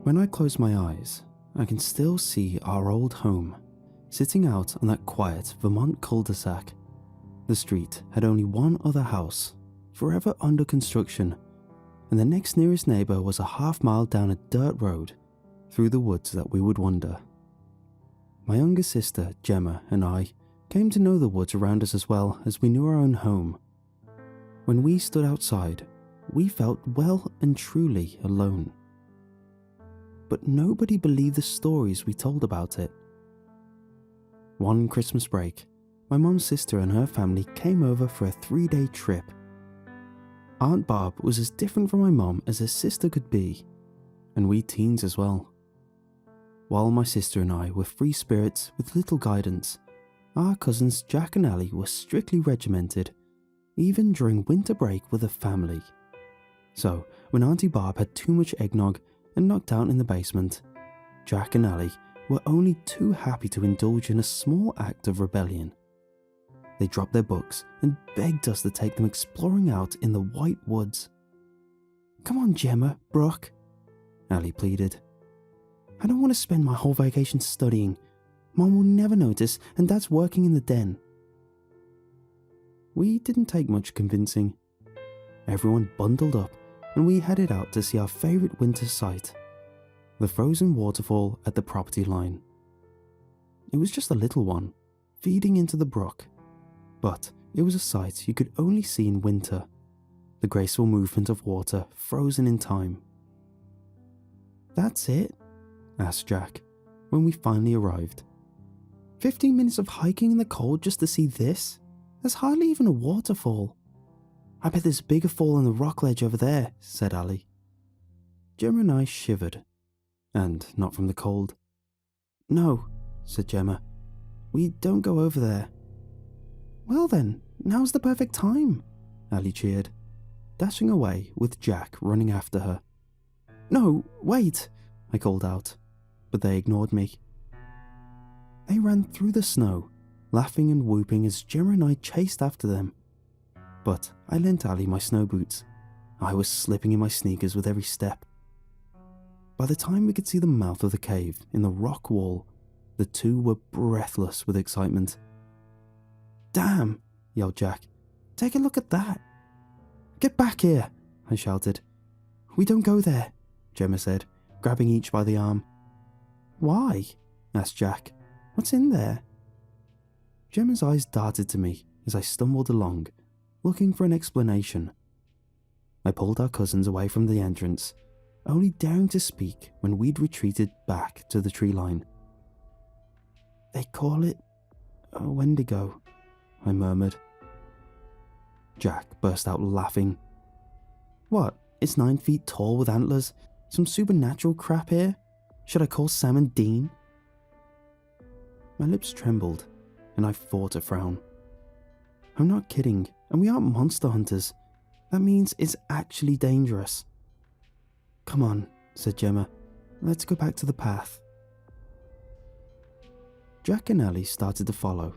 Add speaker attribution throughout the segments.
Speaker 1: When I close my eyes, I can still see our old home, sitting out on that quiet Vermont cul-de-sac. The street had only one other house, forever under construction, and the next nearest neighbour was a half-mile down a dirt road through the woods that we would wander. My younger sister, Gemma, and I came to know the woods around us as well as we knew our own home. When we stood outside, we felt well and truly alone. But nobody believed the stories we told about it. One Christmas break, my mum's sister and her family came over for a 3-day trip. Aunt Barb was as different from my mum as her sister could be, and we teens as well. While my sister and I were free spirits with little guidance, our cousins Jack and Allie were strictly regimented, even during winter break with the family. So, when Auntie Barb had too much eggnog and knocked out in the basement, Jack and Allie were only too happy to indulge in a small act of rebellion. They dropped their books and begged us to take them exploring out in the white woods. "Come on, Gemma, Brooke," Allie pleaded. "I don't want to spend my whole vacation studying. Mom will never notice and Dad's working in the den." We didn't take much convincing. Everyone bundled up and we headed out to see our favourite winter sight, the frozen waterfall at the property line. It was just a little one, feeding into the brook, but it was a sight you could only see in winter, the graceful movement of water frozen in time. "That's it?" asked Jack when we finally arrived. 15 minutes of hiking in the cold just to see this? There's hardly even a waterfall." "I bet there's a bigger fall on the rock ledge over there," said Allie. Gemma and I shivered, and not from the cold. "No," said Gemma, "we don't go over there." "Well then, now's the perfect time," Allie cheered, dashing away with Jack running after her. "No, wait," I called out, but they ignored me. They ran through the snow, laughing and whooping as Gemma and I chased after them. But I lent Allie my snow boots. I was slipping in my sneakers with every step. By the time we could see the mouth of the cave in the rock wall, the two were breathless with excitement. "Damn!" yelled Jack. "Take a look at that!" "Get back here!" I shouted. "We don't go there," Gemma said, grabbing each by the arm. "Why?" asked Jack. "What's in there?" Gemma's eyes darted to me as I stumbled along, looking for an explanation. I pulled our cousins away from the entrance, only daring to speak when we'd retreated back to the tree line. "They call it a Wendigo," I murmured. Jack burst out laughing. "What, it's 9 feet tall with antlers? Some supernatural crap here? Should I call Sam and Dean?" My lips trembled, and I fought a frown. "I'm not kidding, and we aren't monster hunters. That means it's actually dangerous." "Come on," said Gemma. "Let's go back to the path." Jack and Allie started to follow,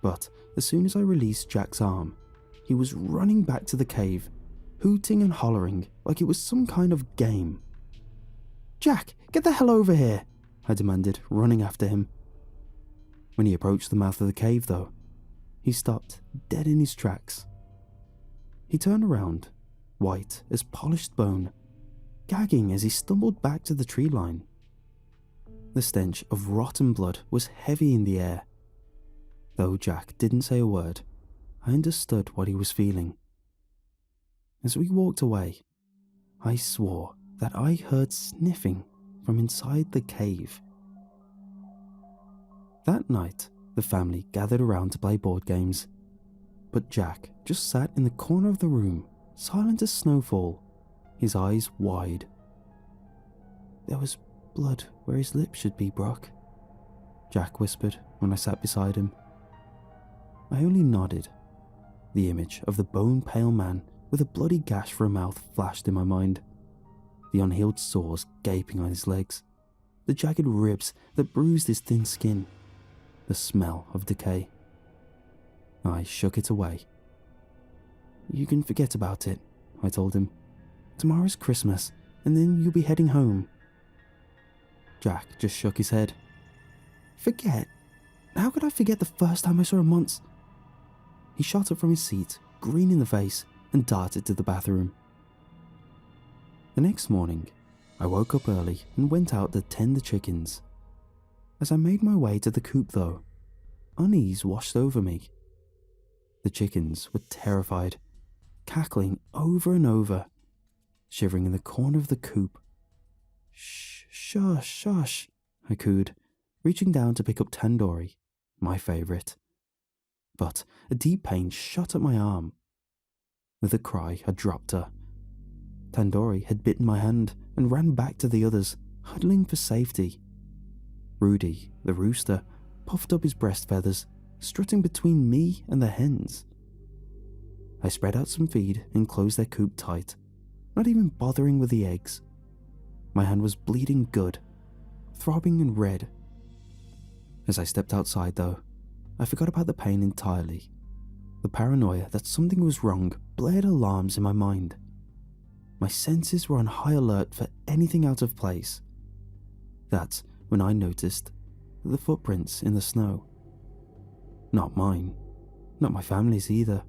Speaker 1: but as soon as I released Jack's arm, he was running back to the cave, hooting and hollering like it was some kind of game. "Jack, get the hell over here," I demanded, running after him. When he approached the mouth of the cave, though, he stopped dead in his tracks. He turned around, white as polished bone, gagging as he stumbled back to the tree line. The stench of rotten blood was heavy in the air. Though Jack didn't say a word, I understood what he was feeling. As we walked away, I swore that I heard sniffing from inside the cave. That night, the family gathered around to play board games, but Jack just sat in the corner of the room, silent as snowfall, his eyes wide. "There was blood where his lips should be, Brock," Jack whispered when I sat beside him. I only nodded. The image of the bone-pale man with a bloody gash for a mouth flashed in my mind, the unhealed sores gaping on his legs, the jagged ribs that bruised his thin skin, the smell of decay. I shook it away. "You can forget about it," I told him. "Tomorrow's Christmas, and then you'll be heading home." Jack just shook his head. Forget? How could I forget the first time I saw a monster? He shot up from his seat, green in the face, and darted to the bathroom. The next morning, I woke up early and went out to tend the chickens. As I made my way to the coop though, unease washed over me. The chickens were terrified, cackling over and over, shivering in the corner of the coop. Shush, shush, I cooed, reaching down to pick up Tandoori, my favourite. But a deep pain shot up my arm. With a cry, I dropped her. Tandoori had bitten my hand and ran back to the others, huddling for safety. Rudy, the rooster, puffed up his breast feathers, strutting between me and the hens. I spread out some feed and closed their coop tight, not even bothering with the eggs. My hand was bleeding good, throbbing and red. As I stepped outside though, I forgot about the pain entirely. The paranoia that something was wrong blared alarms in my mind. My senses were on high alert for anything out of place. That's when I noticed the footprints in the snow. Not mine, not my family's either,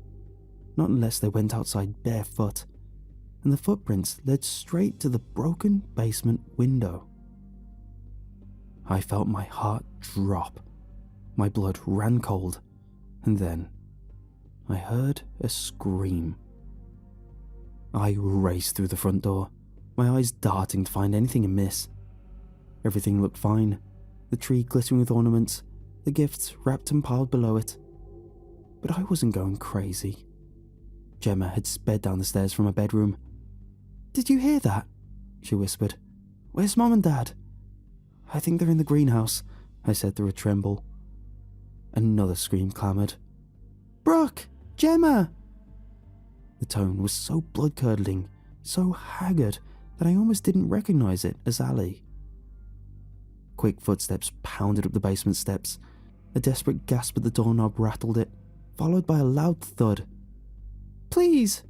Speaker 1: not unless they went outside barefoot, and the footprints led straight to the broken basement window. I felt my heart drop, my blood ran cold, and then I heard a scream. I raced through the front door, my eyes darting to find anything amiss. Everything looked fine, the tree glittering with ornaments, the gifts wrapped and piled below it. But I wasn't going crazy. Gemma had sped down the stairs from her bedroom. "Did you hear that?" she whispered. "Where's Mom and Dad?" "I think they're in the greenhouse," I said through a tremble. Another scream clamoured. "Brooke! Gemma!" The tone was so blood-curdling, so haggard, that I almost didn't recognise it as Ali. Quick footsteps pounded up the basement steps. A desperate gasp at the doorknob rattled it, followed by a loud thud. "Please!"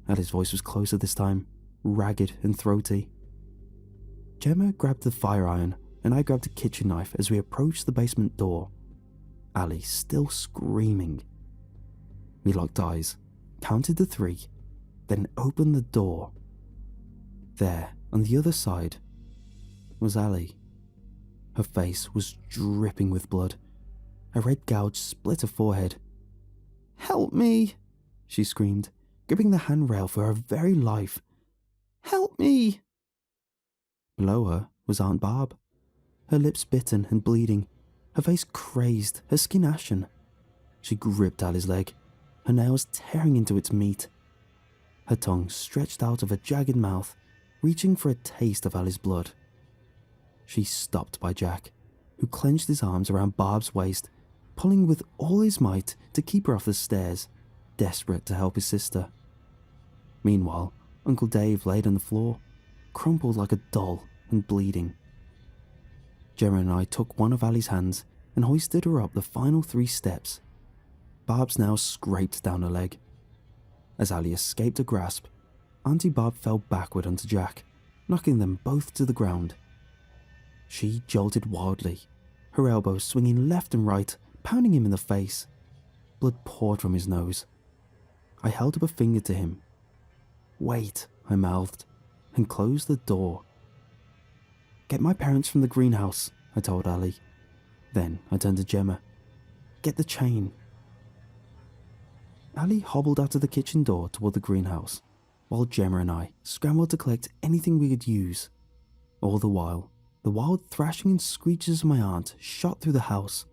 Speaker 1: Ali's voice was closer this time, ragged and throaty. Gemma grabbed the fire iron, and I grabbed a kitchen knife as we approached the basement door. Ali still screaming. We locked eyes, counted to 3, then opened the door. There, on the other side, was Ali. Her face was dripping with blood. A red gouge split her forehead. "Help me!" she screamed, gripping the handrail for her very life. "Help me!" Below her was Aunt Barb, her lips bitten and bleeding, her face crazed, her skin ashen. She gripped Ali's leg, her nails tearing into its meat. Her tongue stretched out of her jagged mouth, reaching for a taste of Ali's blood. She stopped by Jack, who clenched his arms around Barb's waist, pulling with all his might to keep her off the stairs, desperate to help his sister. Meanwhile, Uncle Dave laid on the floor, crumpled like a doll and bleeding. Gemma and I took one of Ali's hands and hoisted her up the final 3 steps. Barb's nails scraped down her leg. As Ali escaped her grasp, Auntie Barb fell backward onto Jack, knocking them both to the ground. She jolted wildly, her elbows swinging left and right, pounding him in the face. Blood poured from his nose. I held up a finger to him. "Wait," I mouthed, and closed the door. "Get my parents from the greenhouse," I told Ali. Then I turned to Gemma. "Get the chain." Ali hobbled out of the kitchen door toward the greenhouse, while Gemma and I scrambled to collect anything we could use. All the while, the wild thrashing and screeches of my aunt shot through the house,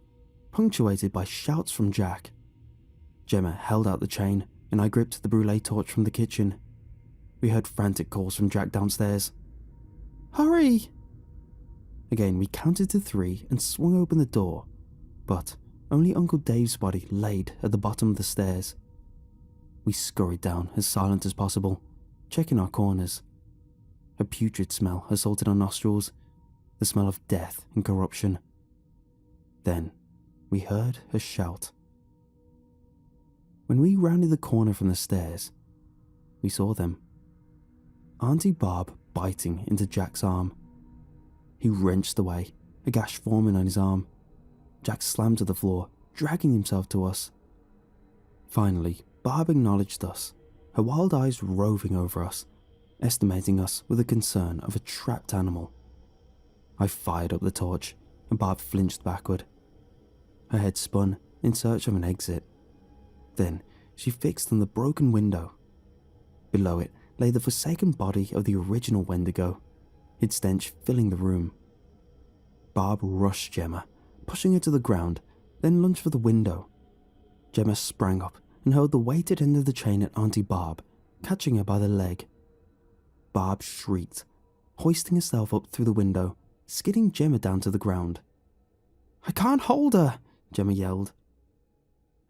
Speaker 1: punctuated by shouts from Jack. Gemma held out the chain, and I gripped the brûlée torch from the kitchen. We heard frantic calls from Jack downstairs. "Hurry!" Again, we counted to 3 and swung open the door, but only Uncle Dave's body laid at the bottom of the stairs. We scurried down as silent as possible, checking our corners. A putrid smell assaulted our nostrils, the smell of death and corruption. Then we heard a shout. When we rounded the corner from the stairs, we saw them. Auntie Barb biting into Jack's arm. He wrenched away, a gash forming on his arm. Jack slammed to the floor, dragging himself to us. Finally, Barb acknowledged us, her wild eyes roving over us, estimating us with the concern of a trapped animal. I fired up the torch, and Barb flinched backward. Her head spun in search of an exit. Then she fixed on the broken window. Below it lay the forsaken body of the original Wendigo, its stench filling the room. Barb rushed Gemma, pushing her to the ground, then lunged for the window. Gemma sprang up and held the weighted end of the chain at Auntie Barb, catching her by the leg. Barb shrieked, hoisting herself up through the window, skidding Gemma down to the ground. "I can't hold her!" Gemma yelled.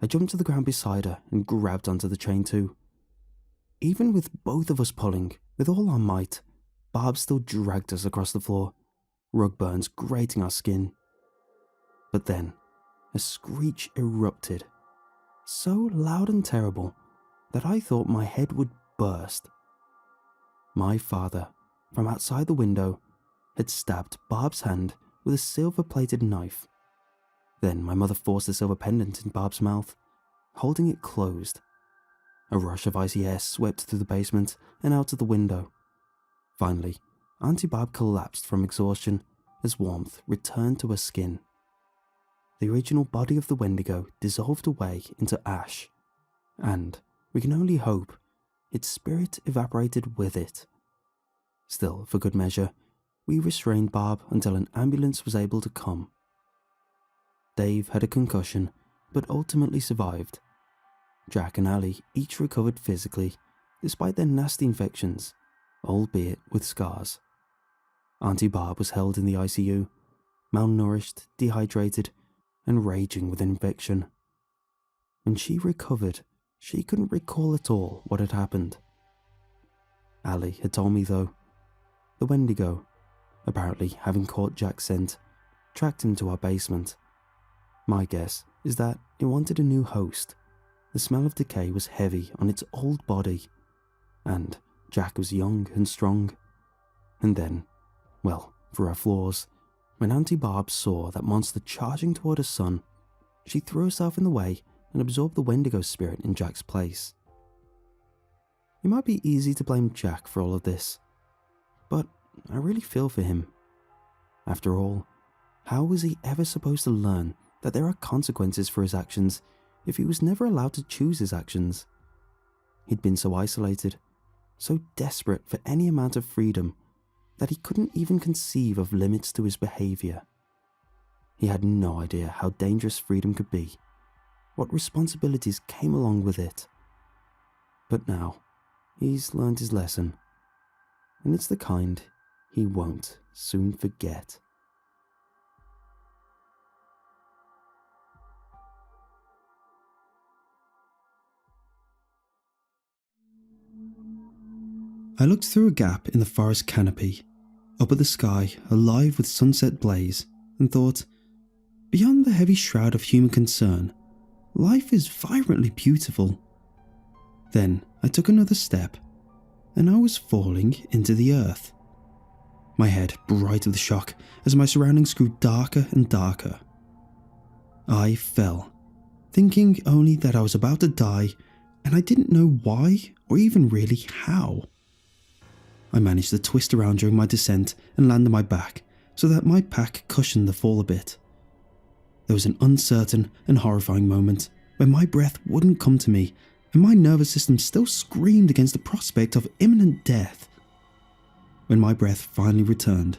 Speaker 1: I jumped to the ground beside her and grabbed onto the chain too. Even with both of us pulling, with all our might, Barb still dragged us across the floor, rug burns grating our skin. But then, a screech erupted, so loud and terrible that I thought my head would burst. My father, from outside the window, had stabbed Barb's hand with a silver-plated knife. Then my mother forced the silver pendant in Barb's mouth, holding it closed. A rush of icy air swept through the basement and out of the window. Finally, Auntie Barb collapsed from exhaustion as warmth returned to her skin. The original body of the Wendigo dissolved away into ash, and, we can only hope, its spirit evaporated with it. Still, for good measure, we restrained Barb until an ambulance was able to come. Dave had a concussion, but ultimately survived. Jack and Ali each recovered physically, despite their nasty infections, albeit with scars. Auntie Barb was held in the ICU, malnourished, dehydrated, and raging with infection. When she recovered, she couldn't recall at all what had happened. Ali had told me though. The Wendigo, apparently having caught Jack's scent, tracked him to our basement. My guess is that it wanted a new host. The smell of decay was heavy on its old body, and Jack was young and strong. And then, well, for her flaws, when Auntie Barb saw that monster charging toward her son, she threw herself in the way and absorbed the Wendigo spirit in Jack's place. It might be easy to blame Jack for all of this, but I really feel for him. After all, how was he ever supposed to learn that there are consequences for his actions if he was never allowed to choose his actions? He'd been so isolated, so desperate for any amount of freedom, that he couldn't even conceive of limits to his behavior. He had no idea how dangerous freedom could be, what responsibilities came along with it. But now, he's learned his lesson, and it's the kind he won't soon forget. I looked through a gap in the forest canopy, up at the sky alive with sunset blaze, and thought, beyond the heavy shroud of human concern, life is vibrantly beautiful. Then I took another step, and I was falling into the earth. My head bright with shock as my surroundings grew darker and darker. I fell, thinking only that I was about to die, and I didn't know why or even really how. I managed to twist around during my descent and land on my back so that my pack cushioned the fall a bit. There was an uncertain and horrifying moment when my breath wouldn't come to me and my nervous system still screamed against the prospect of imminent death. When my breath finally returned,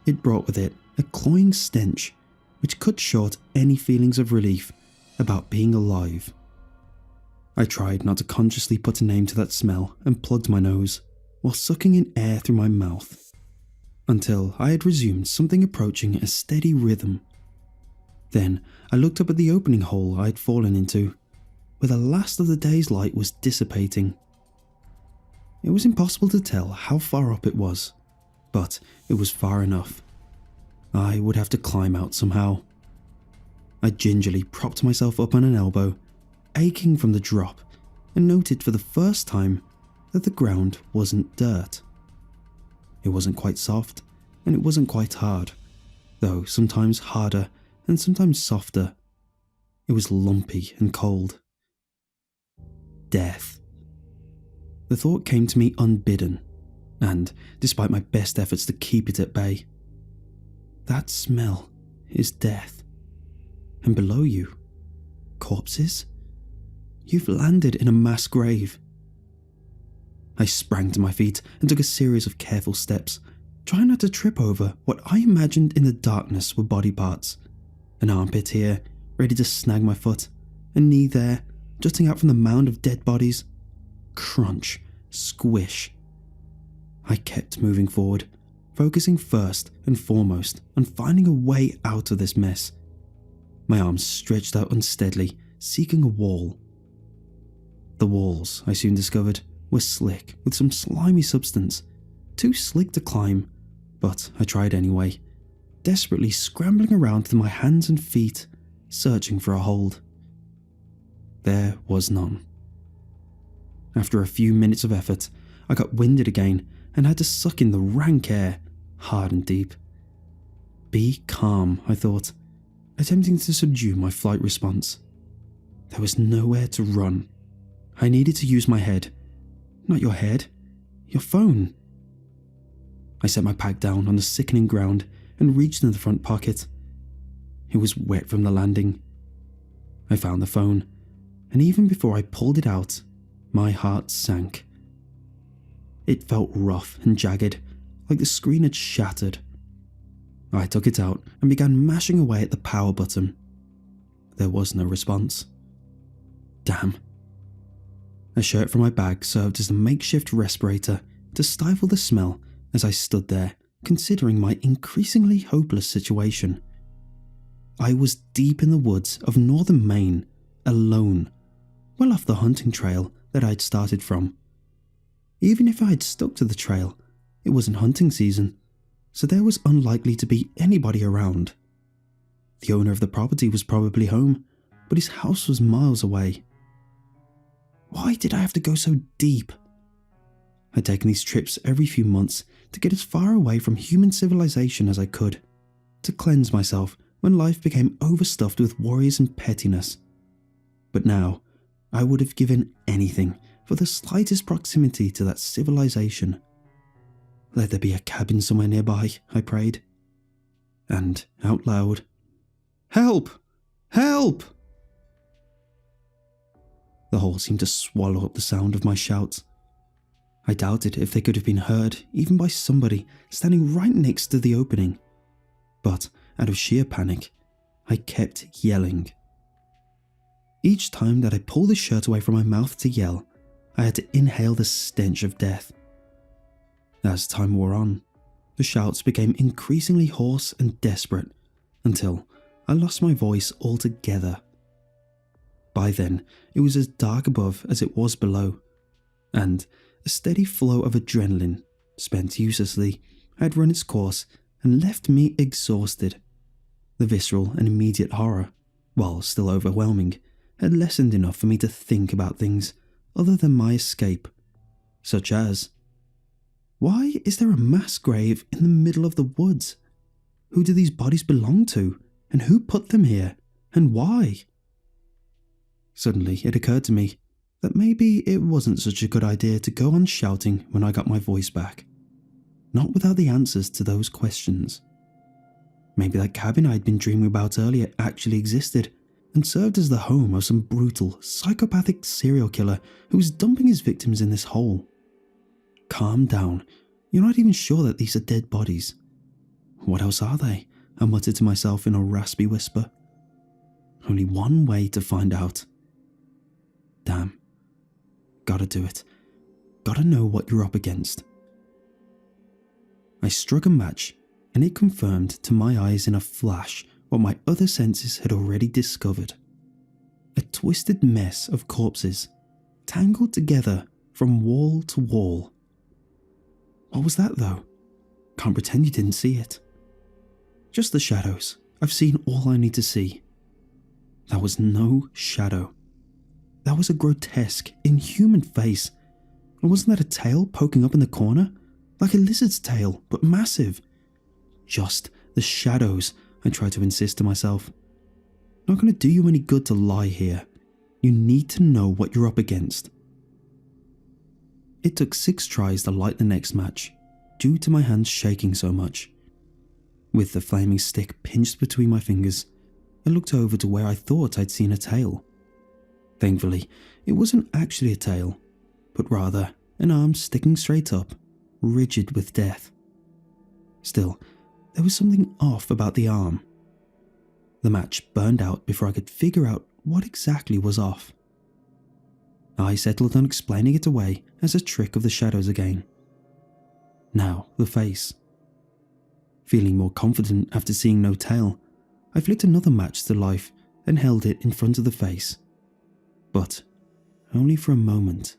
Speaker 1: it brought with it a cloying stench which cut short any feelings of relief about being alive. I tried not to consciously put a name to that smell and plugged my nose, while sucking in air through my mouth, until I had resumed something approaching a steady rhythm. Then I looked up at the opening hole I had fallen into, where the last of the day's light was dissipating. It was impossible to tell how far up it was, but it was far enough. I would have to climb out somehow. I gingerly propped myself up on an elbow, aching from the drop, and noted for the first time that the ground wasn't dirt. It wasn't quite soft, and it wasn't quite hard, though sometimes harder and sometimes softer. It was lumpy and cold. Death. The thought came to me unbidden, and despite my best efforts to keep it at bay. That smell is death. And below you, corpses? You've landed in a mass grave. I sprang to my feet and took a series of careful steps, trying not to trip over what I imagined in the darkness were body parts. An armpit here, ready to snag my foot, a knee there, jutting out from the mound of dead bodies. Crunch, squish. I kept moving forward, focusing first and foremost on finding a way out of this mess. My arms stretched out unsteadily, seeking a wall. The walls, I soon discovered, were slick with some slimy substance, too slick to climb, but I tried anyway, desperately scrambling around with my hands and feet, searching for a hold. There was none. After a few minutes of effort, I got winded again and had to suck in the rank air, hard and deep. Be calm, I thought, attempting to subdue my flight response. There was nowhere to run. I needed to use my head. Not your head, your phone. I set my pack down on the sickening ground and reached in the front pocket. It was wet from the landing. I found the phone, and even before I pulled it out, my heart sank. It felt rough and jagged, like the screen had shattered. I took it out and began mashing away at the power button. There was no response. Damn. A shirt from my bag served as a makeshift respirator to stifle the smell as I stood there, considering my increasingly hopeless situation. I was deep in the woods of northern Maine, alone, well off the hunting trail that I'd started from. Even if I had stuck to the trail, it wasn't hunting season, so there was unlikely to be anybody around. The owner of the property was probably home, but his house was miles away. Why did I have to go so deep? I'd taken these trips every few months to get as far away from human civilization as I could, to cleanse myself when life became overstuffed with worries and pettiness. But now, I would have given anything for the slightest proximity to that civilization. Let there be a cabin somewhere nearby, I prayed. And, out loud, "Help! Help!" The hole seemed to swallow up the sound of my shouts. I doubted if they could have been heard even by somebody standing right next to the opening. But, out of sheer panic, I kept yelling. Each time that I pulled the shirt away from my mouth to yell, I had to inhale the stench of death. As time wore on, the shouts became increasingly hoarse and desperate until I lost my voice altogether. By then, it was as dark above as it was below, and a steady flow of adrenaline, spent uselessly, had run its course and left me exhausted. The visceral and immediate horror, while still overwhelming, had lessened enough for me to think about things other than my escape, such as, why is there a mass grave in the middle of the woods? Who do these bodies belong to, and who put them here, and why? Suddenly it occurred to me that maybe it wasn't such a good idea to go on shouting when I got my voice back. Not without the answers to those questions. Maybe that cabin I'd been dreaming about earlier actually existed and served as the home of some brutal, psychopathic serial killer who was dumping his victims in this hole. Calm down. You're not even sure that these are dead bodies. What else are they? I muttered to myself in a raspy whisper. Only one way to find out. Damn. Gotta do it. Gotta know what you're up against. I struck a match, and it confirmed to my eyes in a flash what my other senses had already discovered. A twisted mess of corpses, tangled together from wall to wall. What was that though? Can't pretend you didn't see it. Just the shadows. I've seen all I need to see. That was no shadow. That was a grotesque, inhuman face. And wasn't that a tail poking up in the corner? Like a lizard's tail, but massive. Just the shadows, I tried to insist to myself. Not going to do you any good to lie here. You need to know what you're up against. It took 6 tries to light the next match, due to my hands shaking so much. With the flaming stick pinched between my fingers, I looked over to where I thought I'd seen a tail. Thankfully, it wasn't actually a tail, but rather an arm sticking straight up, rigid with death. Still, there was something off about the arm. The match burned out before I could figure out what exactly was off. I settled on explaining it away as a trick of the shadows again. Now, the face. Feeling more confident after seeing no tail, I flicked another match to life and held it in front of the face. But only for a moment,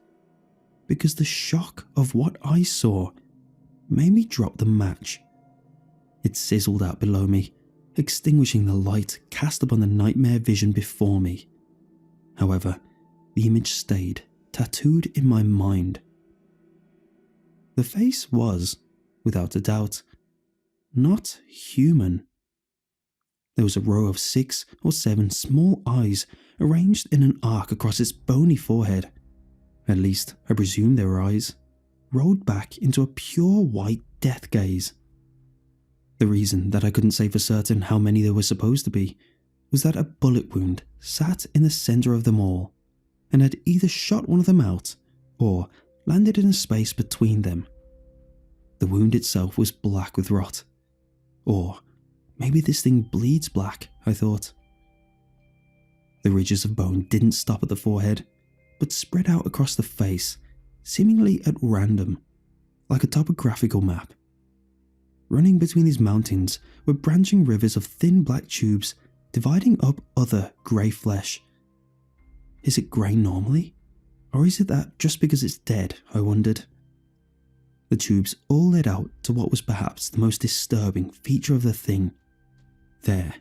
Speaker 1: because the shock of what I saw made me drop the match. It sizzled out below me, extinguishing the light cast upon the nightmare vision before me. However, the image stayed tattooed in my mind. The face was, without a doubt, not human. There was a row of 6 or 7 small eyes arranged in an arc across its bony forehead. At least, I presume they were eyes, rolled back into a pure white death gaze. The reason that I couldn't say for certain how many there were supposed to be was that a bullet wound sat in the center of them all, and had either shot one of them out, or landed in a space between them. The wound itself was black with rot. Or maybe this thing bleeds black, I thought. The ridges of bone didn't stop at the forehead, but spread out across the face, seemingly at random, like a topographical map. Running between these mountains were branching rivers of thin black tubes dividing up other grey flesh. Is it grey normally? Or is it that just because it's dead, I wondered. The tubes all led out to what was perhaps the most disturbing feature of the thing. There,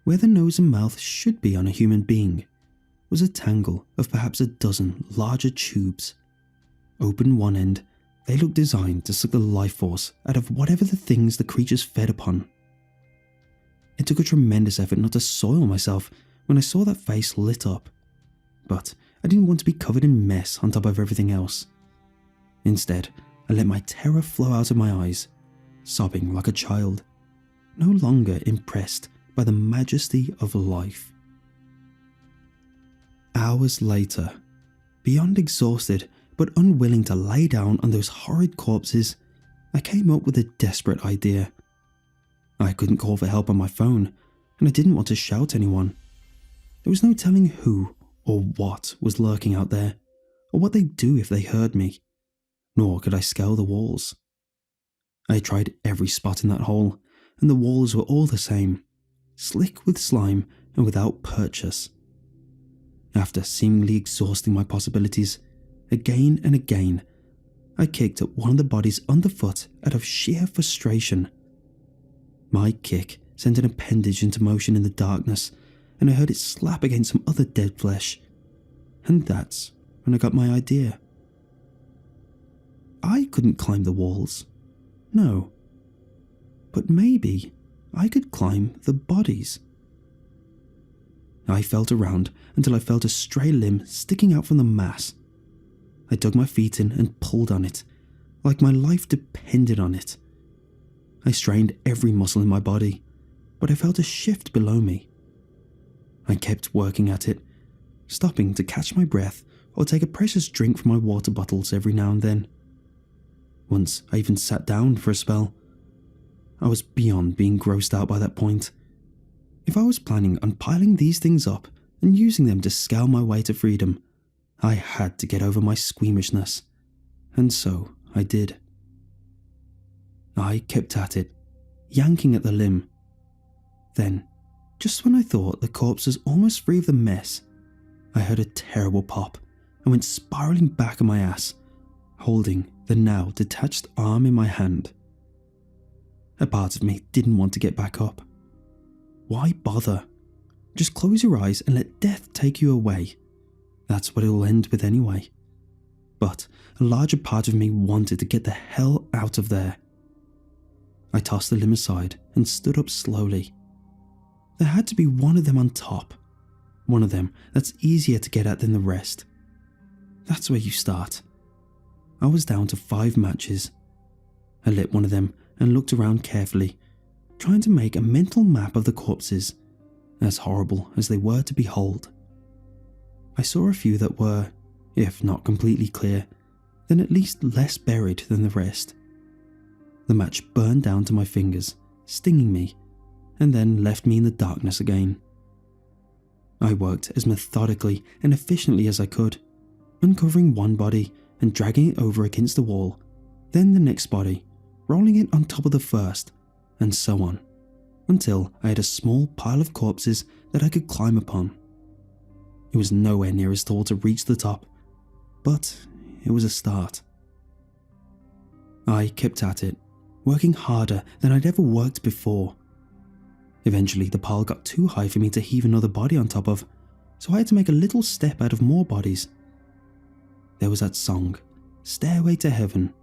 Speaker 1: where the nose and mouth should be on a human being, was a tangle of perhaps a dozen larger tubes. Open one end, they looked designed to suck the life force out of whatever the things the creatures fed upon. It took a tremendous effort not to soil myself when I saw that face lit up, but I didn't want to be covered in mess on top of everything else. Instead, I let my terror flow out of my eyes, sobbing like a child, no longer impressed by the majesty of life. Hours later, beyond exhausted but unwilling to lay down on those horrid corpses, I came up with a desperate idea. I couldn't call for help on my phone, and I didn't want to shout anyone. There was no telling who or what was lurking out there, or what they'd do if they heard me, nor could I scale the walls. I tried every spot in that hole, and the walls were all the same, slick with slime and without purchase. After seemingly exhausting my possibilities, again and again, I kicked at one of the bodies underfoot out of sheer frustration. My kick sent an appendage into motion in the darkness, and I heard it slap against some other dead flesh. And that's when I got my idea. I couldn't climb the walls. No. But maybe I could climb the bodies. I felt around until I felt a stray limb sticking out from the mass. I dug my feet in and pulled on it, like my life depended on it. I strained every muscle in my body, but I felt a shift below me. I kept working at it, stopping to catch my breath or take a precious drink from my water bottles every now and then. Once I even sat down for a spell. I was beyond being grossed out by that point. If I was planning on piling these things up and using them to scale my way to freedom, I had to get over my squeamishness, and so I did. I kept at it, yanking at the limb. Then, just when I thought the corpse was almost free of the mess, I heard a terrible pop and went spiraling back on my ass, holding the now detached arm in my hand. A part of me didn't want to get back up. Why bother? Just close your eyes and let death take you away. That's what it'll end with anyway. But a larger part of me wanted to get the hell out of there. I tossed the limb aside and stood up slowly. There had to be one of them on top. One of them that's easier to get at than the rest. That's where you start. I was down to 5 matches. I lit one of them and looked around carefully, trying to make a mental map of the corpses, as horrible as they were to behold. I saw a few that were, if not completely clear, then at least less buried than the rest. The match burned down to my fingers, stinging me, and then left me in the darkness again. I worked as methodically and efficiently as I could, uncovering one body and dragging it over against the wall, then the next body, rolling it on top of the first, and so on, until I had a small pile of corpses that I could climb upon. It was nowhere near as tall to reach the top, but it was a start. I kept at it, working harder than I'd ever worked before. Eventually, the pile got too high for me to heave another body on top of, so I had to make a little step out of more bodies. There was that song, Stairway to Heaven,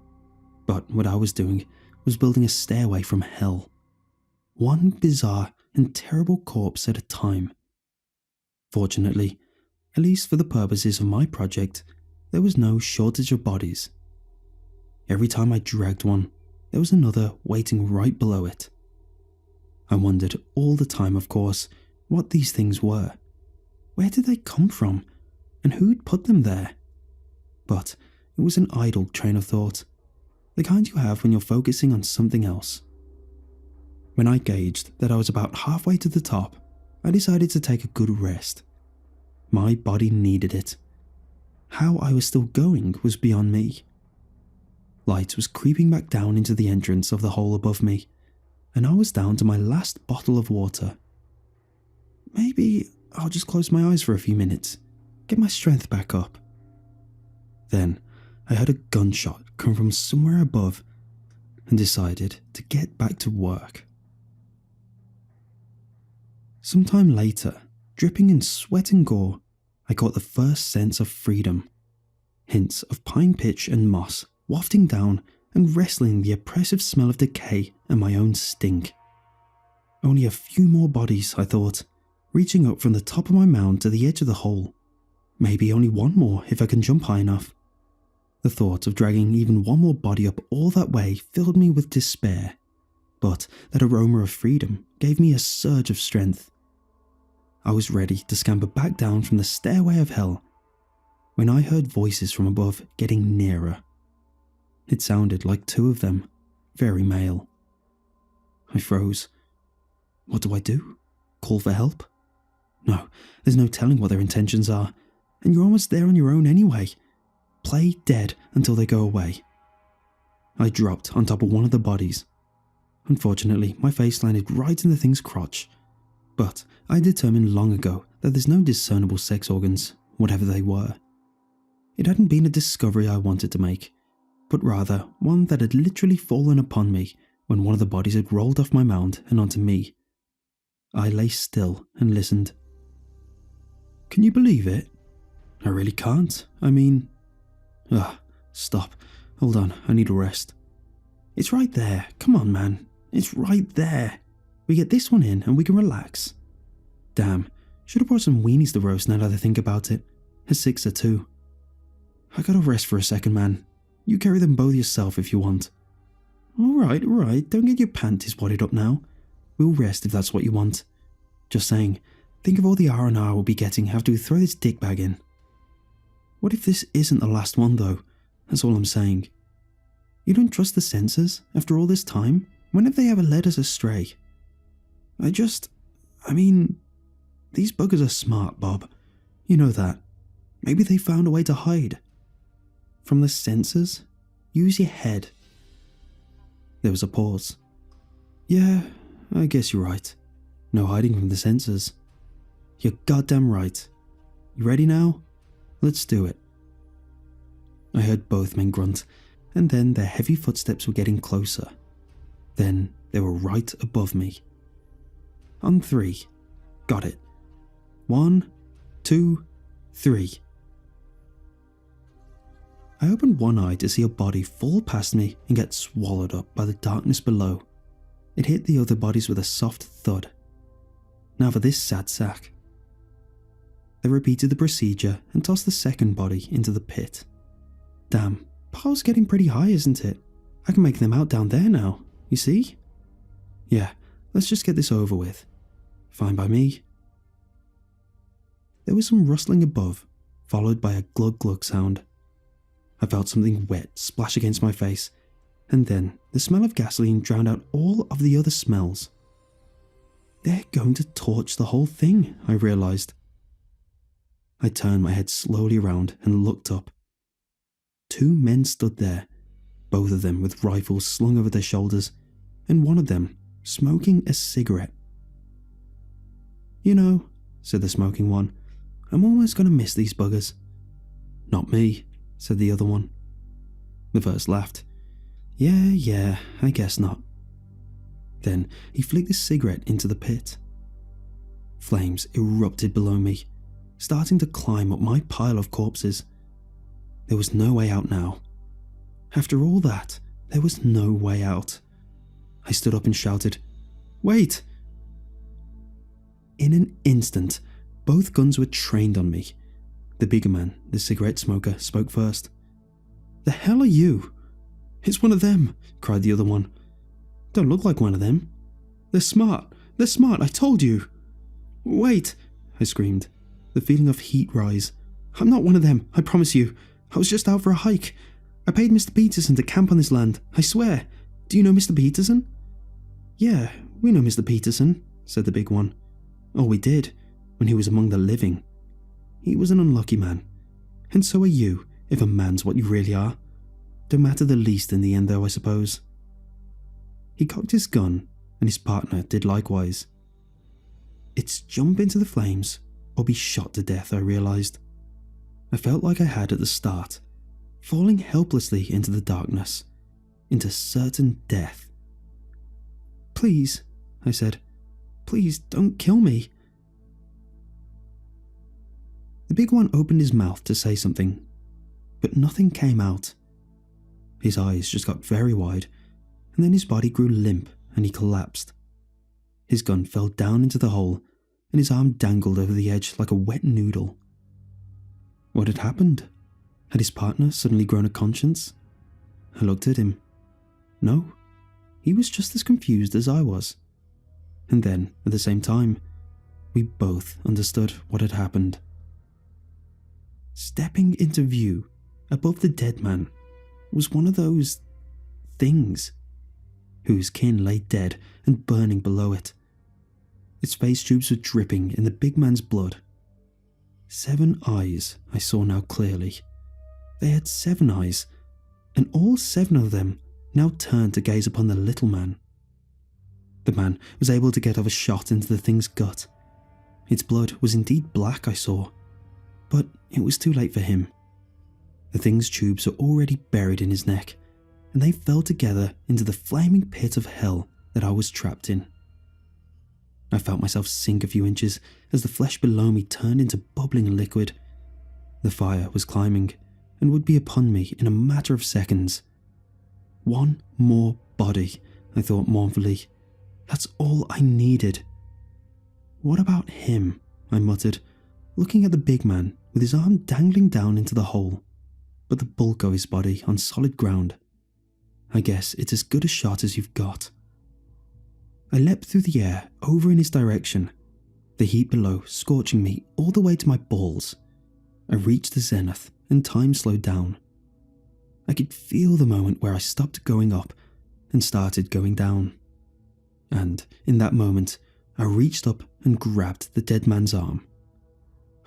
Speaker 1: but what I was doing was building a stairway from hell. One bizarre and terrible corpse at a time. Fortunately, at least for the purposes of my project, there was no shortage of bodies. Every time I dragged one, there was another waiting right below it. I wondered all the time, of course, what these things were. Where did they come from, and who'd put them there? But it was an idle train of thought, the kind you have when you're focusing on something else. When I gauged that I was about halfway to the top, I decided to take a good rest. My body needed it. How I was still going was beyond me. Light was creeping back down into the entrance of the hole above me, and I was down to my last bottle of water. Maybe I'll just close my eyes for a few minutes, get my strength back up. Then I heard a gunshot come from somewhere above and decided to get back to work. Sometime later, dripping in sweat and gore, I caught the first sense of freedom. Hints of pine pitch and moss wafting down and wrestling the oppressive smell of decay and my own stink. Only a few more bodies, I thought, reaching up from the top of my mound to the edge of the hole. Maybe only one more if I can jump high enough. The thought of dragging even one more body up all that way filled me with despair, but that aroma of freedom gave me a surge of strength. I was ready to scamper back down from the stairway of hell when I heard voices from above getting nearer. It sounded like 2 of them, very male. I froze. What do I do? Call for help? No, there's no telling what their intentions are, and you're almost there on your own anyway. Play dead until they go away. I dropped on top of one of the bodies. Unfortunately, my face landed right in the thing's crotch, but I determined long ago that there's no discernible sex organs, whatever they were. It hadn't been a discovery I wanted to make, but rather one that had literally fallen upon me when one of the bodies had rolled off my mound and onto me. I lay still and listened. Can you believe it? I really can't. I mean... stop. Hold on, I need a rest. It's right there. Come on, man. It's right there. We get this one in and we can relax. Damn, should have brought some weenies to roast now that I think about it. A 6er too. I gotta rest for a second, man. You carry them both yourself if you want. Alright, don't get your panties wadded up now. We'll rest if that's what you want. Just saying, think of all the R&R we'll be getting after we throw this dick bag in. What if this isn't the last one though? That's all I'm saying. You don't trust the sensors after all this time? When have they ever led us astray? I mean, these buggers are smart, Bob. You know that. Maybe they found a way to hide. From the sensors? Use your head. There was a pause. Yeah, I guess you're right. No hiding from the sensors. You're goddamn right. You ready now? Let's do it. I heard both men grunt, and then their heavy footsteps were getting closer. Then they were right above me. On 3. Got it. 1, 2, 3. I opened one eye to see a body fall past me and get swallowed up by the darkness below. It hit the other bodies with a soft thud. Now for this sad sack. They repeated the procedure and tossed the second body into the pit. Damn, pile's getting pretty high, isn't it? I can make them out down there now, you see? Yeah, let's just get this over with. Fine by me. There was some rustling above, followed by a glug-glug sound. I felt something wet splash against my face, and then the smell of gasoline drowned out all of the other smells. They're going to torch the whole thing, I realized. I turned my head slowly around and looked up. 2 men stood there, both of them with rifles slung over their shoulders, and one of them smoking a cigarette. You know, said the smoking one, I'm almost going to miss these buggers. Not me, said the other one. The first laughed. Yeah, I guess not. Then he flicked his cigarette into the pit. Flames erupted below me, starting to climb up my pile of corpses. There was no way out now. After all that, there was no way out. I stood up and shouted, "Wait!" In an instant, both guns were trained on me. The bigger man, the cigarette smoker, spoke first. "The hell are you?" "It's one of them," cried the other one. "Don't look like one of them." They're smart, I told you." "Wait," I screamed, the feeling of heat rise. "I'm not one of them, I promise you. I was just out for a hike. I paid Mr. Peterson to camp on this land, I swear. Do you know Mr. Peterson?" "Yeah, we know Mr. Peterson," said the big one. "Oh, we did, when he was among the living. He was an unlucky man. And so are you, if a man's what you really are. Don't matter the least in the end though, I suppose." He cocked his gun, and his partner did likewise. It's jump into the flames, or be shot to death, I realized. I felt like I had at the start, falling helplessly into the darkness, into certain death. "Please," I said, "please don't kill me." The big one opened his mouth to say something, but nothing came out. His eyes just got very wide, and then his body grew limp and he collapsed. His gun fell down into the hole, and his arm dangled over the edge like a wet noodle. What had happened? Had his partner suddenly grown a conscience? I looked at him. No, he was just as confused as I was. And then, at the same time, we both understood what had happened. Stepping into view, above the dead man, was one of those things, whose kin lay dead and burning below it. Its face tubes were dripping in the big man's blood. 7 eyes, I saw now clearly. They had 7 eyes, and all 7 of them now turned to gaze upon the little man. The man was able to get off a shot into the thing's gut. Its blood was indeed black, I saw, but it was too late for him. The thing's tubes were already buried in his neck, and they fell together into the flaming pit of hell that I was trapped in. I felt myself sink a few inches as the flesh below me turned into bubbling liquid. The fire was climbing and would be upon me in a matter of seconds. One more body, I thought mournfully. That's all I needed. What about him? I muttered, looking at the big man with his arm dangling down into the hole, but the bulk of his body on solid ground. I guess it's as good a shot as you've got. I leapt through the air over in his direction, the heat below scorching me all the way to my balls. I reached the zenith and time slowed down. I could feel the moment where I stopped going up and started going down. And in that moment, I reached up and grabbed the dead man's arm.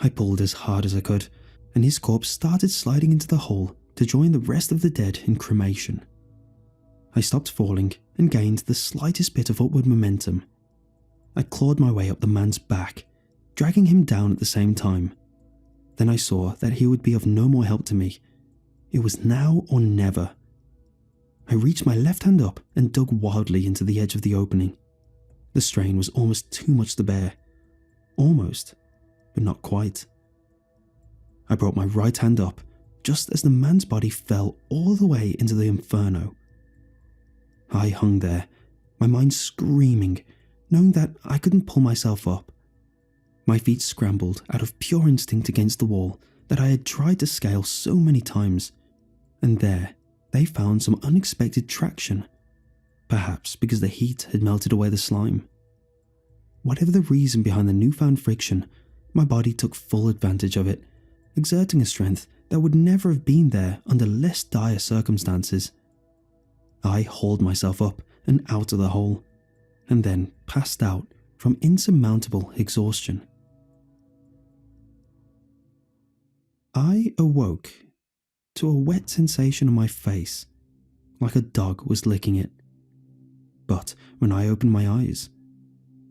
Speaker 1: I pulled as hard as I could, and his corpse started sliding into the hole to join the rest of the dead in cremation. I stopped falling and gained the slightest bit of upward momentum. I clawed my way up the man's back, dragging him down at the same time. Then I saw that he would be of no more help to me. It was now or never. I reached my left hand up and dug wildly into the edge of the opening. The strain was almost too much to bear. Almost, but not quite. I brought my right hand up just as the man's body fell all the way into the inferno. I hung there, my mind screaming, knowing that I couldn't pull myself up. My feet scrambled out of pure instinct against the wall that I had tried to scale so many times, and there they found some unexpected traction, perhaps because the heat had melted away the slime. Whatever the reason behind the newfound friction, my body took full advantage of it, exerting a strength that would never have been there under less dire circumstances. I hauled myself up and out of the hole, and then passed out from insurmountable exhaustion. I awoke to a wet sensation on my face, like a dog was licking it. But when I opened my eyes,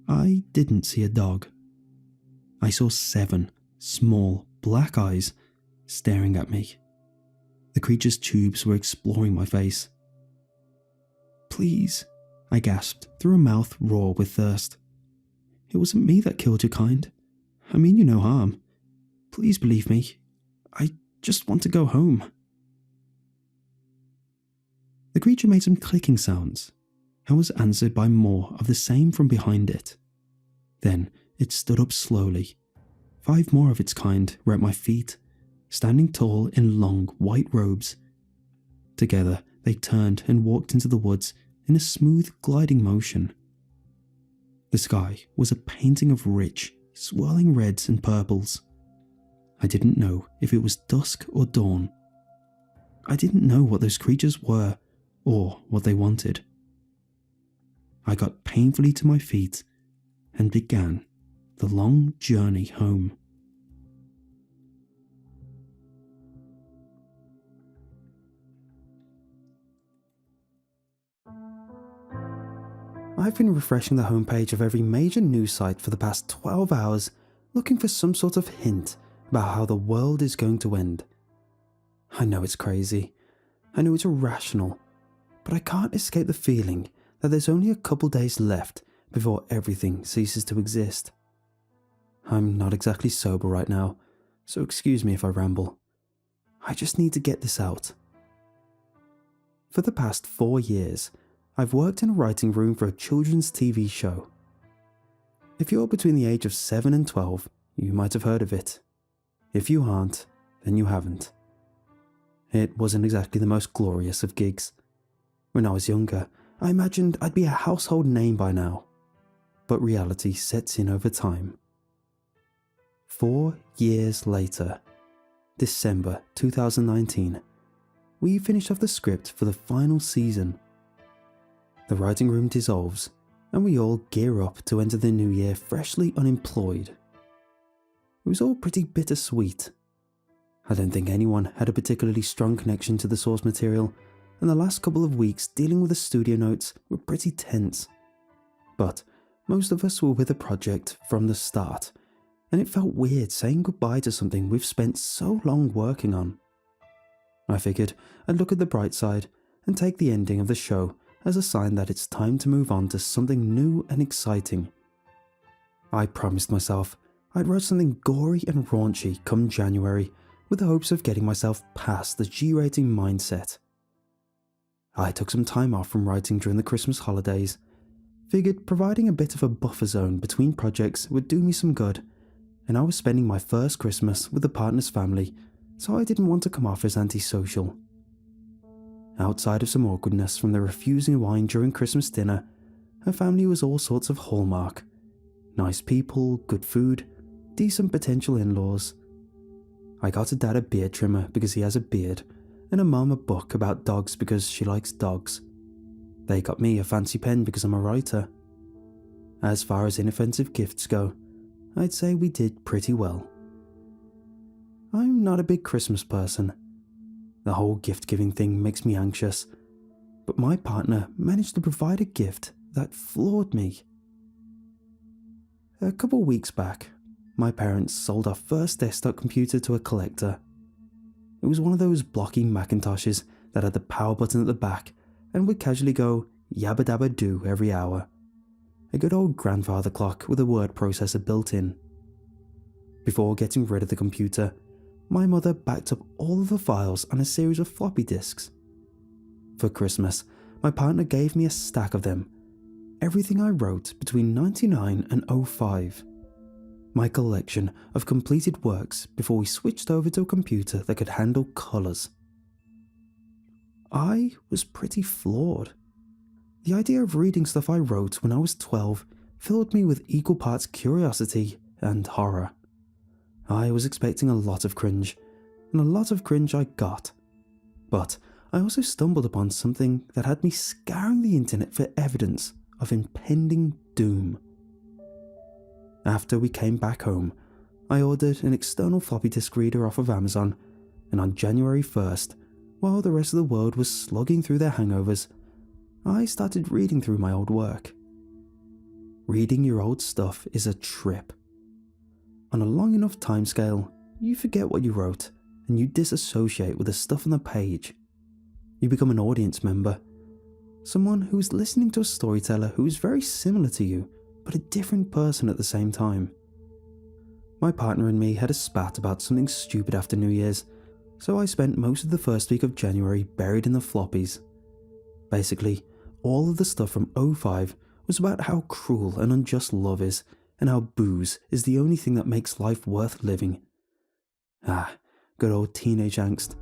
Speaker 1: I didn't see a dog. I saw 7 small black eyes staring at me. The creature's tubes were exploring my face. "Please," I gasped through a mouth raw with thirst. "It wasn't me that killed your kind. I mean you no harm. Please believe me. I just want to go home." The creature made some clicking sounds and was answered by more of the same from behind it. Then it stood up slowly. 5 more of its kind were at my feet, standing tall in long white robes. Together they turned and walked into the woods in a smooth gliding motion. The sky was a painting of rich, swirling reds and purples. I didn't know if it was dusk or dawn. I didn't know what those creatures were or what they wanted. I got painfully to my feet and began the long journey home. I've been refreshing the homepage of every major news site for the past 12 hours looking for some sort of hint about how the world is going to end. I know it's crazy. I know it's irrational. But I can't escape the feeling that there's only a couple days left before everything ceases to exist. I'm not exactly sober right now, so excuse me if I ramble. I just need to get this out. For the past 4 years, I've worked in a writing room for a children's TV show. If you're between the age of 7 and 12, you might have heard of it. If you aren't, then you haven't. It wasn't exactly the most glorious of gigs. When I was younger, I imagined I'd be a household name by now. But reality sets in over time. 4 years later, December 2019, we finished off the script for the final season. The writing room dissolves, and we all gear up to enter the new year freshly unemployed. It was all pretty bittersweet. I don't think anyone had a particularly strong connection to the source material, and the last couple of weeks dealing with the studio notes were pretty tense. But most of us were with the project from the start, and it felt weird saying goodbye to something we've spent so long working on. I figured I'd look at the bright side and take the ending of the show as a sign that it's time to move on to something new and exciting. I promised myself I'd write something gory and raunchy come January with the hopes of getting myself past the G-rating mindset. I took some time off from writing during the Christmas holidays, figured providing a bit of a buffer zone between projects would do me some good, and I was spending my first Christmas with the partner's family, so I didn't want to come off as antisocial. Outside of some awkwardness from the refusing wine during Christmas dinner, her family was all sorts of hallmark. Nice people, good food, decent potential in-laws. I got a dad a beard trimmer because he has a beard, and a mum a book about dogs because she likes dogs. They got me a fancy pen because I'm a writer. As far as inoffensive gifts go, I'd say we did pretty well. I'm not a big Christmas person. The whole gift-giving thing makes me anxious, but my partner managed to provide a gift that floored me. A couple weeks back, my parents sold our first desktop computer to a collector. It was one of those blocky Macintoshes that had the power button at the back and would casually go yabba dabba do every hour. A good old grandfather clock with a word processor built in. Before getting rid of the computer, my mother backed up all of the files on a series of floppy disks. For Christmas, my partner gave me a stack of them, everything I wrote between 99 and '05. My collection of completed works before we switched over to a computer that could handle colours. I was pretty flawed. The idea of reading stuff I wrote when I was 12 filled me with equal parts curiosity and horror. I was expecting a lot of cringe, and a lot of cringe I got. But I also stumbled upon something that had me scouring the internet for evidence of impending doom. After we came back home, I ordered an external floppy disk reader off of Amazon, and on January 1st, while the rest of the world was slogging through their hangovers, I started reading through my old work. Reading your old stuff is a trip. On a long enough timescale, you forget what you wrote, and you disassociate with the stuff on the page. You become an audience member, someone who is listening to a storyteller who is very similar to you, but a different person at the same time. My partner and me had a spat about something stupid after New Year's, so I spent most of the first week of January buried in the floppies. Basically, all of the stuff from '05 was about how cruel and unjust love is, and how booze is the only thing that makes life worth living. Good old teenage angst.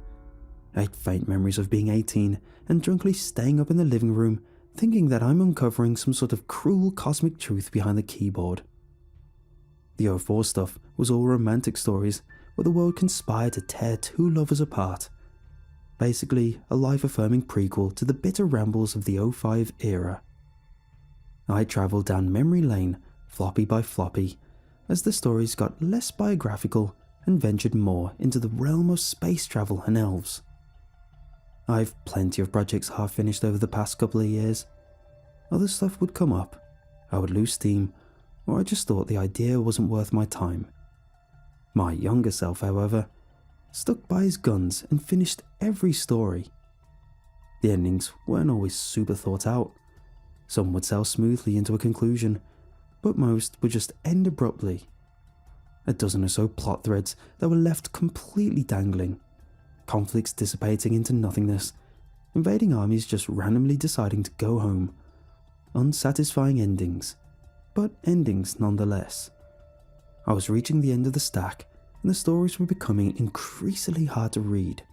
Speaker 1: I had faint memories of being 18 and drunkenly staying up in the living room thinking that I'm uncovering some sort of cruel cosmic truth behind the keyboard. The '04 stuff was all romantic stories where the world conspired to tear two lovers apart. Basically, a life-affirming prequel to the bitter rambles of the '05 era. I travelled down memory lane, floppy by floppy, as the stories got less biographical and ventured more into the realm of space travel and elves. I've plenty of projects half finished over the past couple of years. Other stuff would come up, I would lose steam, or I just thought the idea wasn't worth my time. My younger self, however, stuck by his guns and finished every story. The endings weren't always super thought out. Some would sail smoothly into a conclusion, but most would just end abruptly. A dozen or so plot threads that were left completely dangling. Conflicts dissipating into nothingness, invading armies just randomly deciding to go home. Unsatisfying endings, but endings nonetheless. I was reaching the end of the stack, and the stories were becoming increasingly hard to read.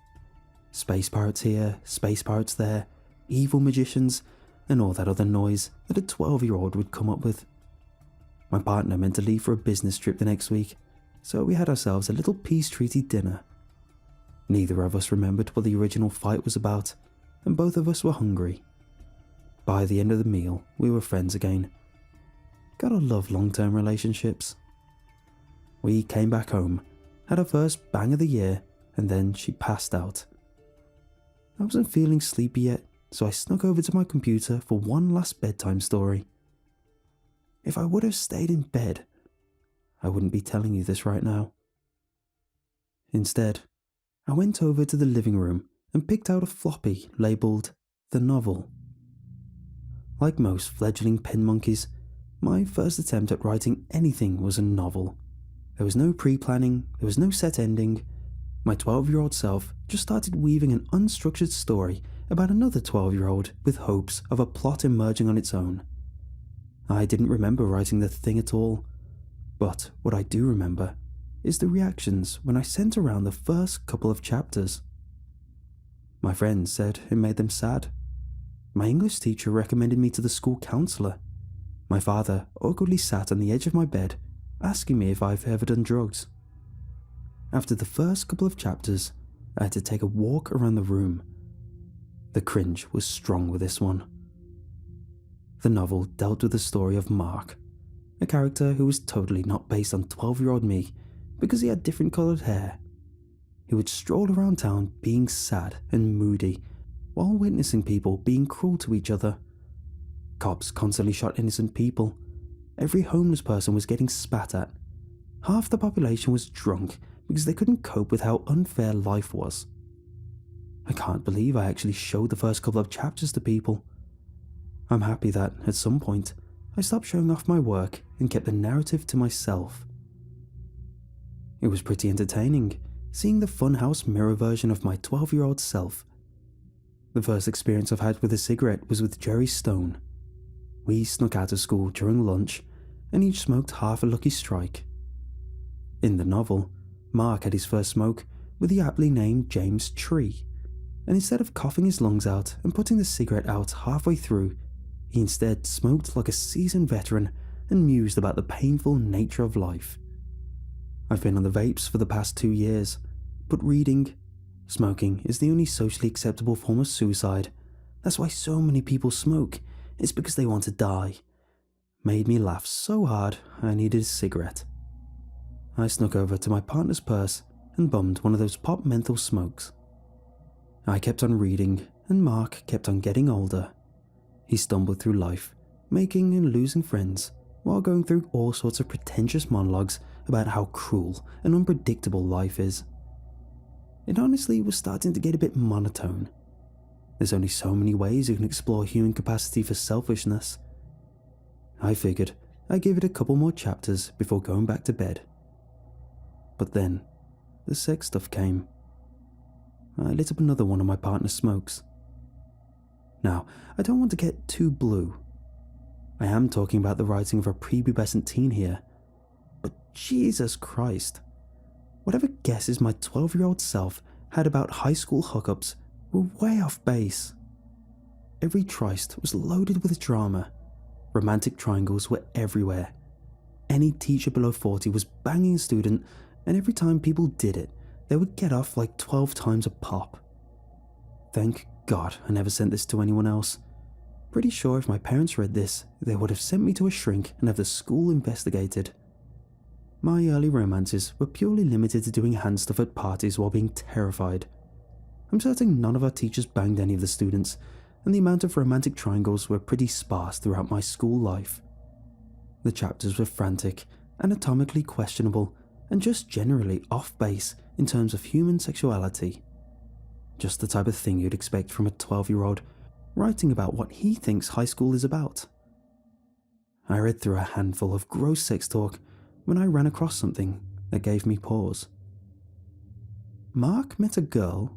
Speaker 1: Space pirates here, space pirates there, evil magicians, and all that other noise that a 12-year-old would come up with. My partner meant to leave for a business trip the next week, so we had ourselves a little peace treaty dinner. Neither of us remembered what the original fight was about, and both of us were hungry. By the end of the meal, we were friends again. Gotta love long-term relationships. We came back home, had our first bang of the year, and then she passed out. I wasn't feeling sleepy yet, so I snuck over to my computer for one last bedtime story. If I would have stayed in bed, I wouldn't be telling you this right now. Instead, I went over to the living room and picked out a floppy labelled The Novel. Like most fledgling pen monkeys, my first attempt at writing anything was a novel. There was no pre-planning, there was no set ending. My 12-year-old self just started weaving an unstructured story about another 12-year-old with hopes of a plot emerging on its own. I didn't remember writing the thing at all, but what I do remember is the reactions when I sent around the first couple of chapters. My friends said it made them sad. My English teacher recommended me to the school counsellor. My father awkwardly sat on the edge of my bed, asking me if I've ever done drugs. After the first couple of chapters, I had to take a walk around the room. The cringe was strong with this one. The novel dealt with the story of Mark, a character who was totally not based on 12-year-old me because he had different coloured hair. He would stroll around town being sad and moody while witnessing people being cruel to each other. Cops constantly shot innocent people. Every homeless person was getting spat at. Half the population was drunk because they couldn't cope with how unfair life was. I can't believe I actually showed the first couple of chapters to people. I'm happy that, at some point, I stopped showing off my work and kept the narrative to myself. It was pretty entertaining, seeing the funhouse mirror version of my 12-year-old self. The first experience I've had with a cigarette was with Jerry Stone. We snuck out of school during lunch and each smoked half a Lucky Strike. In the novel, Mark had his first smoke with the aptly named James Tree, and instead of coughing his lungs out and putting the cigarette out halfway through, he instead smoked like a seasoned veteran and mused about the painful nature of life. I've been on the vapes for the past 2 years, but smoking is the only socially acceptable form of suicide. That's why so many people smoke. It's because they want to die. Made me laugh so hard I needed a cigarette. I snuck over to my partner's purse and bummed one of those pop menthol smokes. I kept on reading and Mark kept on getting older. He stumbled through life, making and losing friends, while going through all sorts of pretentious monologues about how cruel and unpredictable life is. It honestly was starting to get a bit monotone. There's only so many ways you can explore human capacity for selfishness. I figured I'd give it a couple more chapters before going back to bed. But then, the sex stuff came. I lit up another one of my partner's smokes. Now, I don't want to get too blue. I am talking about the writing of a prepubescent teen here, but Jesus Christ. Whatever guesses my 12-year-old self had about high school hookups were way off base. Every tryst was loaded with drama. Romantic triangles were everywhere. Any teacher below 40 was banging a student, and every time people did it, they would get off like 12 times a pop. Thank God I never sent this to anyone else. Pretty sure if my parents read this, they would have sent me to a shrink and have the school investigated. My early romances were purely limited to doing hand stuff at parties while being terrified. I'm certain none of our teachers banged any of the students, and the amount of romantic triangles were pretty sparse throughout my school life. The chapters were frantic, anatomically questionable, and just generally off base in terms of human sexuality. Just the type of thing you'd expect from a 12-year-old writing about what he thinks high school is about. I read through a handful of gross sex talk when I ran across something that gave me pause. Mark met a girl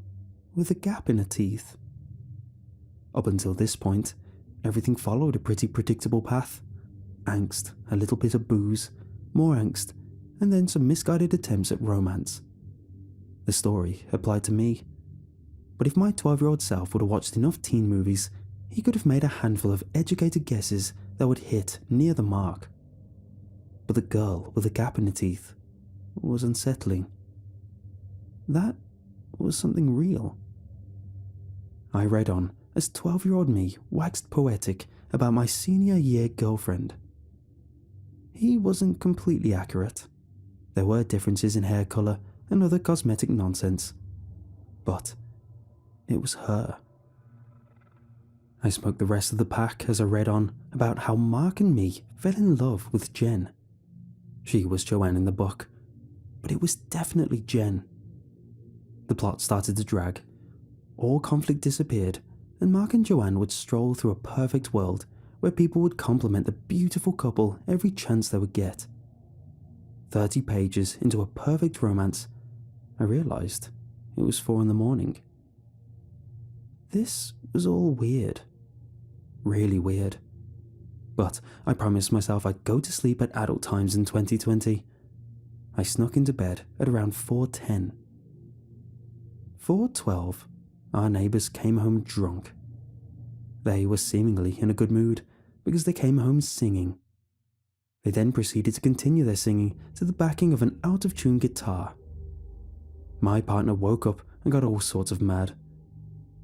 Speaker 1: with a gap in her teeth. Up until this point, everything followed a pretty predictable path. Angst, a little bit of booze, more angst, and then some misguided attempts at romance. The story applied to me. But if my 12-year-old self would have watched enough teen movies, he could have made a handful of educated guesses that would hit near the mark. But the girl with the gap in her teeth was unsettling. That was something real. I read on as 12-year-old me waxed poetic about my senior year girlfriend. He wasn't completely accurate. There were differences in hair colour and other cosmetic nonsense. But it was her. I smoked the rest of the pack as I read on about how Mark and me fell in love with Jen. She was Joanne in the book, but it was definitely Jen. The plot started to drag. All conflict disappeared, and Mark and Joanne would stroll through a perfect world where people would compliment the beautiful couple every chance they would get. 30 pages into a perfect romance, I realised it was 4 a.m. This was all weird. Really weird. But I promised myself I'd go to sleep at adult times in 2020. I snuck into bed at around 4:10. 4:12, our neighbours came home drunk. They were seemingly in a good mood because they came home singing. They then proceeded to continue their singing to the backing of an out-of-tune guitar. My partner woke up and got all sorts of mad.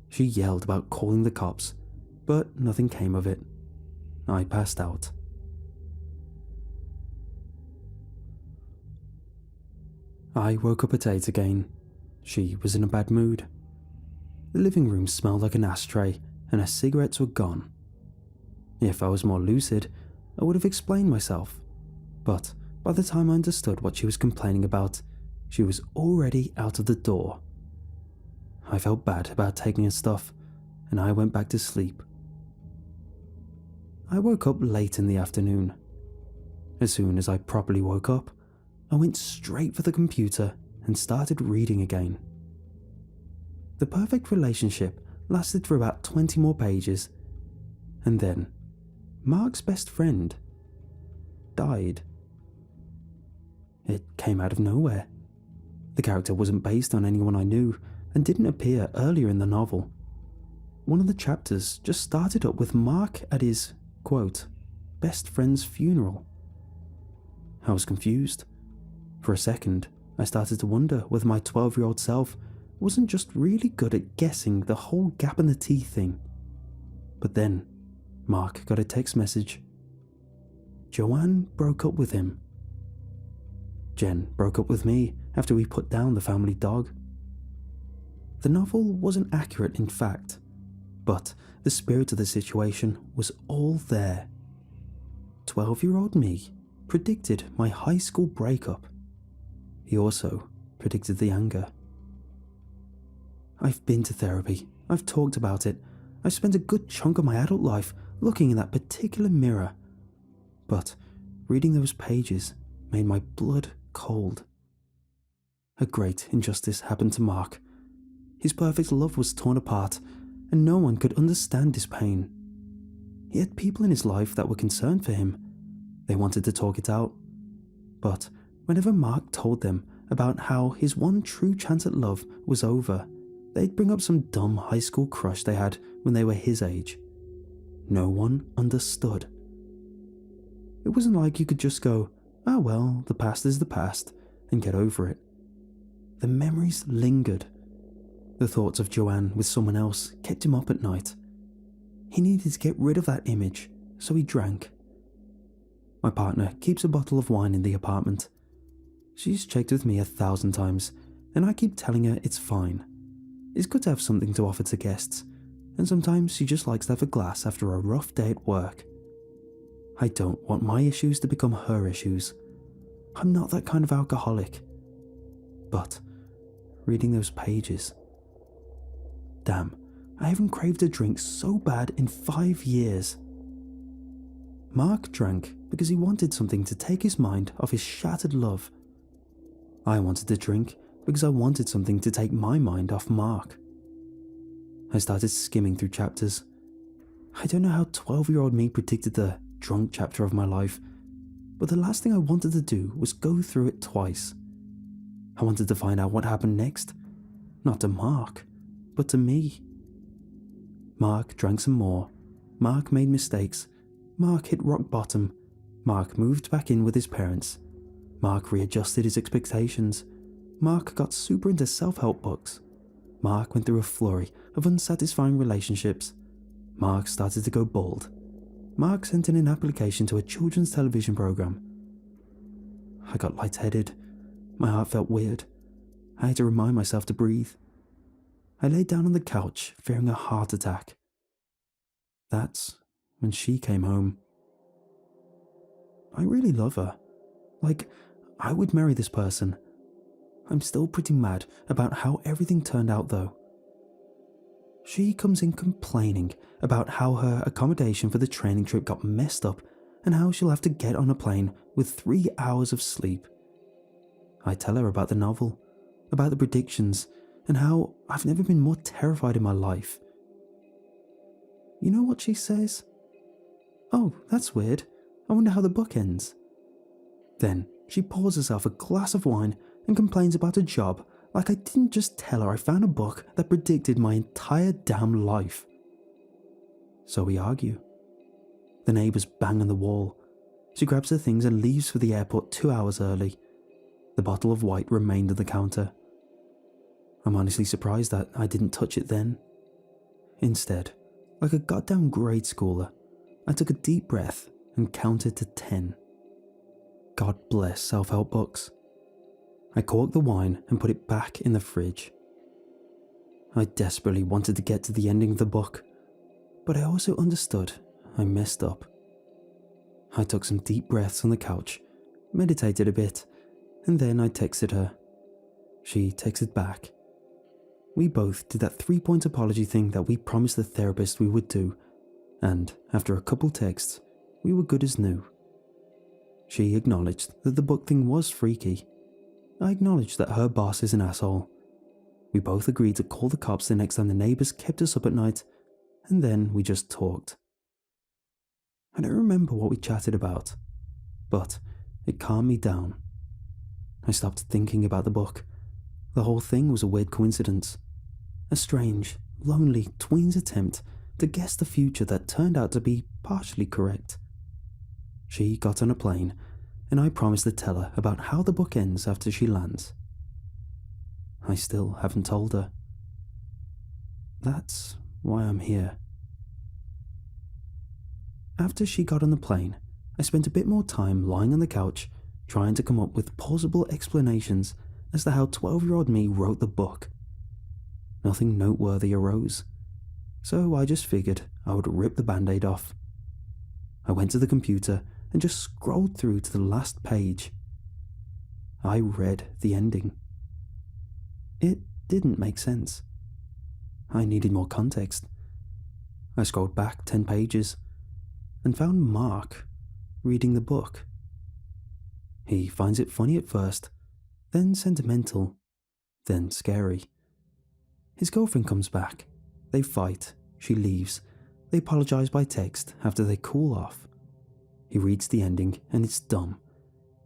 Speaker 1: She yelled about calling the cops, but nothing came of it. I passed out. I woke up at 8 again. She was in a bad mood. The living room smelled like an ashtray, and her cigarettes were gone. If I was more lucid, I would have explained myself, but by the time I understood what she was complaining about, she was already out of the door. I felt bad about taking her stuff, and I went back to sleep. I woke up late in the afternoon. As soon as I properly woke up, I went straight for the computer and started reading again. The perfect relationship lasted for about 20 more pages, and then Mark's best friend died. It came out of nowhere. The character wasn't based on anyone I knew and didn't appear earlier in the novel. One of the chapters just started up with Mark at his, quote, best friend's funeral. I was confused. For a second, I started to wonder whether my 12-year-old self wasn't just really good at guessing the whole gap in the teeth thing. But then, Mark got a text message. Joanne broke up with him. Jen broke up with me after we put down the family dog. The novel wasn't accurate in fact, but the spirit of the situation was all there. 12-year-old me predicted my high school breakup. He also predicted the anger. I've been to therapy, I've talked about it, I've spent a good chunk of my adult life looking in that particular mirror, but reading those pages made my blood cold. A great injustice happened to Mark. His perfect love was torn apart, and no one could understand his pain. He had people in his life that were concerned for him. They wanted to talk it out. But whenever Mark told them about how his one true chance at love was over, they'd bring up some dumb high school crush they had when they were his age. No one understood. It wasn't like you could just go, "Oh well, the past is the past," and get over it. The memories lingered. The thoughts of Joanne with someone else kept him up at night. He needed to get rid of that image, so he drank. My partner keeps a bottle of wine in the apartment. She's checked with me 1,000 times, and I keep telling her it's fine. It's good to have something to offer to guests, and sometimes she just likes to have a glass after a rough day at work. I don't want my issues to become her issues. I'm not that kind of alcoholic. But reading those pages... Damn, I haven't craved a drink so bad in 5 years. Mark drank because he wanted something to take his mind off his shattered love. I wanted to drink because I wanted something to take my mind off Mark. I started skimming through chapters. I don't know how 12-year-old me predicted the drunk chapter of my life, but the last thing I wanted to do was go through it twice. I wanted to find out what happened next, not to Mark, but to me. Mark drank some more. Mark made mistakes. Mark hit rock bottom. Mark moved back in with his parents. Mark readjusted his expectations. Mark got super into self-help books. Mark went through a flurry of unsatisfying relationships. Mark started to go bald. Mark sent in an application to a children's television program. I got lightheaded. My heart felt weird. I had to remind myself to breathe. I lay down on the couch, fearing a heart attack. That's when she came home. I really love her. Like, I would marry this person. I'm still pretty mad about how everything turned out though. She comes in complaining about how her accommodation for the training trip got messed up and how she'll have to get on a plane with 3 hours of sleep. I tell her about the novel, about the predictions, and how I've never been more terrified in my life. You know what she says? "Oh, that's weird. I wonder how the book ends." Then she pours herself a glass of wine and complains about a job like I didn't just tell her I found a book that predicted my entire damn life. So we argue. The neighbours bang on the wall. She grabs her things and leaves for the airport 2 hours early. The bottle of white remained on the counter. I'm honestly surprised that I didn't touch it then. Instead, like a goddamn grade schooler, I took a deep breath and counted to 10. God bless self-help books. I corked the wine and put it back in the fridge. I desperately wanted to get to the ending of the book, but I also understood I messed up. I took some deep breaths on the couch, meditated a bit, and then I texted her. She texted back. We both did that 3-point apology thing that we promised the therapist we would do, and after a couple texts, we were good as new. She acknowledged that the book thing was freaky. I acknowledged that her boss is an asshole. We both agreed to call the cops the next time the neighbours kept us up at night, and then we just talked. I don't remember what we chatted about, but it calmed me down. I stopped thinking about the book. The whole thing was a weird coincidence. A strange, lonely tween's attempt to guess the future that turned out to be partially correct. She got on a plane, and I promised to tell her about how the book ends after she lands. I still haven't told her. That's why I'm here. After she got on the plane, I spent a bit more time lying on the couch, trying to come up with plausible explanations as to how 12-year-old me wrote the book. Nothing noteworthy arose, so I just figured I would rip the band-aid off. I went to the computer and just scrolled through to the last page. I read the ending. It didn't make sense. I needed more context. I scrolled back 10 pages and found Mark reading the book. He finds it funny at first, then sentimental, then scary. His girlfriend comes back. They fight. She leaves. They apologize by text after they cool off. He reads the ending and it's dumb.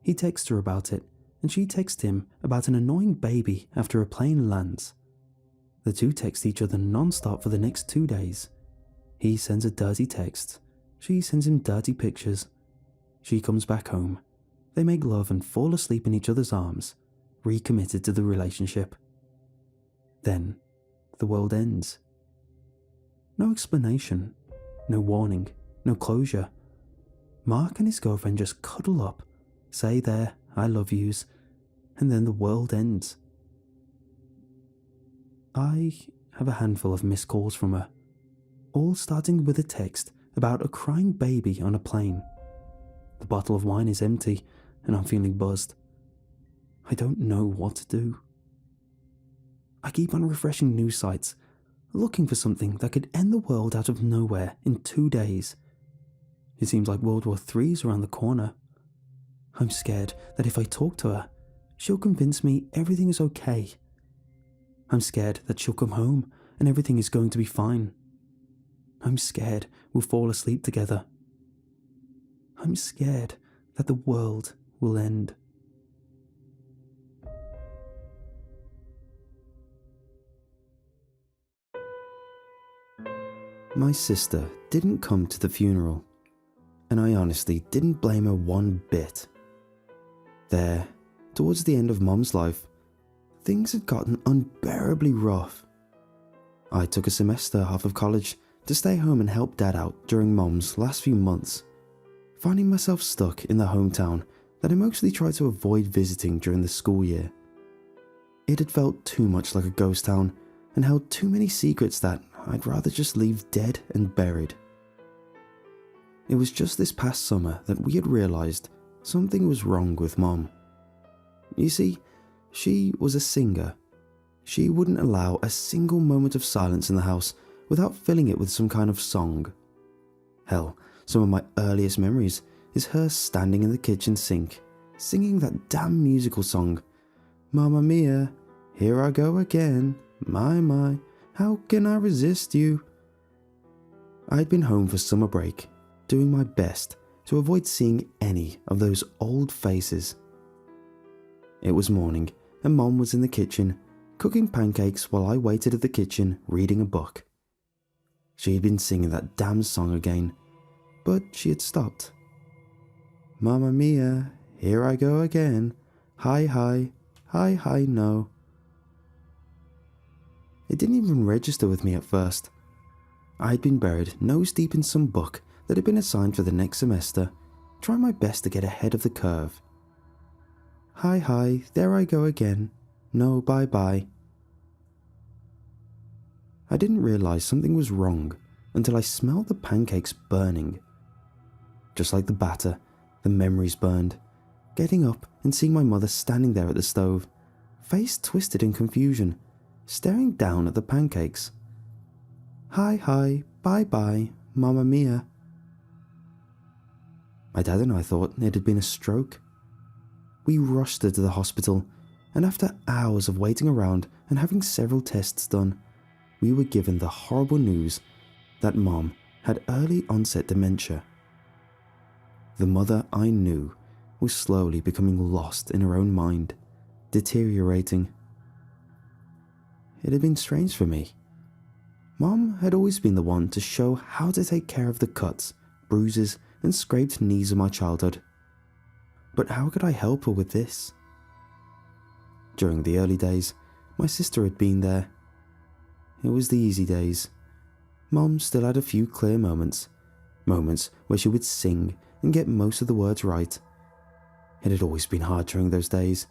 Speaker 1: He texts her about it, and she texts him about an annoying baby after a plane lands. The two text each other non-stop for the next 2 days. He sends a dirty text. She sends him dirty pictures. She comes back home. They make love and fall asleep in each other's arms, recommitted to the relationship. Then, the world ends. No explanation, no warning, no closure. Mark and his girlfriend just cuddle up, say their I love yous, and then the world ends. I have a handful of missed calls from her, all starting with a text about a crying baby on a plane. The bottle of wine is empty, and I'm feeling buzzed. I don't know what to do. I keep on refreshing news sites, looking for something that could end the world out of nowhere in 2 days. It seems like World War III is around the corner. I'm scared that if I talk to her, she'll convince me everything is okay. I'm scared that she'll come home and everything is going to be fine. I'm scared we'll fall asleep together. I'm scared that the world will end. My sister didn't come to the funeral, and I honestly didn't blame her one bit. There, towards the end of Mom's life, things had gotten unbearably rough. I took a semester off of college to stay home and help Dad out during Mom's last few months, finding myself stuck in the hometown that I mostly tried to avoid visiting during the school year. It had felt too much like a ghost town and held too many secrets that I'd rather just leave dead and buried. It was just this past summer that we had realised something was wrong with Mom. You see, she was a singer. She wouldn't allow a single moment of silence in the house without filling it with some kind of song. Hell, some of my earliest memories is her standing in the kitchen sink, singing that damn musical song, Mamma Mia, here I go again, my, how can I resist you? I'd been home for summer break, doing my best to avoid seeing any of those old faces. It was morning, and Mom was in the kitchen, cooking pancakes while I waited at the kitchen reading a book. She had been singing that damn song again, but she had stopped. Mamma Mia, here I go again, hi, no. It didn't even register with me at first. I had been buried nose deep in some book that had been assigned for the next semester, trying my best to get ahead of the curve. Hi, there I go again, no bye. I didn't realise something was wrong until I smelled the pancakes burning. Just like the batter, the memories burned, getting up and seeing my mother standing there at the stove, face twisted in confusion, staring down at the pancakes. Hi, bye, Mamma Mia. My dad and I thought it had been a stroke. We rushed her to the hospital, and after hours of waiting around and having several tests done, we were given the horrible news that Mom had early onset dementia. The mother I knew was slowly becoming lost in her own mind, deteriorating. It had been strange for me. Mom had always been the one to show how to take care of the cuts, bruises, and scraped knees of my childhood. But how could I help her with this? During the early days, my sister had been there. It was the easy days. Mom still had a few clear moments where she would sing and get most of the words right. It had always been hard during those days,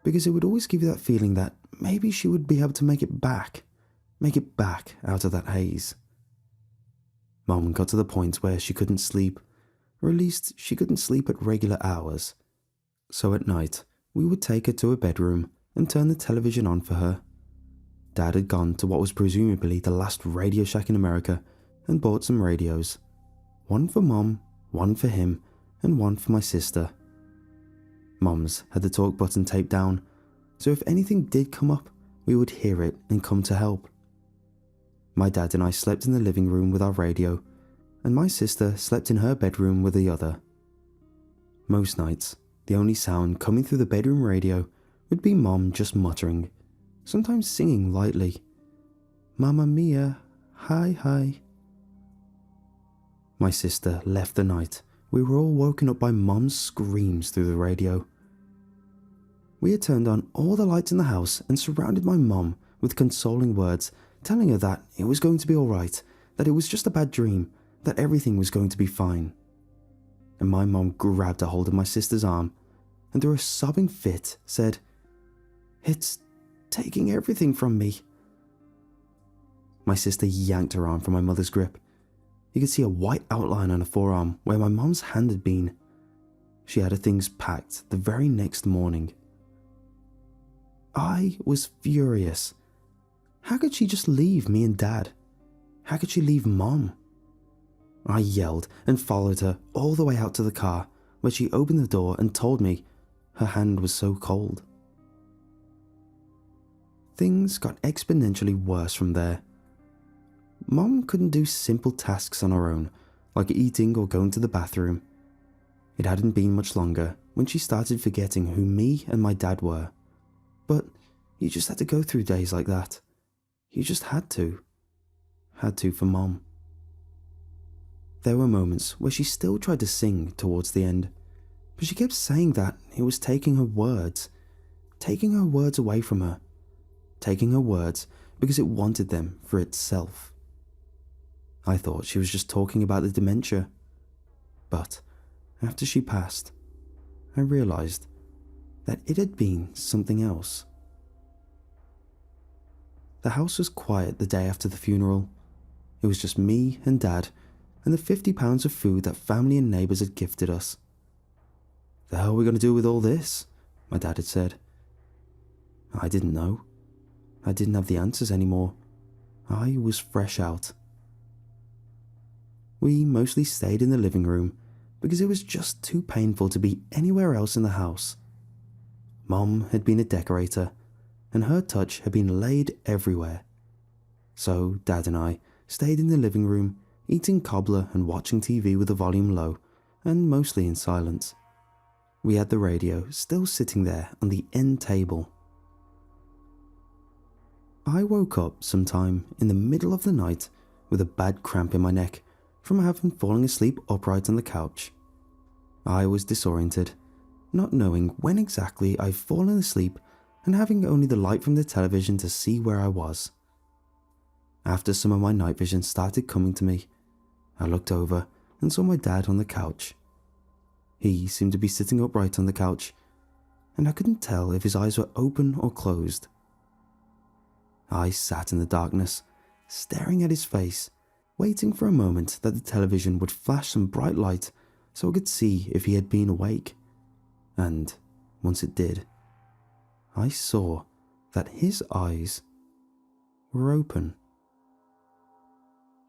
Speaker 1: because it would always give you that feeling that maybe she would be able to make it back out of that haze. Mom got to the point where she couldn't sleep, or at least she couldn't sleep at regular hours. So at night, we would take her to her bedroom and turn the television on for her. Dad had gone to what was presumably the last Radio Shack in America and bought some radios. One for Mom, one for him, and one for my sister. Mom's had the talk button taped down, so if anything did come up, we would hear it and come to help. My dad and I slept in the living room with our radio, and my sister slept in her bedroom with the other. Most nights, the only sound coming through the bedroom radio would be Mom just muttering, sometimes singing lightly, "Mamma mia, hi hi." My sister left the night. We were all woken up by Mom's screams through the radio. We had turned on all the lights in the house and surrounded my mom with consoling words, telling her that it was going to be alright, that it was just a bad dream, that everything was going to be fine. And my mom grabbed a hold of my sister's arm and through a sobbing fit said, "It's taking everything from me." My sister yanked her arm from my mother's grip. You could see a white outline on her forearm where my mom's hand had been. She had her things packed the very next morning. I was furious. How could she just leave me and Dad? How could she leave Mom? I yelled and followed her all the way out to the car, where she opened the door and told me her hand was so cold. Things got exponentially worse from there. Mom couldn't do simple tasks on her own, like eating or going to the bathroom. It hadn't been much longer when she started forgetting who me and my dad were. But you just had to go through days like that. You just had to. Had to for Mom. There were moments where she still tried to sing towards the end, but she kept saying that it was taking her words away from her, taking her words because it wanted them for itself. I thought she was just talking about the dementia, but after she passed, I realized that it had been something else. The house was quiet the day after the funeral. It was just me and Dad and the 50 pounds of food that family and neighbours had gifted us. "The hell are we going to do with all this?" my dad had said. I didn't know. I didn't have the answers anymore. I was fresh out. We mostly stayed in the living room because it was just too painful to be anywhere else in the house. Mom had been a decorator, and her touch had been laid everywhere. So Dad and I stayed in the living room, eating cobbler and watching TV with the volume low, and mostly in silence. We had the radio still sitting there on the end table. I woke up sometime in the middle of the night with a bad cramp in my neck from having fallen asleep upright on the couch. I was disoriented, not knowing when exactly I'd fallen asleep and having only the light from the television to see where I was. After some of my night vision started coming to me, I looked over and saw my dad on the couch. He seemed to be sitting upright on the couch, and I couldn't tell if his eyes were open or closed. I sat in the darkness, staring at his face, waiting for a moment that the television would flash some bright light so I could see if he had been awake. And once it did, I saw that his eyes were open.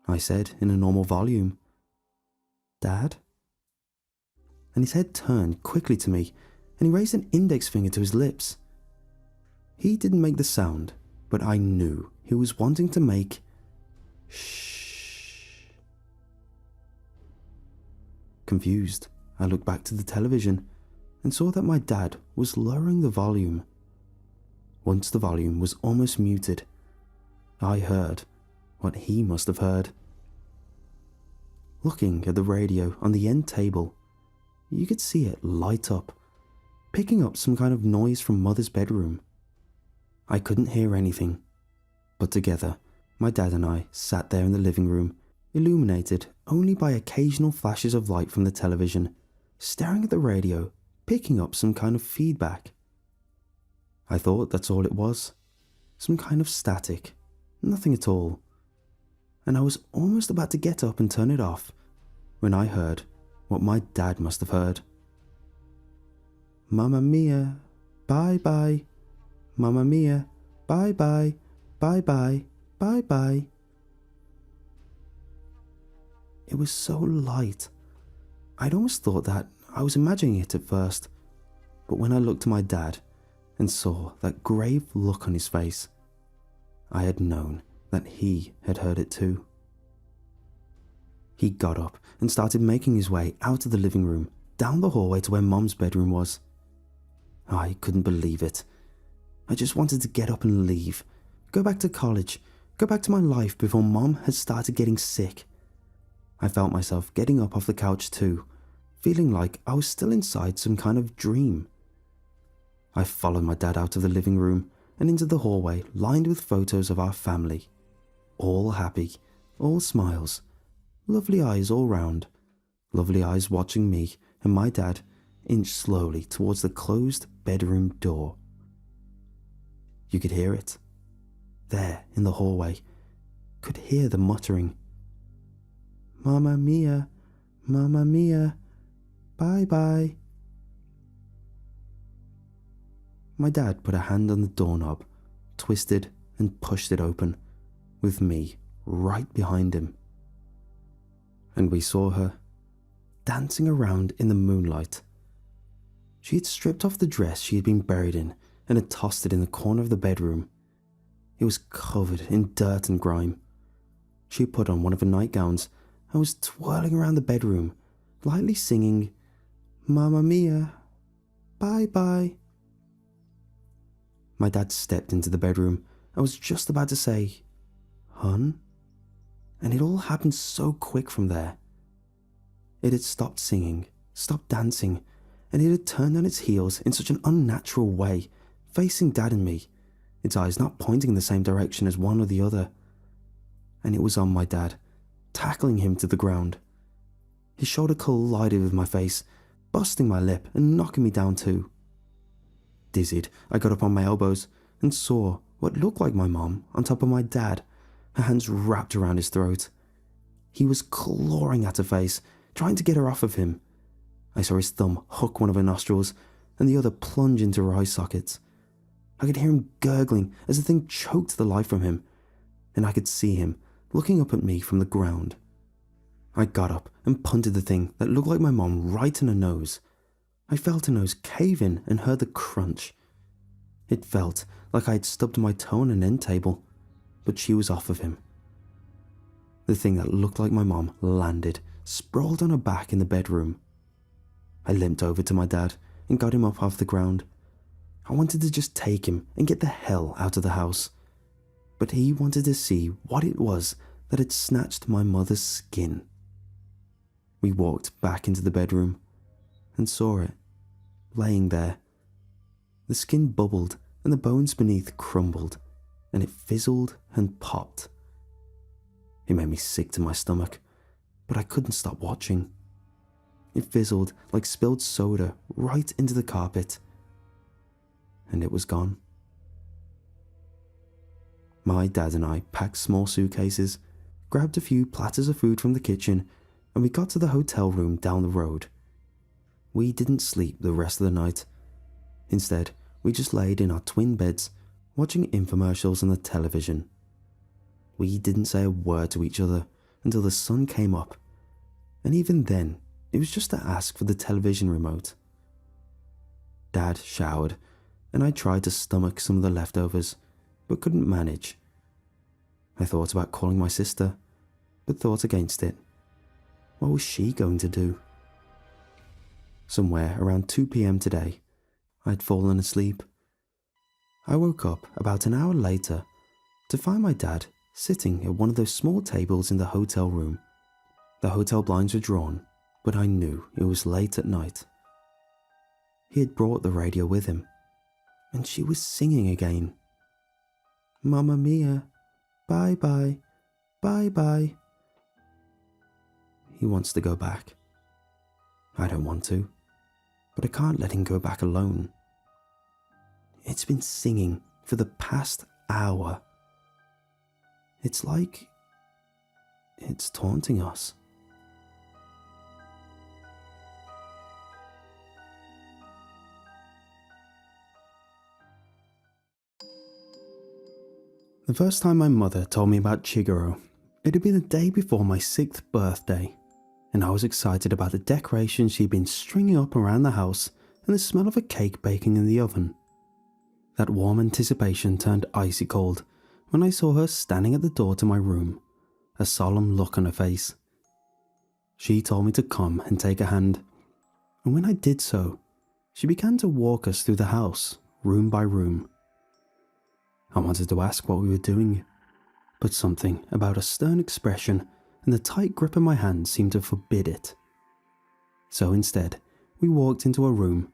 Speaker 1: I said in a normal volume, "Dad?" And his head turned quickly to me, and he raised an index finger to his lips. He didn't make the sound, but I knew he was wanting to make shh. Confused, I looked back to the television and saw that my dad was lowering the volume. Once the volume was almost muted, I heard what he must have heard. Looking at the radio on the end table, you could see it light up, picking up some kind of noise from Mother's bedroom. I couldn't hear anything, but together, my dad and I sat there in the living room, illuminated only by occasional flashes of light from the television, staring at the radio, picking up some kind of feedback. I thought that's all it was, some kind of static, nothing at all. And I was almost about to get up and turn it off when I heard what my dad must have heard. "Mamma mia, bye bye. Mamma mia, bye bye, bye bye, bye bye." It was so light. I'd almost thought that I was imagining it at first, but when I looked at my dad and saw that grave look on his face, I had known that he had heard it too. He got up and started making his way out of the living room, down the hallway to where Mom's bedroom was. I couldn't believe it. I just wanted to get up and leave, go back to college, go back to my life before Mom had started getting sick. I felt myself getting up off the couch too, feeling like I was still inside some kind of dream. I followed my dad out of the living room and into the hallway lined with photos of our family. All happy, all smiles, lovely eyes all round, lovely eyes watching me and my dad inch slowly towards the closed bedroom door. You could hear it. There in the hallway, could hear the muttering. "Mamma mia, mamma mia, bye bye." My dad put a hand on the doorknob, twisted and pushed it open, with me right behind him. And we saw her, dancing around in the moonlight. She had stripped off the dress she had been buried in and had tossed it in the corner of the bedroom. It was covered in dirt and grime. She had put on one of her nightgowns and was twirling around the bedroom, lightly singing, "Mamma mia, bye bye." My dad stepped into the bedroom and was just about to say, "Hun?" And it all happened so quick from there. It had stopped singing, stopped dancing, and it had turned on its heels in such an unnatural way, facing Dad and me, its eyes not pointing in the same direction as one or the other. And it was on my dad, tackling him to the ground. His shoulder collided with my face, busting my lip and knocking me down too. Dizzied, I got up on my elbows and saw what looked like my mom on top of my dad, her hands wrapped around his throat. He was clawing at her face, trying to get her off of him. I saw his thumb hook one of her nostrils and the other plunge into her eye sockets. I could hear him gurgling as the thing choked the life from him, and I could see him looking up at me from the ground. I got up and punted the thing that looked like my mom right in her nose. I felt her nose cave in and heard the crunch. It felt like I had stubbed my toe on an end table, but she was off of him. The thing that looked like my mom landed, sprawled on her back in the bedroom. I limped over to my dad and got him up off the ground. I wanted to just take him and get the hell out of the house, but he wanted to see what it was that had snatched my mother's skin. We walked back into the bedroom and saw it, laying there. The skin bubbled and the bones beneath crumbled, and it fizzled and popped. It made me sick to my stomach, but I couldn't stop watching. It fizzled like spilled soda right into the carpet, and it was gone. My dad and I packed small suitcases, grabbed a few platters of food from the kitchen, and we got to the hotel room down the road. We didn't sleep the rest of the night. Instead, we just laid in our twin beds, watching infomercials on the television. We didn't say a word to each other until the sun came up, and even then, it was just to ask for the television remote. Dad showered, and I tried to stomach some of the leftovers, but couldn't manage. I thought about calling my sister, but thought against it. What was she going to do? somewhere around 2 p.m. today. I'd fallen asleep. I woke up about an hour later to find my dad sitting at one of those small tables in the hotel room. The hotel blinds were drawn, but I knew it was late at night. He had brought the radio with him, and she was singing again. Mamma mia, bye bye, bye bye. He wants to go back. I don't want to, but I can't let him go back alone. It's been singing for the past hour. It's like it's taunting us. The first time my mother told me about Chiguro, it had been the day before my 6th birthday, and I was excited about the decorations she'd been stringing up around the house and the smell of a cake baking in the oven. That warm anticipation turned icy cold when I saw her standing at the door to my room, a solemn look on her face. She told me to come and take a hand, and when I did so, she began to walk us through the house, room by room. I wanted to ask what we were doing, but something about her stern expression and the tight grip of my hand seemed to forbid it. So instead, we walked into a room,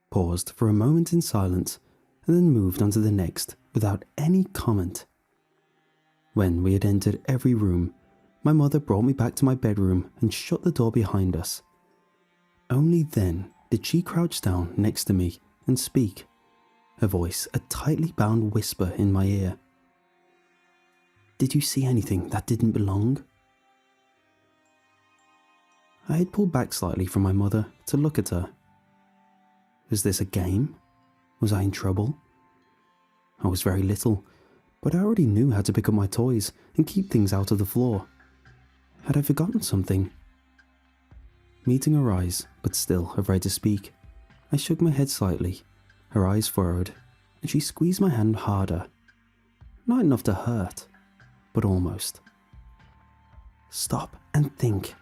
Speaker 1: paused for a moment in silence, and then moved on to the next without any comment. When we had entered every room, my mother brought me back to my bedroom and shut the door behind us. Only then did she crouch down next to me and speak, her voice a tightly bound whisper in my ear. Did you see anything that didn't belong? I had pulled back slightly from my mother to look at her. Was this a game? Was I in trouble? I was very little, but I already knew how to pick up my toys and keep things out of the floor. Had I forgotten something? Meeting her eyes, but still afraid to speak, I shook my head slightly, her eyes furrowed, and she squeezed my hand harder. Not enough to hurt, but almost. Stop and think.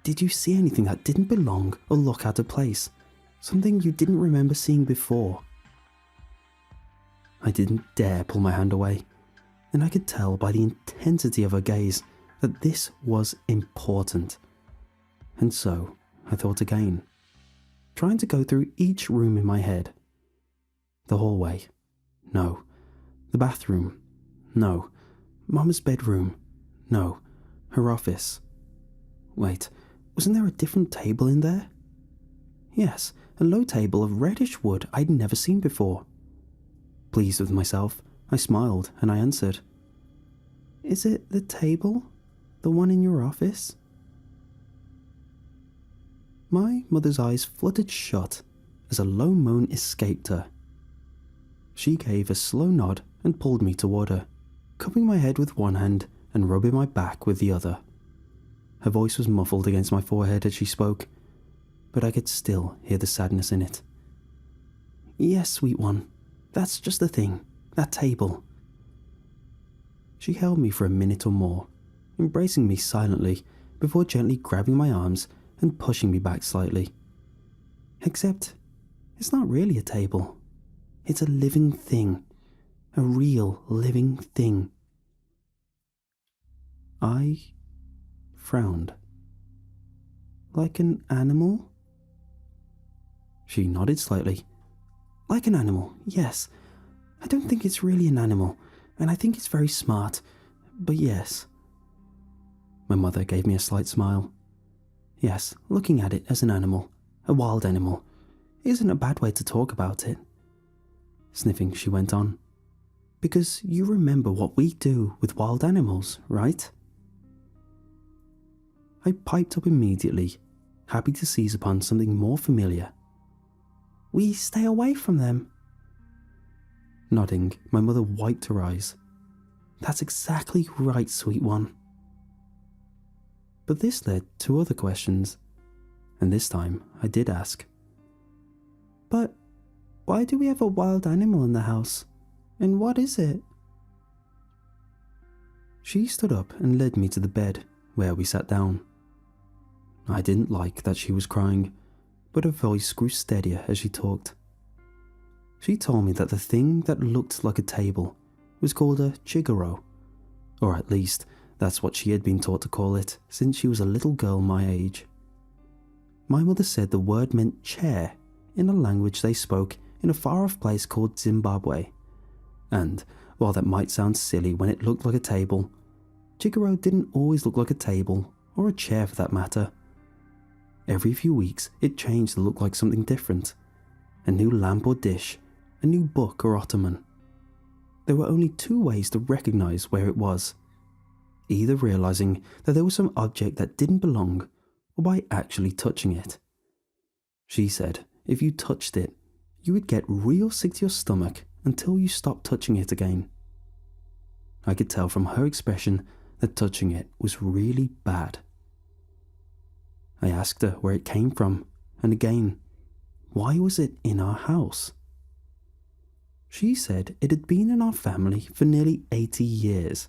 Speaker 1: Did you see anything that didn't belong or look out of place? Something you didn't remember seeing before? I didn't dare pull my hand away, and I could tell by the intensity of her gaze that this was important. And so I thought again, trying to go through each room in my head. The hallway, no. The bathroom, no. Momma's bedroom, no. Her office. Wait, wasn't there a different table in there? Yes, a low table of reddish wood I'd never seen before. Pleased with myself, I smiled and I answered, Is it the table? The one in your office? My mother's eyes fluttered shut as a low moan escaped her. She gave a slow nod and pulled me toward her, cupping my head with one hand and rubbing my back with the other. Her voice was muffled against my forehead as she spoke, but I could still hear the sadness in it. Yes, sweet one, that's just the thing, that table. She held me for a minute or more, embracing me silently before gently grabbing my arms and pushing me back slightly. Except, it's not really a table. It's a living thing. A real living thing. I frowned. Like an animal? She nodded slightly. Like an animal, yes. I don't think it's really an animal, and I think it's very smart, but yes. My mother gave me a slight smile. Yes, looking at it as an animal, a wild animal, isn't a bad way to talk about it. Sniffing, she went on. Because you remember what we do with wild animals, right? I piped up immediately, happy to seize upon something more familiar. We stay away from them. Nodding, my mother wiped her eyes. That's exactly right, sweet one. But this led to other questions, and this time I did ask. But why do we have a wild animal in the house? And what is it? She stood up and led me to the bed, where we sat down. I didn't like that she was crying, but her voice grew steadier as she talked. She told me that the thing that looked like a table was called a chigaro, or at least that's what she had been taught to call it since she was a little girl my age. My mother said the word meant chair in a language they spoke in a far-off place called Zimbabwe, and while that might sound silly when it looked like a table, chigaro didn't always look like a table, or a chair for that matter. Every few weeks it changed to look like something different, a new lamp or dish, a new book or ottoman. There were only two ways to recognize where it was, either realizing that there was some object that didn't belong, or by actually touching it. She said if you touched it, you would get real sick to your stomach until you stopped touching it again. I could tell from her expression that touching it was really bad. I asked her where it came from, and again, why was it in our house? She said it had been in our family for nearly 80 years.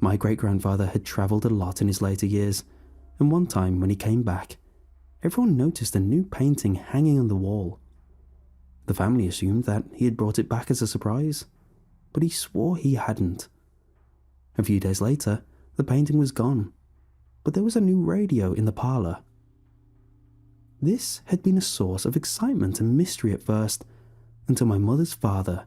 Speaker 1: My great-grandfather had travelled a lot in his later years, and one time when he came back, everyone noticed a new painting hanging on the wall. The family assumed that he had brought it back as a surprise, but he swore he hadn't. A few days later, the painting was gone, but there was a new radio in the parlour. This had been a source of excitement and mystery at first, until my mother's father,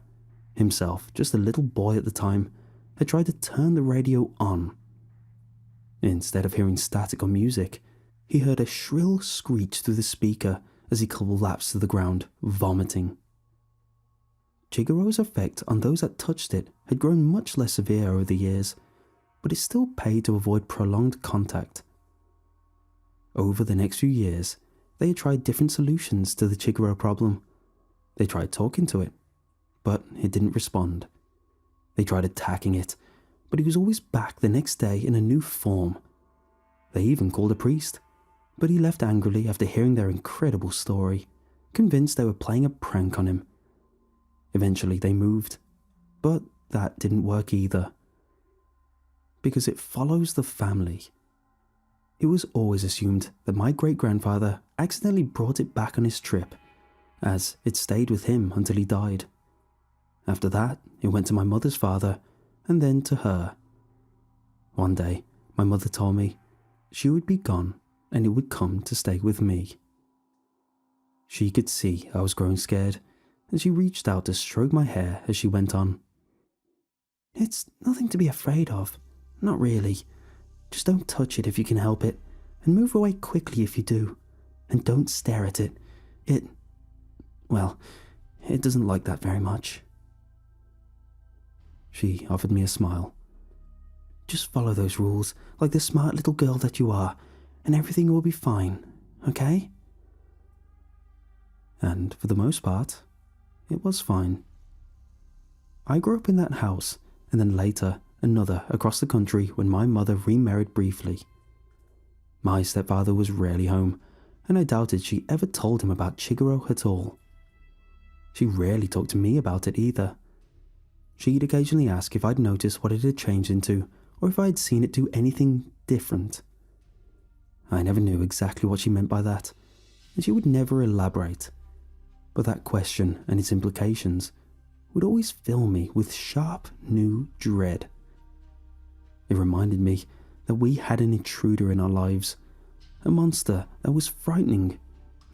Speaker 1: himself just a little boy at the time, had tried to turn the radio on. Instead of hearing static or music, he heard a shrill screech through the speaker as he collapsed to the ground, vomiting. Chigaro's effect on those that touched it had grown much less severe over the years, but it still paid to avoid prolonged contact. Over the next few years, they had tried different solutions to the Chigaro problem. They tried talking to it, but it didn't respond. They tried attacking it, but he was always back the next day in a new form. They even called a priest, but he left angrily after hearing their incredible story, convinced they were playing a prank on him. Eventually they moved, but that didn't work either. Because it follows the family. It was always assumed that my great-grandfather accidentally brought it back on his trip, as it stayed with him until he died. After that, it went to my mother's father, and then to her. One day, my mother told me she would be gone and it would come to stay with me. She could see I was growing scared, and she reached out to stroke my hair as she went on. "It's nothing to be afraid of, not really. Just don't touch it if you can help it, and move away quickly if you do, and don't stare at it. It doesn't like that very much." She offered me a smile. "Just follow those rules like the smart little girl that you are, and everything will be fine, okay?" And for the most part, it was fine. I grew up in that house, and then later another across the country when my mother remarried briefly. My stepfather was rarely home, and I doubted she ever told him about Chigaro at all. She rarely talked to me about it either. She'd occasionally ask if I'd noticed what it had changed into, or if I'd seen it do anything different. I never knew exactly what she meant by that, and she would never elaborate. But that question and its implications would always fill me with sharp, new dread. It reminded me that we had an intruder in our lives, a monster that was frightening,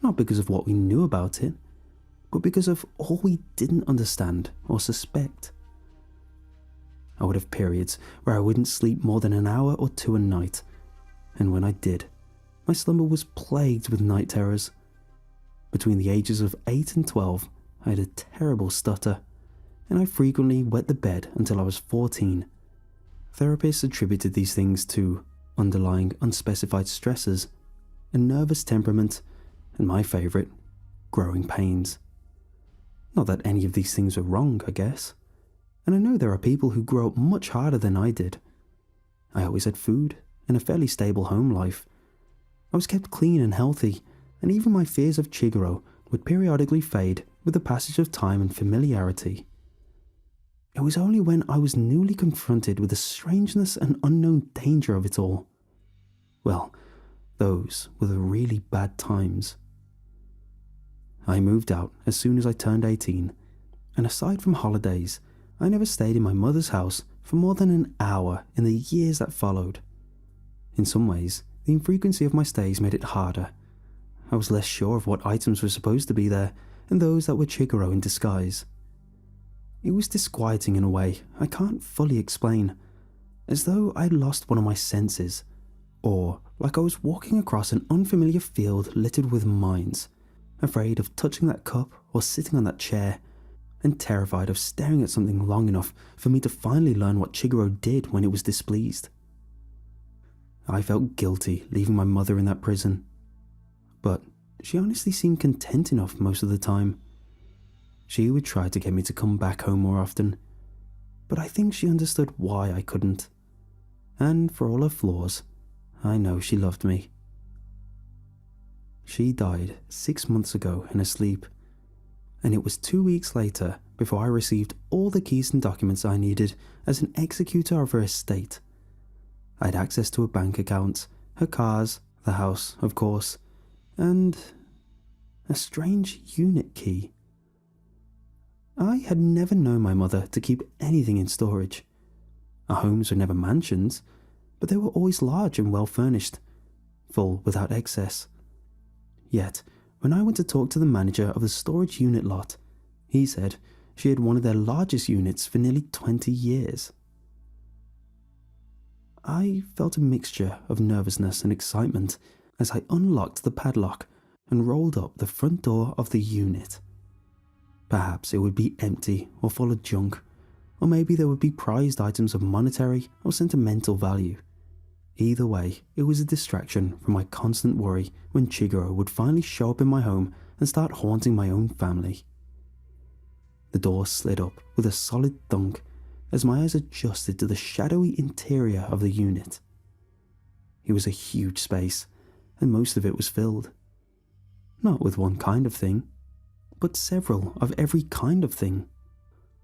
Speaker 1: not because of what we knew about it, but because of all we didn't understand or suspect. I would have periods where I wouldn't sleep more than an hour or two a night, and when I did, my slumber was plagued with night terrors. Between the ages of 8 and 12, I had a terrible stutter, and I frequently wet the bed until I was 14. Therapists attributed these things to underlying unspecified stressors, a nervous temperament, and my favourite, growing pains. Not that any of these things were wrong, I guess. And I know there are people who grow up much harder than I did. I always had food and a fairly stable home life. I was kept clean and healthy, and even my fears of Chigaro would periodically fade with the passage of time and familiarity. It was only when I was newly confronted with the strangeness and unknown danger of it all. Well, those were the really bad times. I moved out as soon as I turned 18, and aside from holidays, I never stayed in my mother's house for more than an hour in the years that followed. In some ways, the infrequency of my stays made it harder. I was less sure of what items were supposed to be there and those that were Chiguro in disguise. It was disquieting in a way I can't fully explain, as though I'd lost one of my senses, or like I was walking across an unfamiliar field littered with mines, afraid of touching that cup or sitting on that chair, and terrified of staring at something long enough for me to finally learn what Chiguro did when it was displeased. I felt guilty leaving my mother in that prison, but she honestly seemed content enough most of the time. She would try to get me to come back home more often, but I think she understood why I couldn't. And for all her flaws, I know she loved me. She died 6 months ago in her sleep, and it was 2 weeks later before I received all the keys and documents I needed as an executor of her estate. I had access to her bank account, her cars, the house, of course, and a strange unit key. I had never known my mother to keep anything in storage. Our homes were never mansions, but they were always large and well furnished, full without excess. Yet, when I went to talk to the manager of the storage unit lot, he said she had one of their largest units for nearly 20 years. I felt a mixture of nervousness and excitement as I unlocked the padlock and rolled up the front door of the unit. Perhaps it would be empty or full of junk, or maybe there would be prized items of monetary or sentimental value. Either way, it was a distraction from my constant worry when Chiguro would finally show up in my home and start haunting my own family. The door slid up with a solid thunk as my eyes adjusted to the shadowy interior of the unit. It was a huge space, and most of it was filled. Not with one kind of thing, but several of every kind of thing.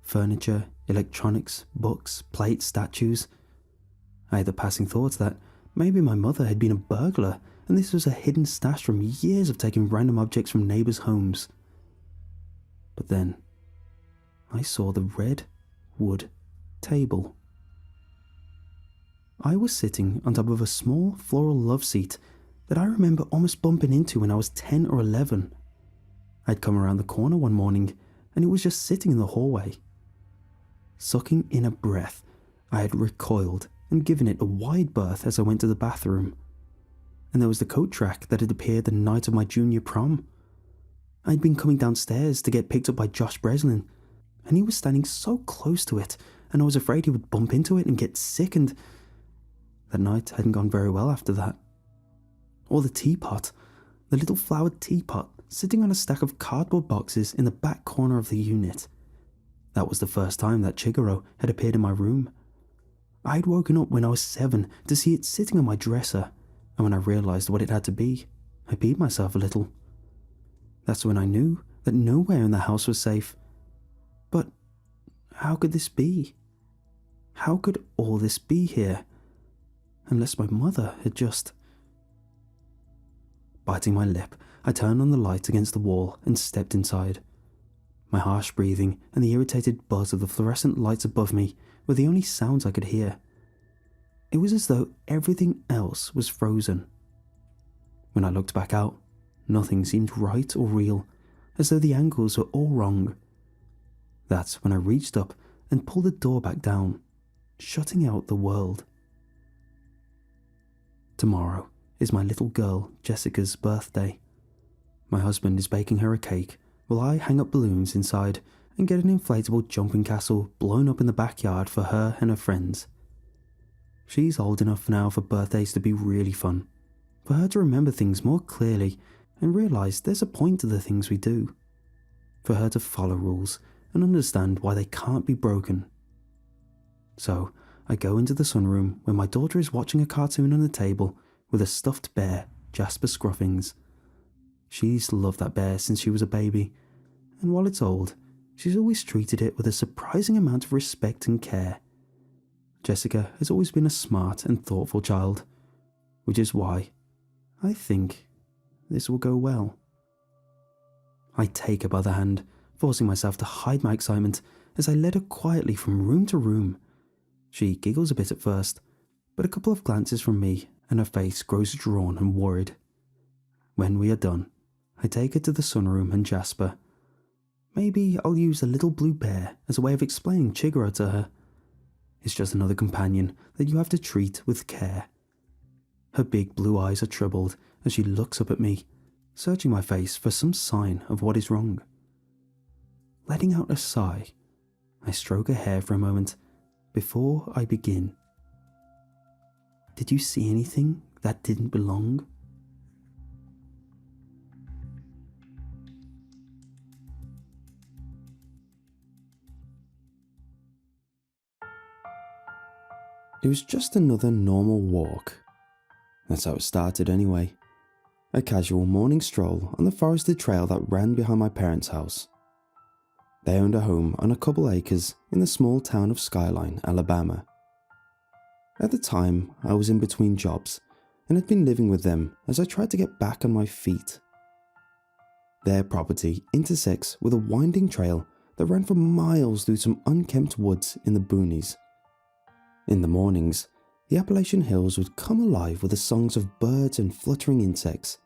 Speaker 1: Furniture, electronics, books, plates, statues. I had the passing thought that maybe my mother had been a burglar and this was a hidden stash from years of taking random objects from neighbours' homes. But then, I saw the red wood table. I was sitting on top of a small floral love seat that I remember almost bumping into when I was 10 or 11. I'd come around the corner one morning and it was just sitting in the hallway. Sucking in a breath, I had recoiled and given it a wide berth as I went to the bathroom. And there was the coat track that had appeared the night of my junior prom. I'd been coming downstairs to get picked up by Josh Breslin, and he was standing so close to it, and I was afraid he would bump into it and get sick, and that night hadn't gone very well after that. Or the teapot, the little flowered teapot sitting on a stack of cardboard boxes in the back corner of the unit. That was the first time that Chiguro had appeared in my room. I'd woken up when I was 7 to see it sitting on my dresser, and when I realised what it had to be, I peed myself a little. That's when I knew that nowhere in the house was safe. But how could this be? How could all this be here? Unless my mother had just... Biting my lip, I turned on the light against the wall and stepped inside. My harsh breathing and the irritated buzz of the fluorescent lights above me were the only sounds I could hear. It was as though everything else was frozen. When I looked back out, nothing seemed right or real, as though the angles were all wrong. That's when I reached up and pulled the door back down, shutting out the world. Tomorrow is my little girl Jessica's birthday. My husband is baking her a cake while I hang up balloons inside and get an inflatable jumping castle blown up in the backyard for her and her friends. She's old enough now for birthdays to be really fun, for her to remember things more clearly and realise there's a point to the things we do, for her to follow rules and understand why they can't be broken. So I go into the sunroom where my daughter is watching a cartoon on the table with a stuffed bear, Jasper Scruffings. She's loved that bear since she was a baby, and while it's old, she's always treated it with a surprising amount of respect and care. Jessica has always been a smart and thoughtful child, which is why I think this will go well. I take her by the hand, forcing myself to hide my excitement as I led her quietly from room to room. She giggles a bit at first, but a couple of glances from me and her face grows drawn and worried. When we are done, I take her to the sunroom and Jasper. Maybe I'll use a little blue bear as a way of explaining Chigurh to her. It's just another companion that you have to treat with care. Her big blue eyes are troubled as she looks up at me, searching my face for some sign of what is wrong. Letting out a sigh, I stroke her hair for a moment before I begin. Did you see anything that didn't belong? It was just another normal walk. That's how it started anyway. A casual morning stroll on the forested trail that ran behind my parents' house. They owned a home on a couple acres in the small town of Skyline, Alabama. At the time, I was in between jobs and had been living with them as I tried to get back on my feet. Their property intersects with a winding trail that ran for miles through some unkempt woods in the boonies. In the mornings, the Appalachian hills would come alive with the songs of birds and fluttering insects.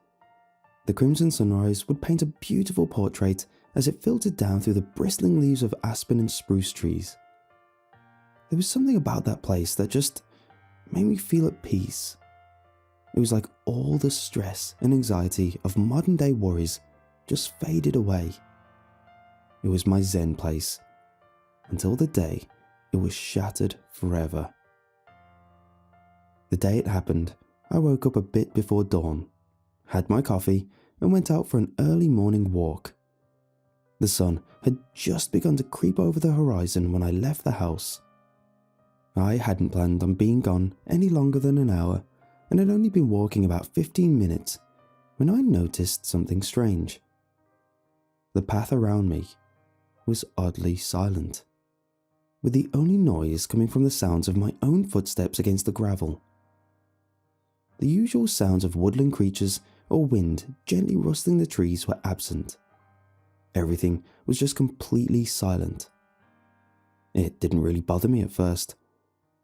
Speaker 1: The crimson sunrise would paint a beautiful portrait as it filtered down through the bristling leaves of aspen and spruce trees. There was something about that place that just made me feel at peace. It was like all the stress and anxiety of modern-day worries just faded away. It was my zen place, until the day it was shattered forever. The day it happened, I woke up a bit before dawn, had my coffee, and went out for an early morning walk. The sun had just begun to creep over the horizon when I left the house. I hadn't planned on being gone any longer than an hour, and had only been walking about 15 minutes when I noticed something strange. The path around me was oddly silent, with the only noise coming from the sounds of my own footsteps against the gravel. The usual sounds of woodland creatures or wind gently rustling the trees were absent. Everything was just completely silent. It didn't really bother me at first,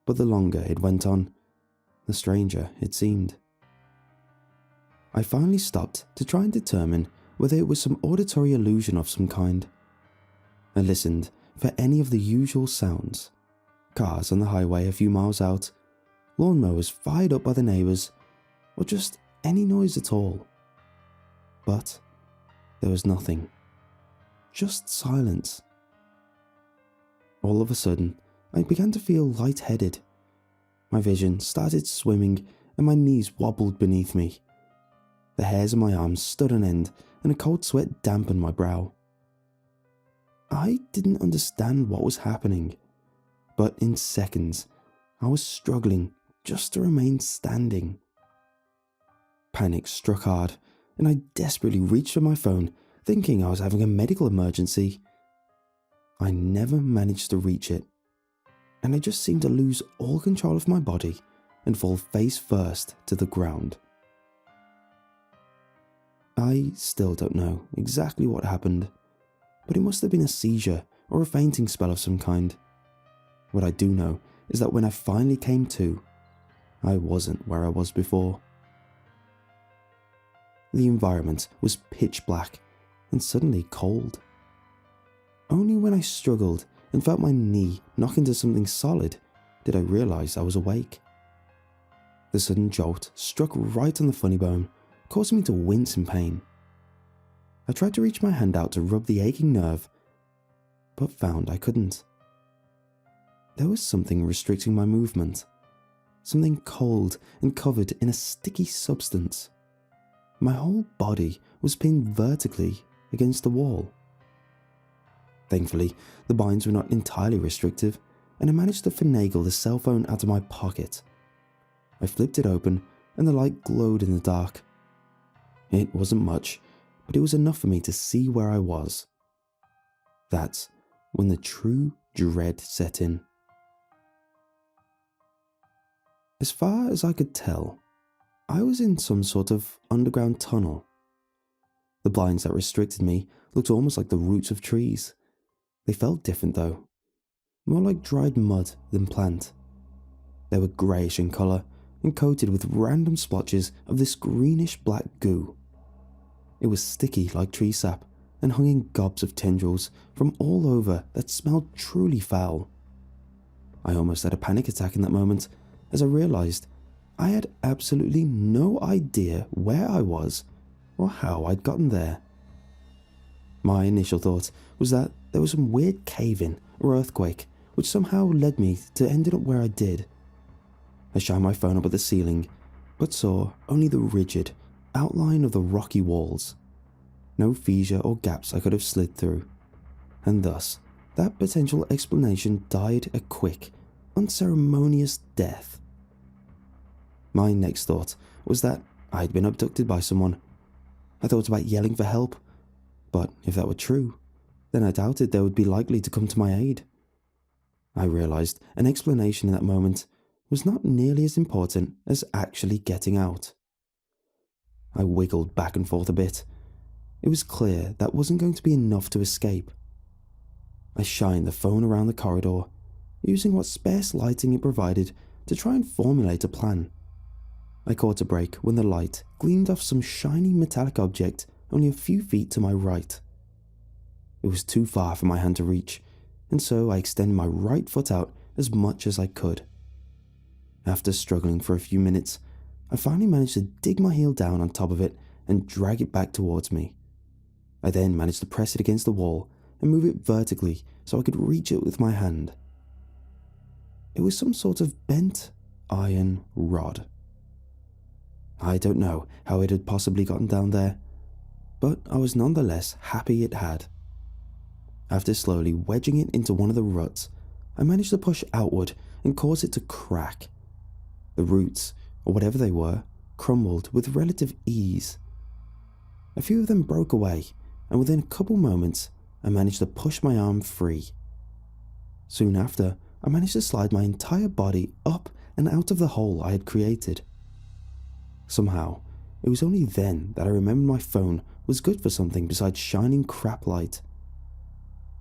Speaker 1: but the longer it went on, the stranger it seemed. I finally stopped to try and determine whether it was some auditory illusion of some kind. I listened for any of the usual sounds. Cars on the highway a few miles out, lawnmowers fired up by the neighbours, or just any noise at all. But there was nothing. Just silence. All of a sudden, I began to feel lightheaded. My vision started swimming and my knees wobbled beneath me. The hairs on my arms stood on end and a cold sweat dampened my brow. I didn't understand what was happening, but in seconds, I was struggling just to remain standing. Panic struck hard, and I desperately reached for my phone, thinking I was having a medical emergency. I never managed to reach it, and I just seemed to lose all control of my body and fall face first to the ground. I still don't know exactly what happened, but it must have been a seizure or a fainting spell of some kind. What I do know is that when I finally came to, I wasn't where I was before. The environment was pitch black and suddenly cold. Only when I struggled and felt my knee knock into something solid did I realise I was awake. The sudden jolt struck right on the funny bone, causing me to wince in pain. I tried to reach my hand out to rub the aching nerve, but found I couldn't. There was something restricting my movement, something cold and covered in a sticky substance. My whole body was pinned vertically against the wall. Thankfully, the binds were not entirely restrictive, and I managed to finagle the cell phone out of my pocket. I flipped it open, and the light glowed in the dark. It wasn't much, but it was enough for me to see where I was. That's when the true dread set in. As far as I could tell, I was in some sort of underground tunnel. The blinds that restricted me looked almost like the roots of trees. They felt different though, more like dried mud than plant. They were greyish in colour and coated with random splotches of this greenish-black goo. It was sticky like tree sap and hung in gobs of tendrils from all over that smelled truly foul. I almost had a panic attack in that moment as I realised I had absolutely no idea where I was or how I'd gotten there. My initial thought was that there was some weird cave-in or earthquake which somehow led me to ending up where I did. I shined my phone up at the ceiling, but saw only the rigid outline of the rocky walls. No fissure or gaps I could have slid through, and thus that potential explanation died a quick, unceremonious death. My next thought was that I'd been abducted by someone. I thought about yelling for help, but if that were true, then I doubted they would be likely to come to my aid. I realised an explanation in that moment was not nearly as important as actually getting out. I wiggled back and forth a bit. It was clear that wasn't going to be enough to escape. I shined the phone around the corridor, using what sparse lighting it provided to try and formulate a plan. I caught a break when the light gleamed off some shiny metallic object only a few feet to my right. It was too far for my hand to reach, and so I extended my right foot out as much as I could. After struggling for a few minutes, I finally managed to dig my heel down on top of it and drag it back towards me. I then managed to press it against the wall and move it vertically so I could reach it with my hand. It was some sort of bent iron rod. I don't know how it had possibly gotten down there, but I was nonetheless happy it had. After slowly wedging it into one of the ruts, I managed to push outward and cause it to crack. The roots, or whatever they were, crumbled with relative ease. A few of them broke away, and within a couple moments, I managed to push my arm free. Soon after, I managed to slide my entire body up and out of the hole I had created. Somehow, it was only then that I remembered my phone was good for something besides shining crap light.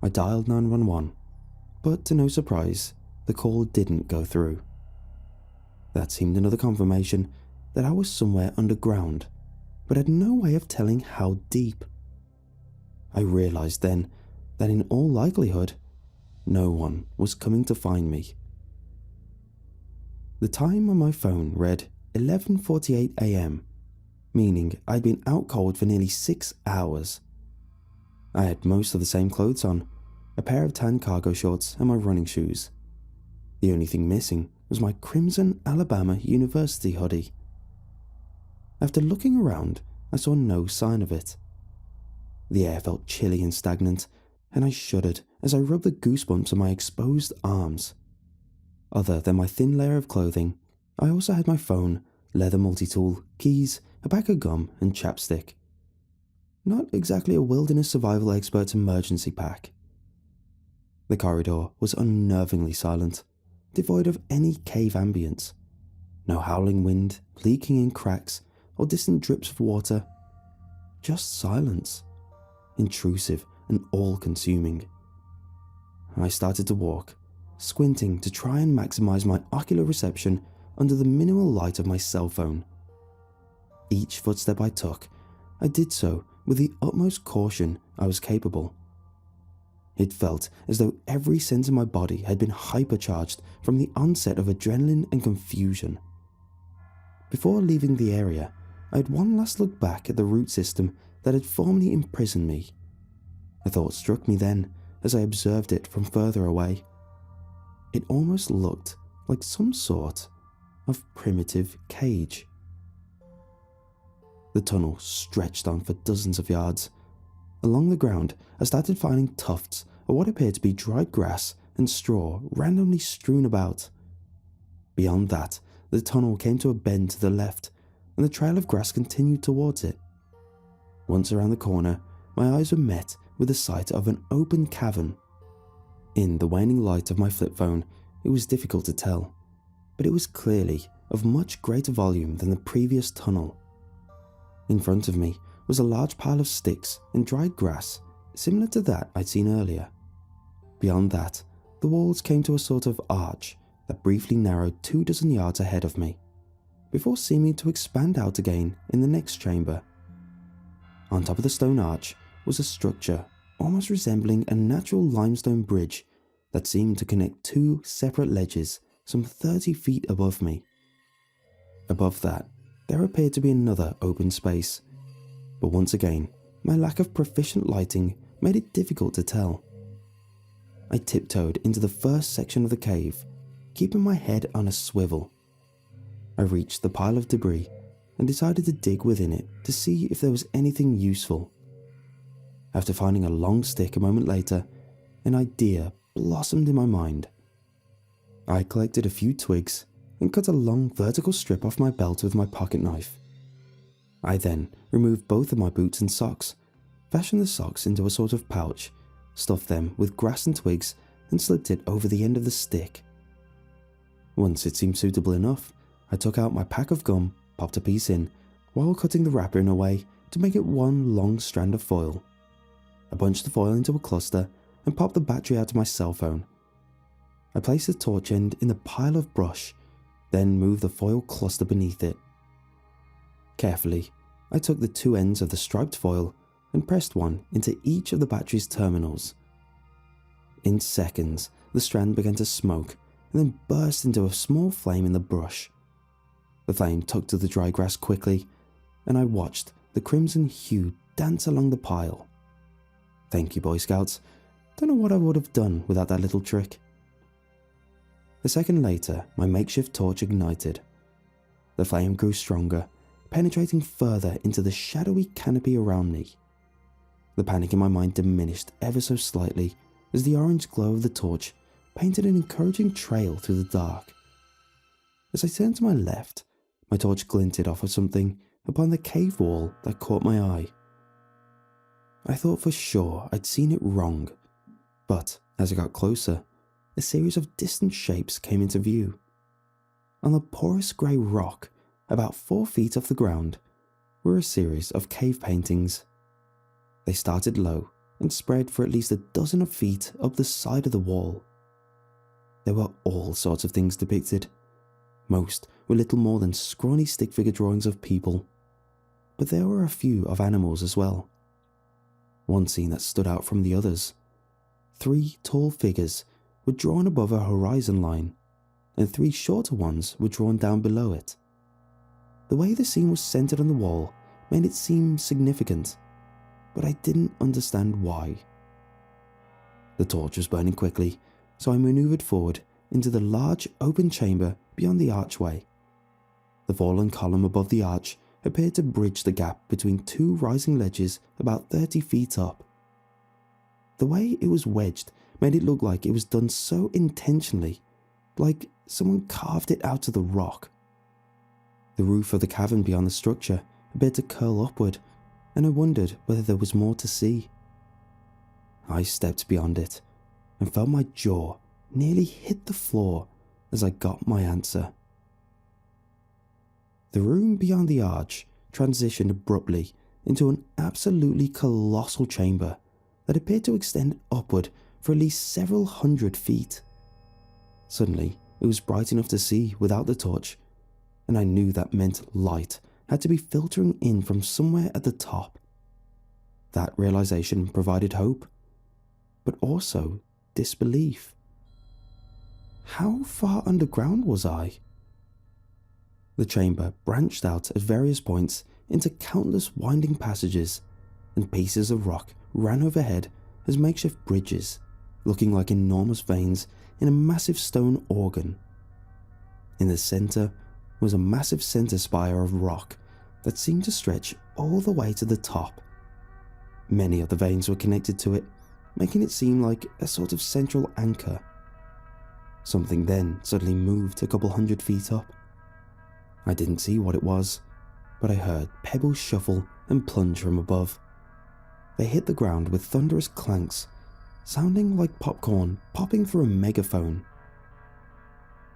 Speaker 1: I dialed 911, but to no surprise, the call didn't go through. That seemed another confirmation that I was somewhere underground, but had no way of telling how deep. I realised then that in all likelihood, no one was coming to find me. The time on my phone read 11:48 AM, meaning I'd been out cold for nearly 6 hours. I had most of the same clothes on, a pair of tan cargo shorts and my running shoes. The only thing missing was my crimson Alabama University hoodie. After looking around, I saw no sign of it. The air felt chilly and stagnant, and I shuddered as I rubbed the goosebumps on my exposed arms. Other than my thin layer of clothing, I also had my phone, leather multi-tool, keys, a pack of gum, and chapstick. Not exactly a wilderness survival expert's emergency pack. The corridor was unnervingly silent, devoid of any cave ambience. No howling wind, leaking in cracks, or distant drips of water. Just silence, intrusive and all-consuming. I started to walk, squinting to try and maximize my ocular reception under the minimal light of my cell phone. Each footstep I took, I did so with the utmost caution I was capable. It felt as though every sense in my body had been hypercharged from the onset of adrenaline and confusion. Before leaving the area, I had one last look back at the root system that had formerly imprisoned me. A thought struck me then as I observed it from further away. It almost looked like some sort of primitive cage. The tunnel stretched on for dozens of yards. Along the ground, I started finding tufts of what appeared to be dried grass and straw randomly strewn about. Beyond that, the tunnel came to a bend to the left, and the trail of grass continued towards it. Once around the corner, my eyes were met with the sight of an open cavern. In the waning light of my flip phone, it was difficult to tell, but it was clearly of much greater volume than the previous tunnel. In front of me was a large pile of sticks and dried grass, similar to that I'd seen earlier. Beyond that, the walls came to a sort of arch that briefly narrowed 24 yards ahead of me, before seeming to expand out again in the next chamber. On top of the stone arch was a structure almost resembling a natural limestone bridge that seemed to connect two separate ledges some 30 feet above me. Above that, there appeared to be another open space, but once again, my lack of proficient lighting made it difficult to tell. I tiptoed into the first section of the cave, keeping my head on a swivel. I reached the pile of debris and decided to dig within it to see if there was anything useful. After finding a long stick a moment later, an idea blossomed in my mind. I collected a few twigs and cut a long vertical strip off my belt with my pocket knife. I then removed both of my boots and socks, fashioned the socks into a sort of pouch, stuffed them with grass and twigs, and slipped it over the end of the stick. Once it seemed suitable enough, I took out my pack of gum, popped a piece in, while cutting the wrapper in a way to make it one long strand of foil. I bunched the foil into a cluster and popped the battery out of my cell phone. I placed the torch end in the pile of brush, then moved the foil cluster beneath it. Carefully, I took the two ends of the striped foil and pressed one into each of the battery's terminals. In seconds, the strand began to smoke and then burst into a small flame in the brush. The flame took to the dry grass quickly, and I watched the crimson hue dance along the pile. Thank you, Boy Scouts. Don't know what I would have done without that little trick. A second later, my makeshift torch ignited. The flame grew stronger, penetrating further into the shadowy canopy around me. The panic in my mind diminished ever so slightly as the orange glow of the torch painted an encouraging trail through the dark. As I turned to my left, my torch glinted off of something upon the cave wall that caught my eye. I thought for sure I'd seen it wrong, but as I got closer, a series of distant shapes came into view. On the porous grey rock, about 4 feet off the ground, were a series of cave paintings. They started low and spread for at least a dozen of feet up the side of the wall. There were all sorts of things depicted. Most were little more than scrawny stick figure drawings of people, but there were a few of animals as well. One scene that stood out from the others. 3 tall figures were drawn above a horizon line, and 3 shorter ones were drawn down below it. The way the scene was centered on the wall made it seem significant, but I didn't understand why. The torch was burning quickly, so I maneuvered forward into the large open chamber beyond the archway. The fallen column above the arch appeared to bridge the gap between 2 rising ledges about 30 feet up. The way it was wedged made it look like it was done so intentionally, like someone carved it out of the rock. The roof of the cavern beyond the structure appeared to curl upward, and I wondered whether there was more to see. I stepped beyond it and felt my jaw nearly hit the floor as I got my answer. The room beyond the arch transitioned abruptly into an absolutely colossal chamber that appeared to extend upward for at least several hundred feet. Suddenly, it was bright enough to see without the torch, and I knew that meant light had to be filtering in from somewhere at the top. That realization provided hope, but also disbelief. How far underground was I? The chamber branched out at various points into countless winding passages, and pieces of rock ran overhead as makeshift bridges, looking like enormous veins in a massive stone organ. In the center was a massive center spire of rock that seemed to stretch all the way to the top. Many of the veins were connected to it, making it seem like a sort of central anchor. Something then suddenly moved a couple hundred feet up. I didn't see what it was, but I heard pebbles shuffle and plunge from above. They hit the ground with thunderous clanks, sounding like popcorn popping through a megaphone.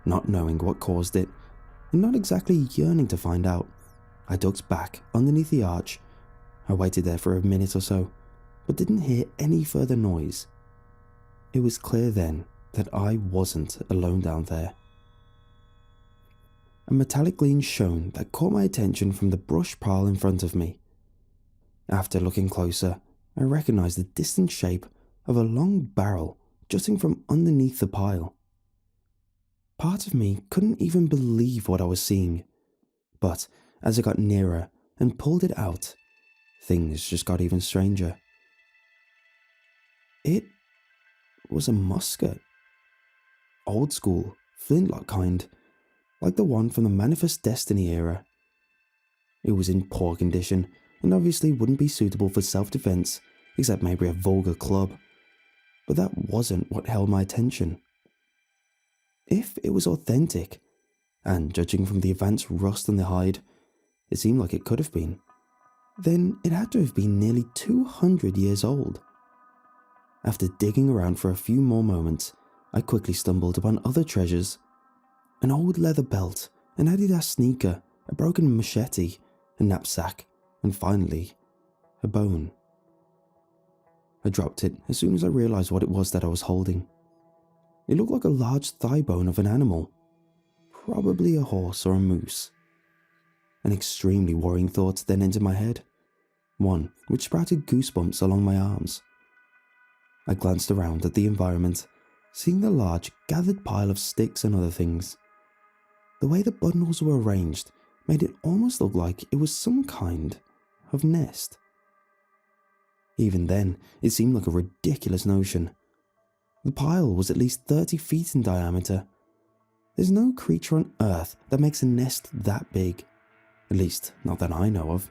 Speaker 1: Not knowing what caused it, and not exactly yearning to find out, I ducked back underneath the arch. I waited there for a minute or so, but didn't hear any further noise. It was clear then that I wasn't alone down there. A metallic gleam shone that caught my attention from the brush pile in front of me. After looking closer, I recognized the distant shape of a long barrel jutting from underneath the pile. Part of me couldn't even believe what I was seeing, but as I got nearer and pulled it out, things just got even stranger. It was a musket. Old school, flintlock kind, like the one from the Manifest Destiny era. It was in poor condition and obviously wouldn't be suitable for self-defense, except maybe a vulgar club. But that wasn't what held my attention. If it was authentic, and judging from the advanced rust on the hide, it seemed like it could have been, then it had to have been nearly 200 years old. After digging around for a few more moments, I quickly stumbled upon other treasures. An old leather belt, an Adidas sneaker, a broken machete, a knapsack, and finally, a bone. I dropped it as soon as I realized what it was that I was holding. It looked like a large thigh bone of an animal, probably a horse or a moose. An extremely worrying thought then entered my head, one which sprouted goosebumps along my arms. I glanced around at the environment, seeing the large gathered pile of sticks and other things. The way the bundles were arranged made it almost look like it was some kind of nest. Even then, it seemed like a ridiculous notion. The pile was at least 30 feet in diameter. There's no creature on Earth that makes a nest that big, at least not that I know of.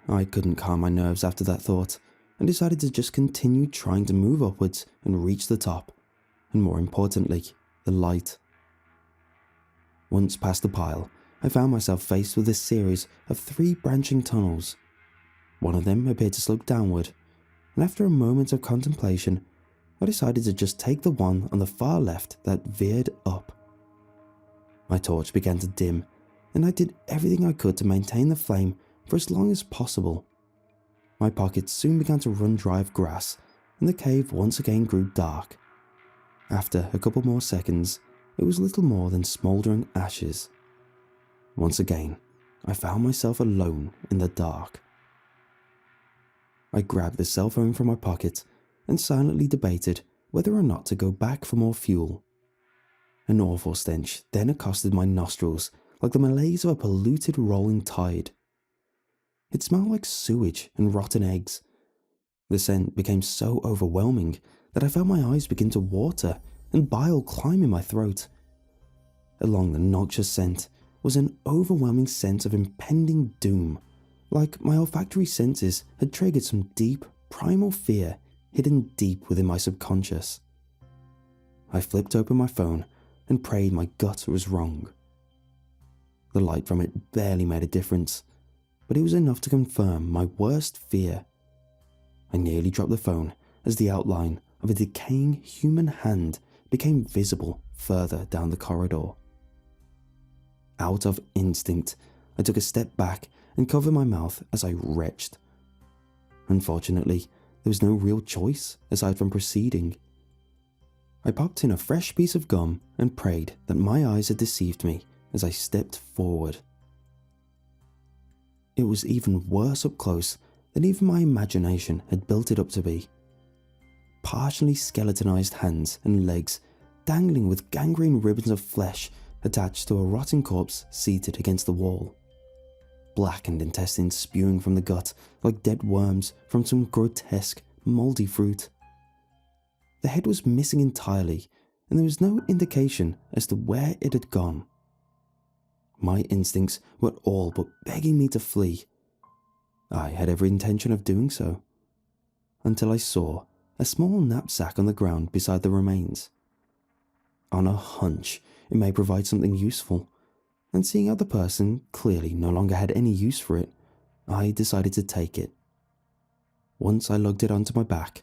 Speaker 1: I couldn't calm my nerves after that thought, and decided to just continue trying to move upwards and reach the top, and more importantly, the light. Once past the pile, I found myself faced with a series of 3 branching tunnels. One of them appeared to slope downward, and after a moment of contemplation, I decided to just take the one on the far left that veered up. My torch began to dim, and I did everything I could to maintain the flame for as long as possible. My pockets soon began to run dry of grass, and the cave once again grew dark. After a couple more seconds, it was little more than smouldering ashes. Once again, I found myself alone in the dark. I grabbed the cell phone from my pocket and silently debated whether or not to go back for more fuel. An awful stench then accosted my nostrils like the malaise of a polluted rolling tide. It smelled like sewage and rotten eggs. The scent became so overwhelming that I felt my eyes begin to water and bile climb in my throat. Along the noxious scent was an overwhelming sense of impending doom, like my olfactory senses had triggered some deep, primal fear hidden deep within my subconscious. I flipped open my phone and prayed my gut was wrong. The light from it barely made a difference, but it was enough to confirm my worst fear. I nearly dropped the phone as the outline of a decaying human hand became visible further down the corridor. Out of instinct, I took a step back and covered my mouth as I retched. Unfortunately, there was no real choice aside from proceeding. I popped in a fresh piece of gum and prayed that my eyes had deceived me as I stepped forward. It was even worse up close than even my imagination had built it up to be. Partially skeletonized hands and legs dangling with gangrene ribbons of flesh attached to a rotting corpse seated against the wall. Blackened intestines spewing from the gut like dead worms from some grotesque, mouldy fruit. The head was missing entirely, and there was no indication as to where it had gone. My instincts were all but begging me to flee. I had every intention of doing so, until I saw a small knapsack on the ground beside the remains. On a hunch, it may provide something useful, and seeing how the person clearly no longer had any use for it, I decided to take it. Once I lugged it onto my back,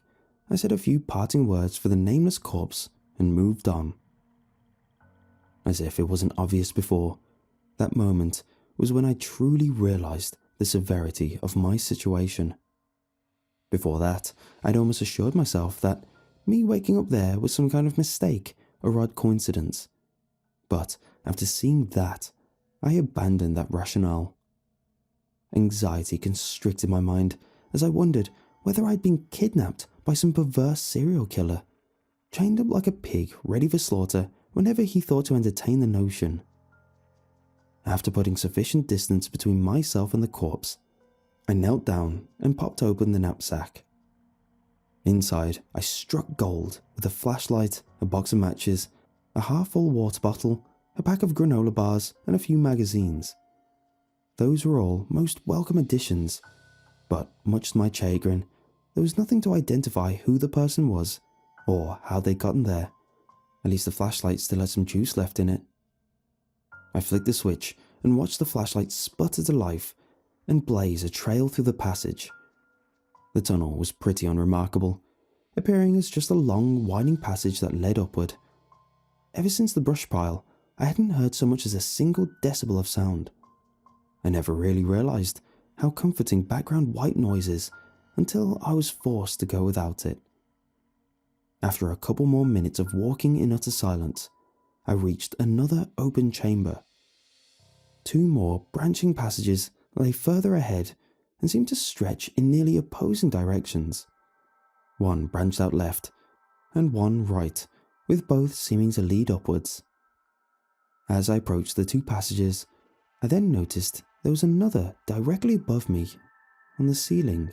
Speaker 1: I said a few parting words for the nameless corpse and moved on. As if it wasn't obvious before, that moment was when I truly realized the severity of my situation. Before that, I'd almost assured myself that me waking up there was some kind of mistake or odd coincidence. But after seeing that, I abandoned that rationale. Anxiety constricted my mind as I wondered whether I'd been kidnapped by some perverse serial killer, chained up like a pig ready for slaughter whenever he thought to entertain the notion. After putting sufficient distance between myself and the corpse, I knelt down and popped open the knapsack. Inside, I struck gold with a flashlight, a box of matches, a half-full water bottle, a pack of granola bars, and a few magazines. Those were all most welcome additions, but much to my chagrin, there was nothing to identify who the person was or how they'd gotten there. At least the flashlight still had some juice left in it. I flicked the switch and watched the flashlight sputter to life and blaze a trail through the passage. The tunnel was pretty unremarkable, appearing as just a long, winding passage that led upward. Ever since the brush pile, I hadn't heard so much as a single decibel of sound. I never really realized how comforting background white noise is until I was forced to go without it. After a couple more minutes of walking in utter silence, I reached another open chamber. Two more branching passages lay further ahead and seemed to stretch in nearly opposing directions. One branched out left and one right, with both seeming to lead upwards. As I approached the two passages, I then noticed there was another directly above me on the ceiling.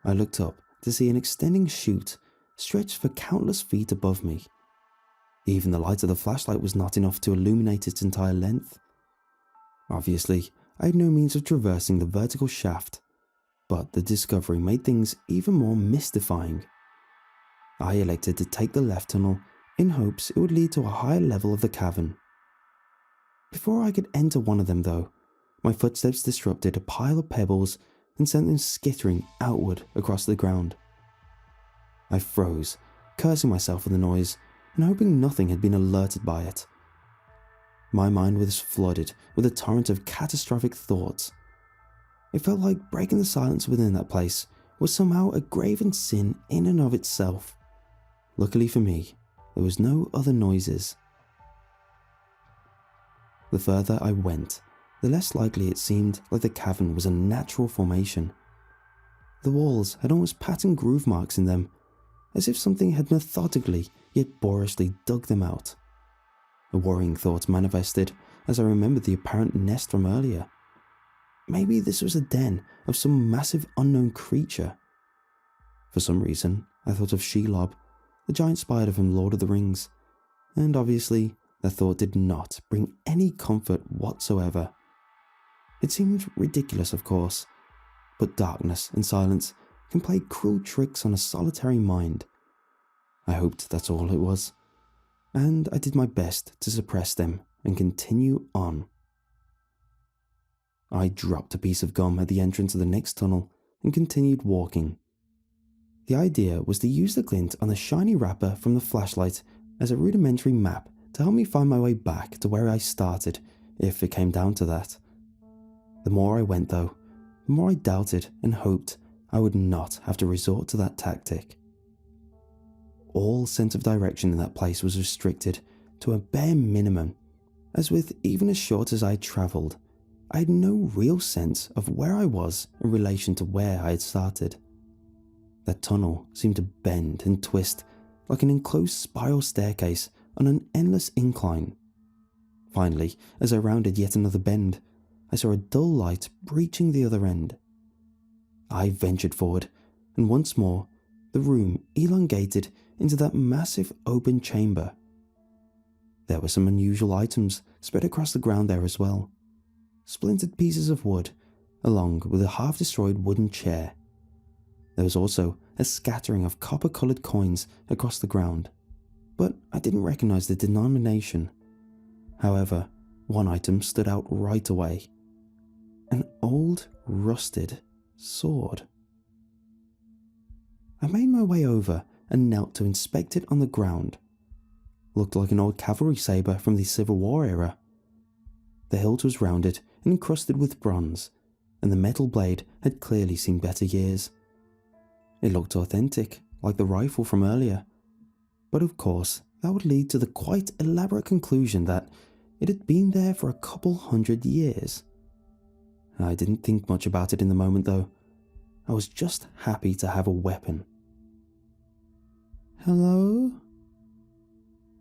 Speaker 1: I looked up to see an extending chute stretched for countless feet above me. Even the light of the flashlight was not enough to illuminate its entire length. Obviously, I had no means of traversing the vertical shaft, but the discovery made things even more mystifying. I elected to take the left tunnel in hopes it would lead to a higher level of the cavern. Before I could enter one of them though, my footsteps disrupted a pile of pebbles and sent them skittering outward across the ground. I froze, cursing myself for the noise and hoping nothing had been alerted by it. My mind was flooded with a torrent of catastrophic thoughts. It felt like breaking the silence within that place was somehow a graven sin in and of itself. Luckily for me, there was no other noises. The further I went, the less likely it seemed like the cavern was a natural formation. The walls had almost pattern groove marks in them, as if something had methodically yet boorishly dug them out. A worrying thought manifested as I remembered the apparent nest from earlier. Maybe this was a den of some massive unknown creature. For some reason, I thought of Shelob, the giant spider from Lord of the Rings, and obviously that thought did not bring any comfort whatsoever. It seemed ridiculous, of course, but darkness and silence can play cruel tricks on a solitary mind. I hoped that's all it was, and I did my best to suppress them and continue on. I dropped a piece of gum at the entrance of the next tunnel and continued walking. The idea was to use the glint on the shiny wrapper from the flashlight as a rudimentary map to help me find my way back to where I started, if it came down to that. The more I went though, the more I doubted and hoped I would not have to resort to that tactic. All sense of direction in that place was restricted to a bare minimum, as with even as short as I had travelled, I had no real sense of where I was in relation to where I had started. That tunnel seemed to bend and twist like an enclosed spiral staircase on an endless incline. Finally, as I rounded yet another bend, I saw a dull light breaching the other end. I ventured forward, and once more, the room elongated into that massive open chamber. There were some unusual items spread across the ground there as well. Splintered pieces of wood, along with a half-destroyed wooden chair. There was also a scattering of copper-coloured coins across the ground, but I didn't recognise the denomination. However, one item stood out right away. An old, rusted sword. I made my way over and knelt to inspect it on the ground. Looked like an old cavalry sabre from the Civil War era. The hilt was rounded and encrusted with bronze, and the metal blade had clearly seen better years. It looked authentic, like the rifle from earlier. But of course, that would lead to the quite elaborate conclusion that it had been there for a couple 100 years. I didn't think much about it in the moment though. I was just happy to have a weapon. Hello?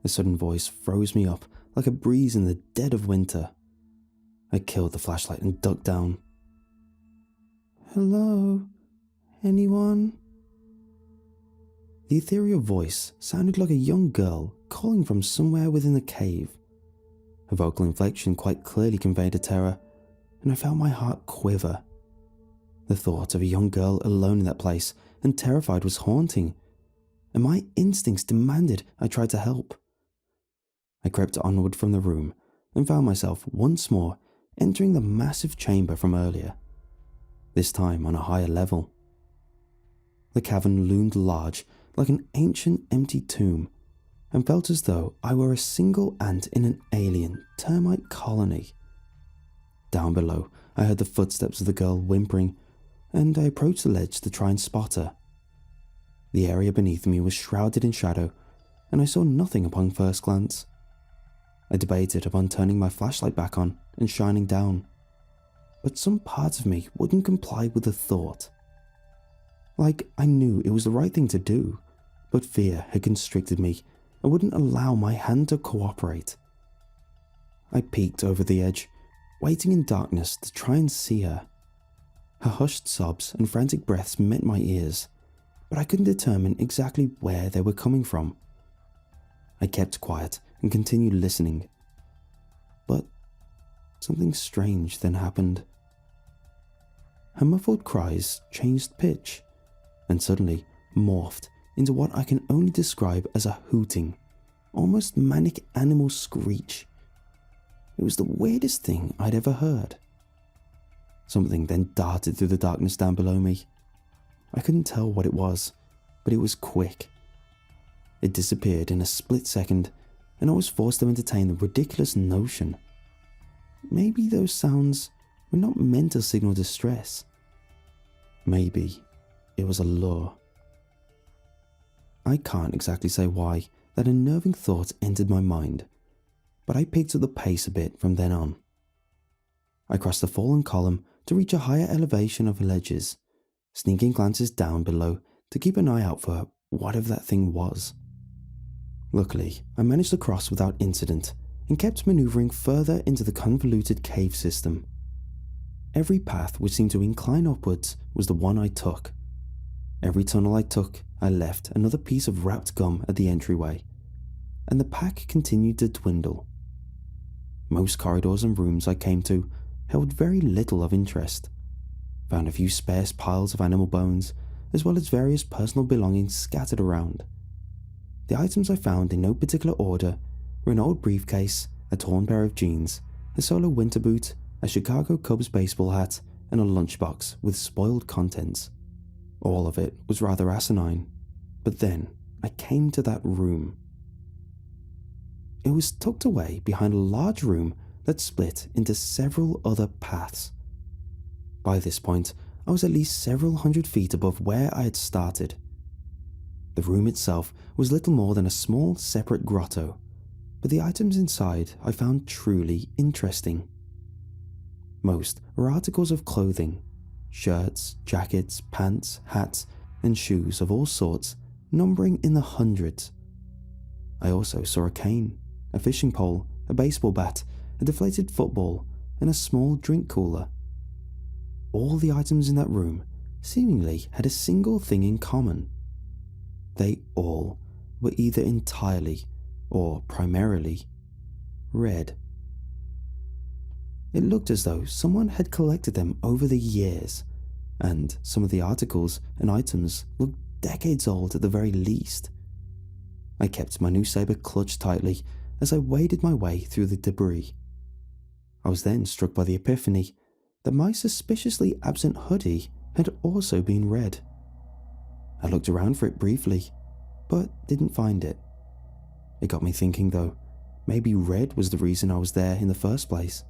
Speaker 1: A sudden voice froze me up like a breeze in the dead of winter. I killed the flashlight and ducked down. Hello? Anyone? The ethereal voice sounded like a young girl calling from somewhere within the cave. Her vocal inflection quite clearly conveyed a terror, and I felt my heart quiver. The thought of a young girl alone in that place and terrified was haunting, and my instincts demanded I try to help. I crept onward from the room and found myself once more entering the massive chamber from earlier, this time on a higher level. The cavern loomed large like an ancient empty tomb and felt as though I were a single ant in an alien termite colony. Down below, I heard the footsteps of the girl whimpering, and I approached the ledge to try and spot her. The area beneath me was shrouded in shadow, and I saw nothing upon first glance. I debated upon turning my flashlight back on and shining down, but some parts of me wouldn't comply with the thought. Like I knew it was the right thing to do, but fear had constricted me and wouldn't allow my hand to cooperate. I peeked over the edge, waiting in darkness to try and see her. Her hushed sobs and frantic breaths met my ears, but I couldn't determine exactly where they were coming from. I kept quiet and continued listening, but something strange then happened. Her muffled cries changed pitch, and suddenly morphed into what I can only describe as a hooting, almost manic animal screech. It was the weirdest thing I'd ever heard. Something then darted through the darkness down below me. I couldn't tell what it was, but it was quick. It disappeared in a split second, and I was forced to entertain the ridiculous notion. Maybe those sounds were not meant to signal distress. Maybe it was a lure. I can't exactly say why that unnerving thought entered my mind, but I picked up the pace a bit from then on. I crossed the fallen column to reach a higher elevation of ledges, sneaking glances down below to keep an eye out for whatever that thing was. Luckily, I managed to cross without incident and kept maneuvering further into the convoluted cave system. Every path which seemed to incline upwards was the one I took. Every tunnel I took, I left another piece of wrapped gum at the entryway, and the pack continued to dwindle. Most corridors and rooms I came to held very little of interest. Found a few sparse piles of animal bones, as well as various personal belongings scattered around. The items I found in no particular order were an old briefcase, a torn pair of jeans, a solo winter boot, a Chicago Cubs baseball hat, and a lunchbox with spoiled contents. All of it was rather asinine, but then I came to that room. It was tucked away behind a large room that split into several other paths. By this point, I was at least several hundred feet above where I had started. The room itself was little more than a small separate grotto, but the items inside I found truly interesting. Most were articles of clothing, shirts, jackets, pants, hats, and shoes of all sorts, numbering in the hundreds. I also saw a cane, a fishing pole, a baseball bat, a deflated football, and a small drink cooler. All the items in that room seemingly had a single thing in common. They all were either entirely or primarily red. It looked as though someone had collected them over the years, and some of the articles and items looked decades old at the very least. I kept my new saber clutched tightly as I waded my way through the debris. I was then struck by the epiphany that my suspiciously absent hoodie had also been red. I looked around for it briefly, but didn't find it. It got me thinking though, maybe red was the reason I was there in the first place.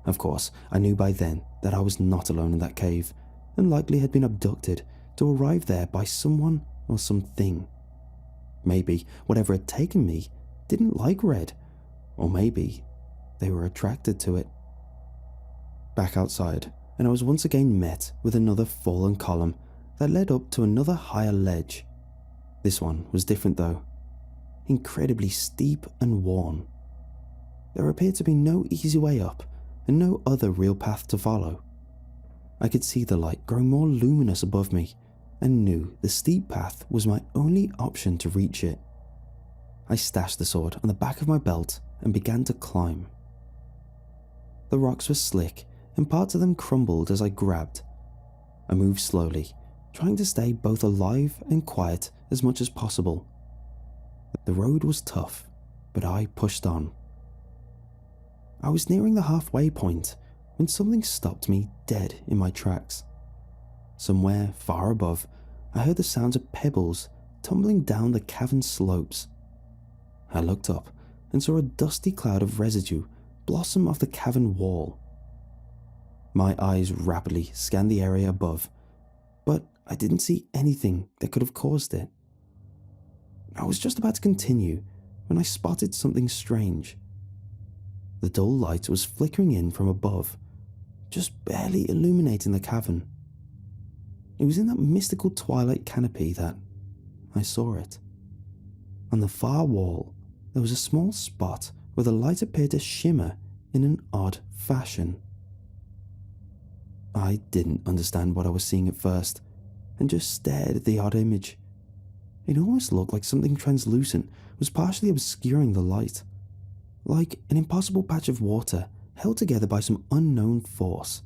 Speaker 1: Of course, I knew by then that I was not alone in that cave, and likely had been abducted to arrive there by someone or something. Maybe whatever had taken me didn't like red, or maybe they were attracted to it. Back outside, and I was once again met with another fallen column that led up to another higher ledge. This one was different though, incredibly steep and worn. There appeared to be no easy way up and no other real path to follow. I could see the light growing more luminous above me and knew the steep path was my only option to reach it. I stashed the sword on the back of my belt and began to climb. The rocks were slick and parts of them crumbled as I grabbed. I moved slowly, trying to stay both alive and quiet as much as possible. The road was tough, but I pushed on. I was nearing the halfway point when something stopped me dead in my tracks. Somewhere far above, I heard the sounds of pebbles tumbling down the cavern slopes. I looked up and saw a dusty cloud of residue blossom off the cavern wall. My eyes rapidly scanned the area above, but I didn't see anything that could have caused it. I was just about to continue when I spotted something strange. The dull light was flickering in from above, just barely illuminating the cavern. It was in that mystical twilight canopy that I saw it. On the far wall, there was a small spot where the light appeared to shimmer in an odd fashion. I didn't understand what I was seeing at first, and just stared at the odd image. It almost looked like something translucent was partially obscuring the light, like an impossible patch of water held together by some unknown force.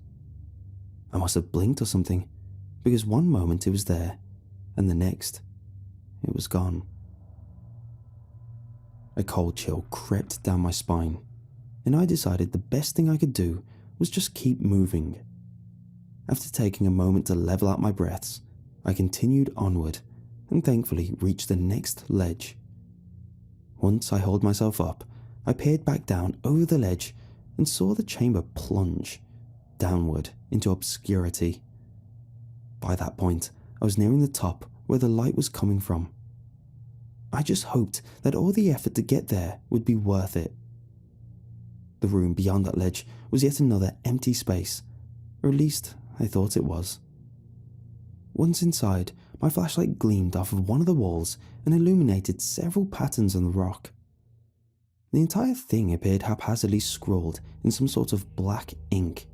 Speaker 1: I must have blinked or something, because one moment it was there, and the next, it was gone. A cold chill crept down my spine, and I decided the best thing I could do was just keep moving. After taking a moment to level out my breaths, I continued onward and thankfully reached the next ledge. Once I hauled myself up, I peered back down over the ledge and saw the chamber plunge downward into obscurity. By that point, I was nearing the top where the light was coming from. I just hoped that all the effort to get there would be worth it. The room beyond that ledge was yet another empty space, or at least I thought it was. Once inside, my flashlight gleamed off of one of the walls and illuminated several patterns on the rock. The entire thing appeared haphazardly scrawled in some sort of black ink.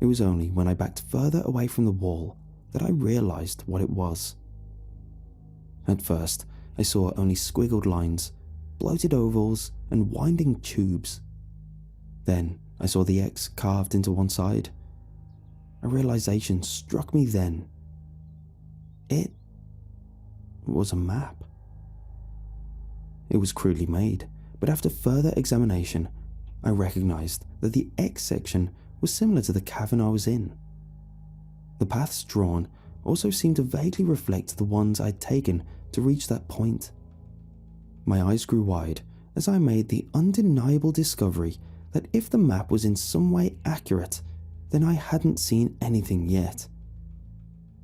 Speaker 1: It was only when I backed further away from the wall that I realized what it was. At first, I saw only squiggled lines, bloated ovals, and winding tubes. Then I saw the X carved into one side. A realization struck me then. It was a map. It was crudely made, but after further examination, I recognized that the X section was similar to the cavern I was in. The paths drawn also seemed to vaguely reflect the ones I'd taken to reach that point. My eyes grew wide as I made the undeniable discovery that if the map was in some way accurate, then I hadn't seen anything yet.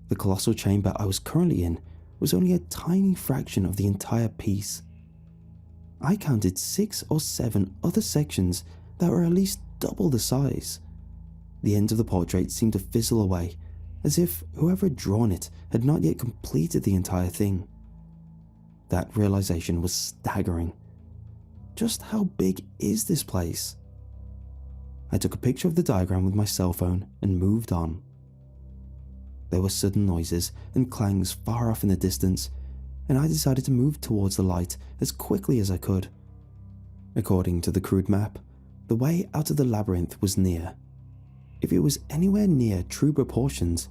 Speaker 1: The colossal chamber I was currently in was only a tiny fraction of the entire piece. I counted 6 or 7 other sections that were at least double the size. The ends of the portrait seemed to fizzle away, as if whoever had drawn it had not yet completed the entire thing. That realization was staggering. Just how big is this place? I took a picture of the diagram with my cell phone and moved on. There were sudden noises and clangs far off in the distance, and I decided to move towards the light as quickly as I could. According to the crude map, the way out of the labyrinth was near. If it was anywhere near true proportions,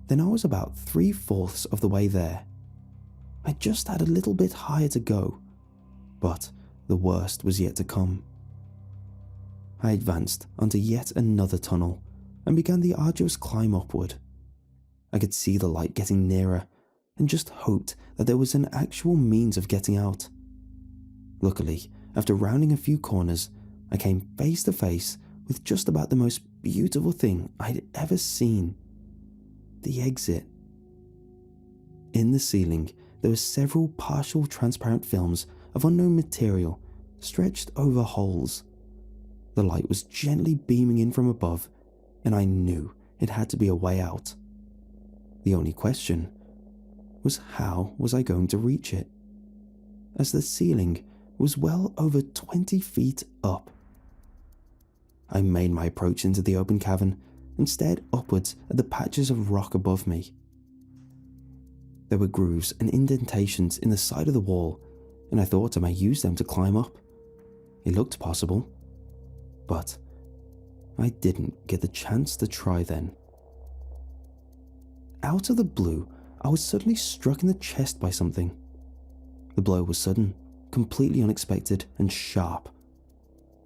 Speaker 1: then I was about 3/4 of the way there. I just had a little bit higher to go, but the worst was yet to come. I advanced onto yet another tunnel and began the arduous climb upward. I could see the light getting nearer and just hoped that there was an actual means of getting out. Luckily, after rounding a few corners, I came face to face with just about the most beautiful thing I'd ever seen. The exit. In the ceiling, there were several partial transparent films of unknown material stretched over holes. The light was gently beaming in from above, and I knew it had to be a way out. The only question was, how was I going to reach it, as the ceiling was well over 20 feet up. I made my approach into the open cavern and stared upwards at the patches of rock above me. There were grooves and indentations in the side of the wall, and I thought I might use them to climb up. It looked possible, but I didn't get the chance to try then. Out of the blue, I was suddenly struck in the chest by something. The blow was sudden, completely unexpected, and sharp.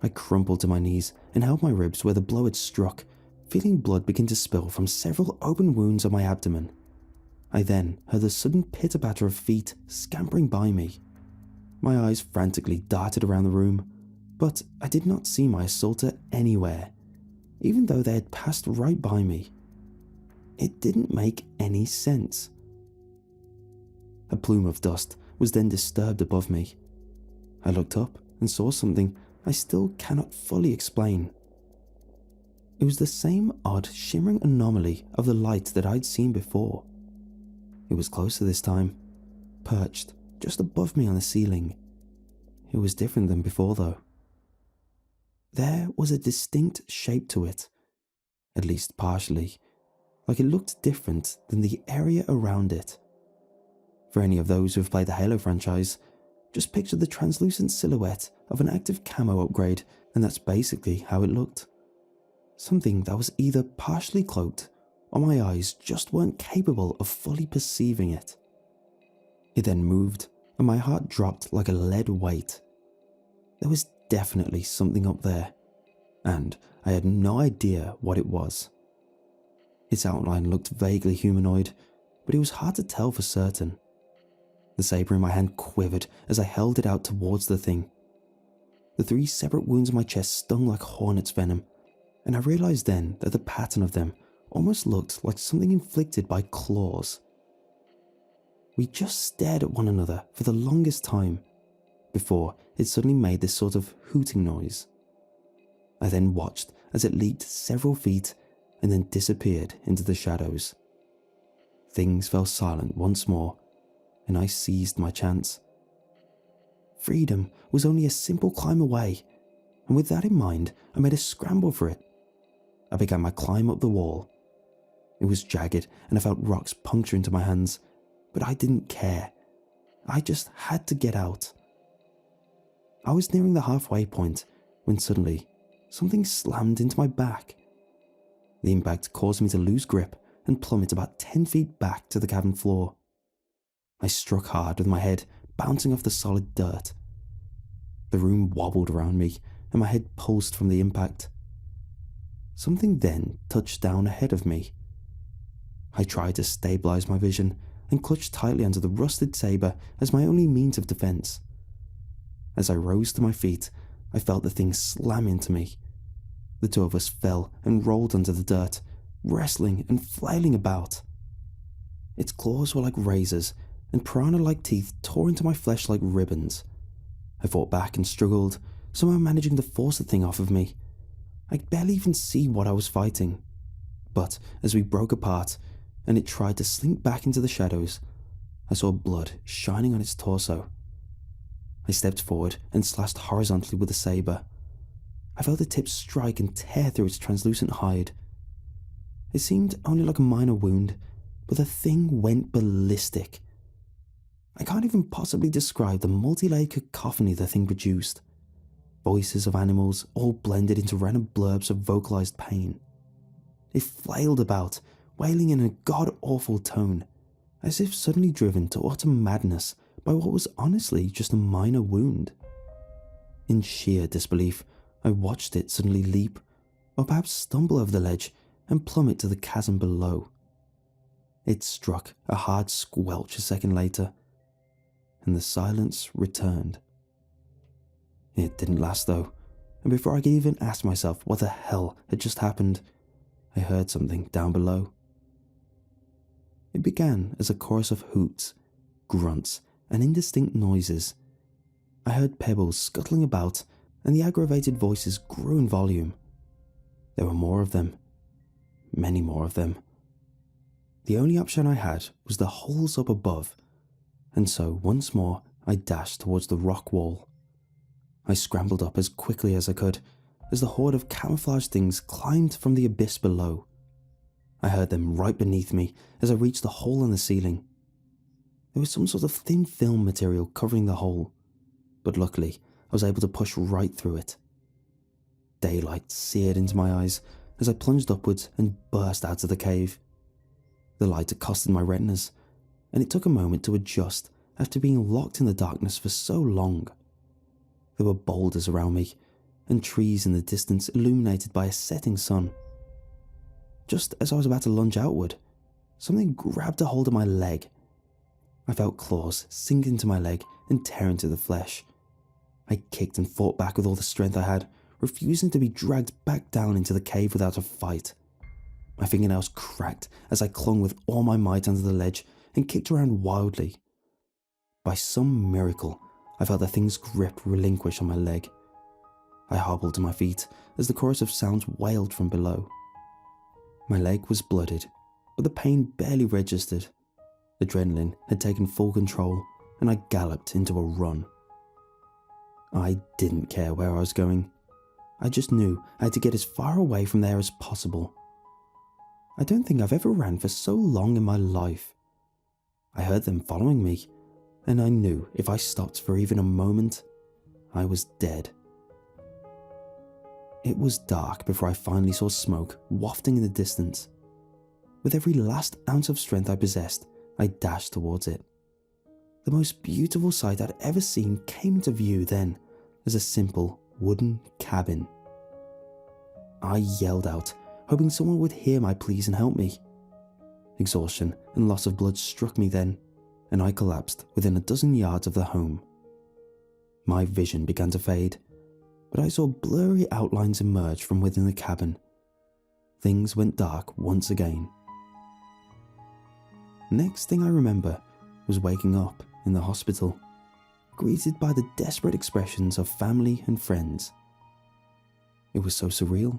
Speaker 1: I crumpled to my knees and held my ribs where the blow had struck, feeling blood begin to spill from several open wounds on my abdomen. I then heard the sudden pitter-patter of feet scampering by me. My eyes frantically darted around the room, but I did not see my assaulter anywhere, even though they had passed right by me. It didn't make any sense. A plume of dust was then disturbed above me. I looked up and saw something I still cannot fully explain. It was the same odd shimmering anomaly of the light that I'd seen before. It was closer this time, perched just above me on the ceiling. It was different than before though. There was a distinct shape to it, at least partially, like it looked different than the area around it. For any of those who have played the Halo franchise, just picture the translucent silhouette of an active camo upgrade, and that's basically how it looked. Something that was either partially cloaked, or my eyes just weren't capable of fully perceiving it. It then moved, and my heart dropped like a lead weight. There was definitely something up there, and I had no idea what it was. Its outline looked vaguely humanoid, but it was hard to tell for certain. The saber in my hand quivered as I held it out towards the thing. The 3 separate wounds in my chest stung like hornet's venom, and I realized then that the pattern of them almost looked like something inflicted by claws. We just stared at one another for the longest time, before it suddenly made this sort of hooting noise. I then watched as it leaped several feet and then disappeared into the shadows. Things fell silent once more, and I seized my chance. Freedom was only a simple climb away, and with that in mind, I made a scramble for it. I began my climb up the wall. It was jagged, and I felt rocks puncture into my hands, but I didn't care. I just had to get out. I was nearing the halfway point when suddenly something slammed into my back. The impact caused me to lose grip and plummet about 10 feet back to the cavern floor. I struck hard with my head bouncing off the solid dirt. The room wobbled around me and my head pulsed from the impact. Something then touched down ahead of me. I tried to stabilize my vision and clutched tightly onto the rusted saber as my only means of defense. As I rose to my feet, I felt the thing slam into me. The 2 of us fell and rolled onto the dirt, wrestling and flailing about. Its claws were like razors, and piranha-like teeth tore into my flesh like ribbons. I fought back and struggled, somehow managing to force the thing off of me. I could barely even see what I was fighting. But as we broke apart, and it tried to slink back into the shadows, I saw blood shining on its torso. I stepped forward and slashed horizontally with the saber. I felt the tip strike and tear through its translucent hide. It seemed only like a minor wound, but the thing went ballistic. I can't even possibly describe the multi-layered cacophony the thing produced. Voices of animals all blended into random blurbs of vocalized pain. It flailed about, wailing in a god-awful tone, as if suddenly driven to utter madness by what was honestly just a minor wound. In sheer disbelief, I watched it suddenly leap, or perhaps stumble over the ledge and plummet to the chasm below. It struck a hard squelch a second later, and the silence returned. It didn't last though, and before I could even ask myself what the hell had just happened, I heard something down below. It began as a chorus of hoots, grunts, and indistinct noises. I heard pebbles scuttling about, and the aggravated voices grew in volume. There were more of them. Many more of them. The only option I had was the holes up above, and so once more I dashed towards the rock wall. I scrambled up as quickly as I could, as the horde of camouflaged things climbed from the abyss below. I heard them right beneath me as I reached the hole in the ceiling. There was some sort of thin film material covering the hole, but luckily I was able to push right through it. Daylight seared into my eyes as I plunged upwards and burst out of the cave. The light accosted my retinas, and it took a moment to adjust after being locked in the darkness for so long. There were boulders around me, and trees in the distance illuminated by a setting sun. Just as I was about to lunge outward, something grabbed a hold of my leg. I felt claws sink into my leg and tear into the flesh. I kicked and fought back with all the strength I had, refusing to be dragged back down into the cave without a fight. My fingernails cracked as I clung with all my might under the ledge and kicked around wildly. By some miracle, I felt the thing's grip relinquish on my leg. I hobbled to my feet as the chorus of sounds wailed from below. My leg was blooded, but the pain barely registered. Adrenaline had taken full control, and I galloped into a run. I didn't care where I was going. I just knew I had to get as far away from there as possible. I don't think I've ever ran for so long in my life. I heard them following me, and I knew if I stopped for even a moment, I was dead. It was dark before I finally saw smoke wafting in the distance. With every last ounce of strength I possessed, I dashed towards it. The most beautiful sight I'd ever seen came into view then as a simple wooden cabin. I yelled out, hoping someone would hear my pleas and help me. Exhaustion and loss of blood struck me then, and I collapsed within a dozen yards of the home. My vision began to fade, but I saw blurry outlines emerge from within the cabin. Things went dark once again. Next thing I remember was waking up in the hospital, greeted by the desperate expressions of family and friends. It was so surreal.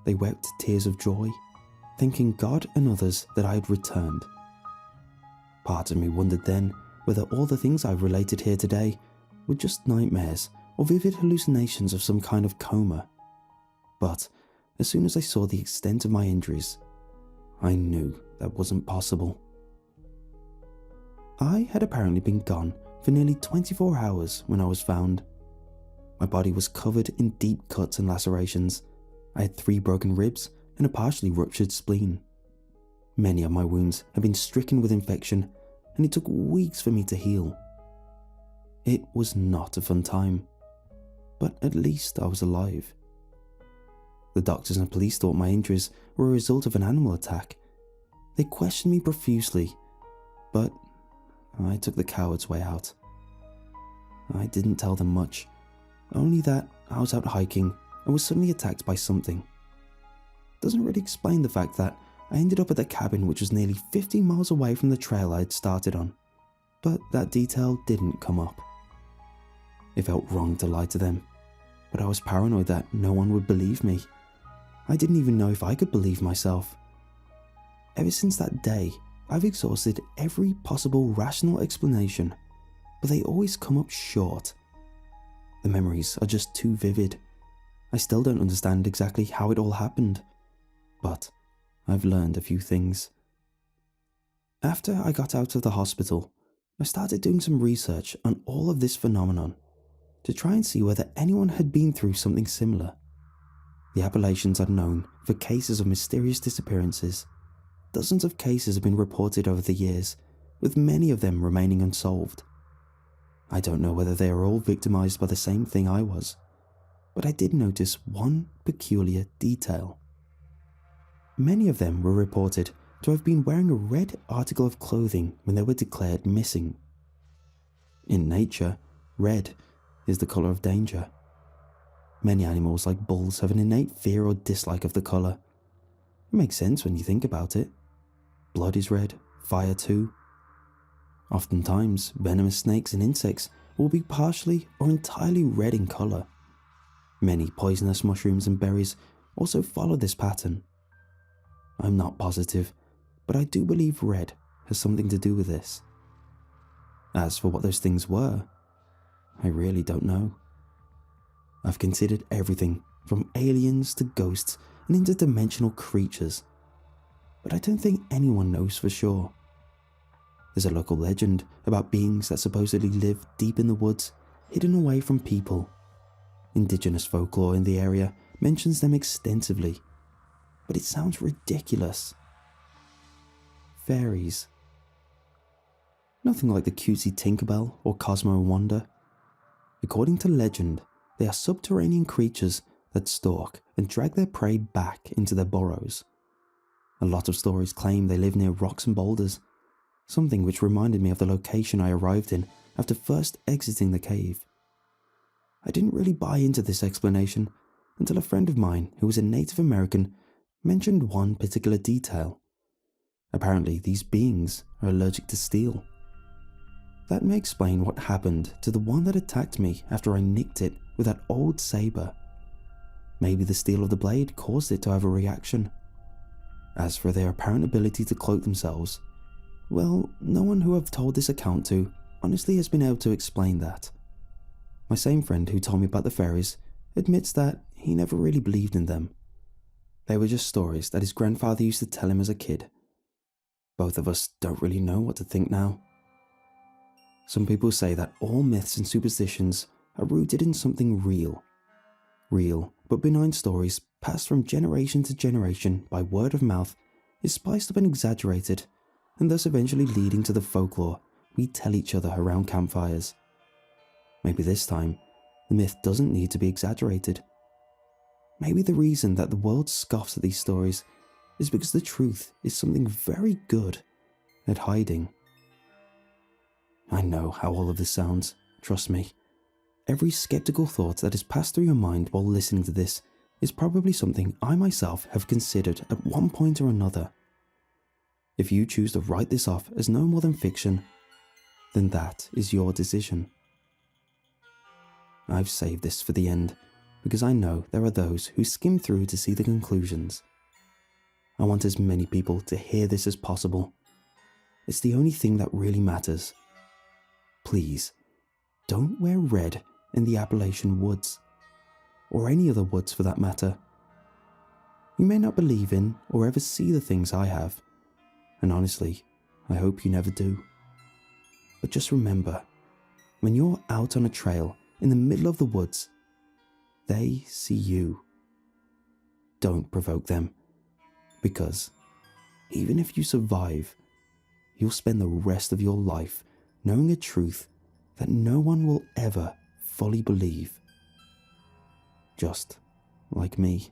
Speaker 1: They wept tears of joy, thanking God and others that I had returned. Part of me wondered then whether all the things I've related here today were just nightmares or vivid hallucinations of some kind of coma. But as soon as I saw the extent of my injuries, I knew that wasn't possible. I had apparently been gone for nearly 24 hours when I was found. My body was covered in deep cuts and lacerations. I had 3 broken ribs and a partially ruptured spleen. Many of my wounds had been stricken with infection, and it took weeks for me to heal. It was not a fun time, but at least I was alive. The doctors and police thought my injuries were a result of an animal attack. They questioned me profusely, but I took the coward's way out. I didn't tell them much, only that I was out hiking and was suddenly attacked by something. Doesn't really explain the fact that I ended up at the cabin which was nearly 50 miles away from the trail I had started on, but that detail didn't come up. It felt wrong to lie to them, but I was paranoid that no one would believe me. I didn't even know if I could believe myself. Ever since that day, I've exhausted every possible rational explanation, but they always come up short. The memories are just too vivid. I still don't understand exactly how it all happened, but I've learned a few things. After I got out of the hospital, I started doing some research on all of this phenomenon to try and see whether anyone had been through something similar. The Appalachians are known for cases of mysterious disappearances. Dozens of cases have been reported over the years, with many of them remaining unsolved. I don't know whether they are all victimized by the same thing I was, but I did notice one peculiar detail. Many of them were reported to have been wearing a red article of clothing when they were declared missing. In nature, red is the color of danger. Many animals like bulls have an innate fear or dislike of the color. It makes sense when you think about it. Blood is red, fire too. Oftentimes, venomous snakes and insects will be partially or entirely red in colour. Many poisonous mushrooms and berries also follow this pattern. I'm not positive, but I do believe red has something to do with this. As for what those things were, I really don't know. I've considered everything from aliens to ghosts and interdimensional creatures, but I don't think anyone knows for sure. There's a local legend about beings that supposedly live deep in the woods, hidden away from people. Indigenous folklore in the area mentions them extensively, but it sounds ridiculous. Fairies. Nothing like the cutesy Tinkerbell or Cosmo Wanda. According to legend, they are subterranean creatures that stalk and drag their prey back into their burrows. A lot of stories claim they live near rocks and boulders, something which reminded me of the location I arrived in after first exiting the cave. I didn't really buy into this explanation until a friend of mine who was a Native American mentioned one particular detail. Apparently, these beings are allergic to steel. That may explain what happened to the one that attacked me after I nicked it with that old saber. Maybe the steel of the blade caused it to have a reaction. As for their apparent ability to cloak themselves, well, no one who I've told this account to honestly has been able to explain that. My same friend who told me about the fairies admits that he never really believed in them. They were just stories that his grandfather used to tell him as a kid. Both of us don't really know what to think now. Some people say that all myths and superstitions are rooted in something real. Real but benign stories passed from generation to generation by word of mouth is spiced up and exaggerated, and thus eventually leading to the folklore we tell each other around campfires. Maybe this time, the myth doesn't need to be exaggerated. Maybe the reason that the world scoffs at these stories is because the truth is something very good at hiding. I know how all of this sounds, trust me. Every skeptical thought that has passed through your mind while listening to this is probably something I myself have considered at one point or another. If you choose to write this off as no more than fiction, then that is your decision. I've saved this for the end because I know there are those who skim through to see the conclusions. I want as many people to hear this as possible. It's the only thing that really matters. Please, don't wear red in the Appalachian woods, or any other woods for that matter. You may not believe in or ever see the things I have, and honestly, I hope you never do. But just remember, when you're out on a trail in the middle of the woods, they see you. Don't provoke them, because even if you survive, you'll spend the rest of your life knowing a truth that no one will ever fully believe. Just like me.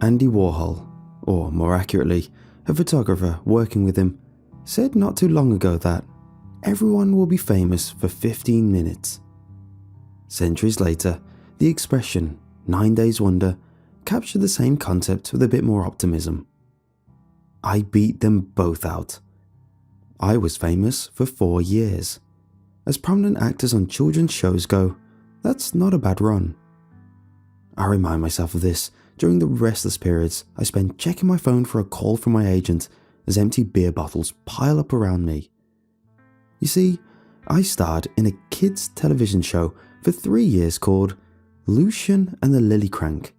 Speaker 1: Andy Warhol, or more accurately, a photographer working with him, said not too long ago that everyone will be famous for 15 minutes. Centuries later, the expression 9 days wonder captured the same concept with a bit more optimism. I beat them both out. I was famous for 4 years. As prominent actors on children's shows go, that's not a bad run. I remind myself of this during the restless periods I spend checking my phone for a call from my agent as empty beer bottles pile up around me. You see, I starred in a kids' television show for 3 years called Lucian and the Lily Crank.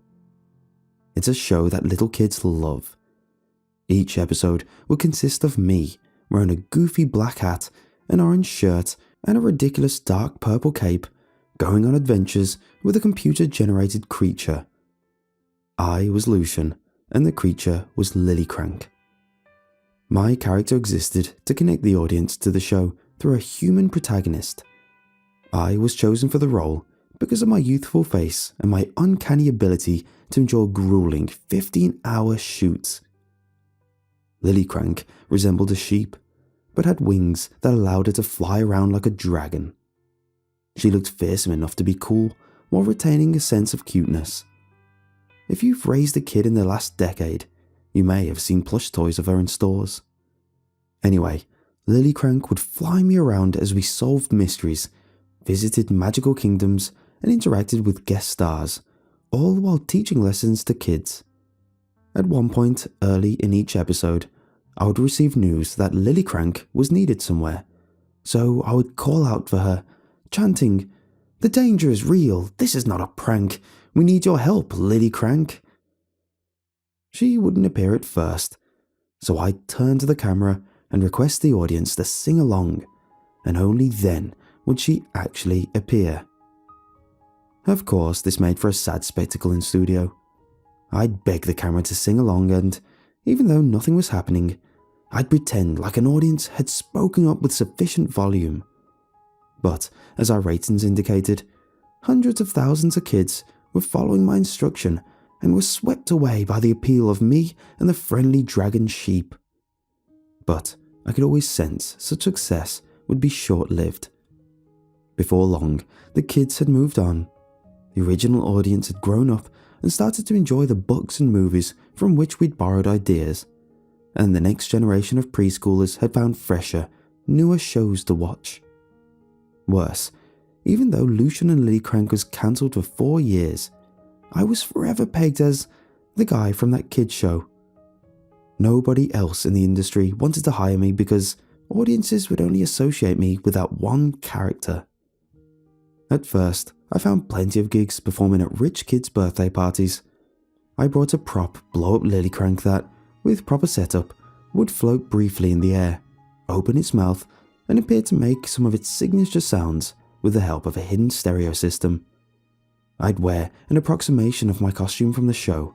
Speaker 1: It's a show that little kids love. Each episode will consist of me wearing a goofy black hat, an orange shirt, and a ridiculous dark purple cape, going on adventures with a computer-generated creature. I was Lucian, and the creature was Lily Crank. My character existed to connect the audience to the show through a human protagonist. I was chosen for the role because of my youthful face and my uncanny ability to endure grueling 15-hour shoots. Lily Crank resembled a sheep, but had wings that allowed her to fly around like a dragon. She looked fearsome enough to be cool while retaining a sense of cuteness. If you've raised a kid in the last decade, you may have seen plush toys of her in stores. Anyway, Lily Crank would fly me around as we solved mysteries, visited magical kingdoms, and interacted with guest stars, all while teaching lessons to kids. At one point early in each episode, I would receive news that Lily Crank was needed somewhere, so I would call out for her, chanting, "The danger is real, this is not a prank, we need your help, Lily Crank." She wouldn't appear at first, so I'd turn to the camera and request the audience to sing along, and only then would she actually appear. Of course, this made for a sad spectacle in studio. I'd beg the camera to sing along and, even though nothing was happening, I'd pretend like an audience had spoken up with sufficient volume. But, as our ratings indicated, hundreds of thousands of kids were following my instruction and were swept away by the appeal of me and the friendly dragon sheep. But I could always sense such success would be short-lived. Before long, the kids had moved on. The original audience had grown up and started to enjoy the books and movies from which we'd borrowed ideas, and the next generation of preschoolers had found fresher, newer shows to watch. Worse, even though Lucian and Lily Crank was cancelled for 4 years, I was forever pegged as the guy from that kids show. Nobody else in the industry wanted to hire me because audiences would only associate me with that one character. At first, I found plenty of gigs performing at rich kids' birthday parties. I brought a prop blow-up Lily Crank that, with proper setup, would float briefly in the air, open its mouth, and appear to make some of its signature sounds with the help of a hidden stereo system. I'd wear an approximation of my costume from the show,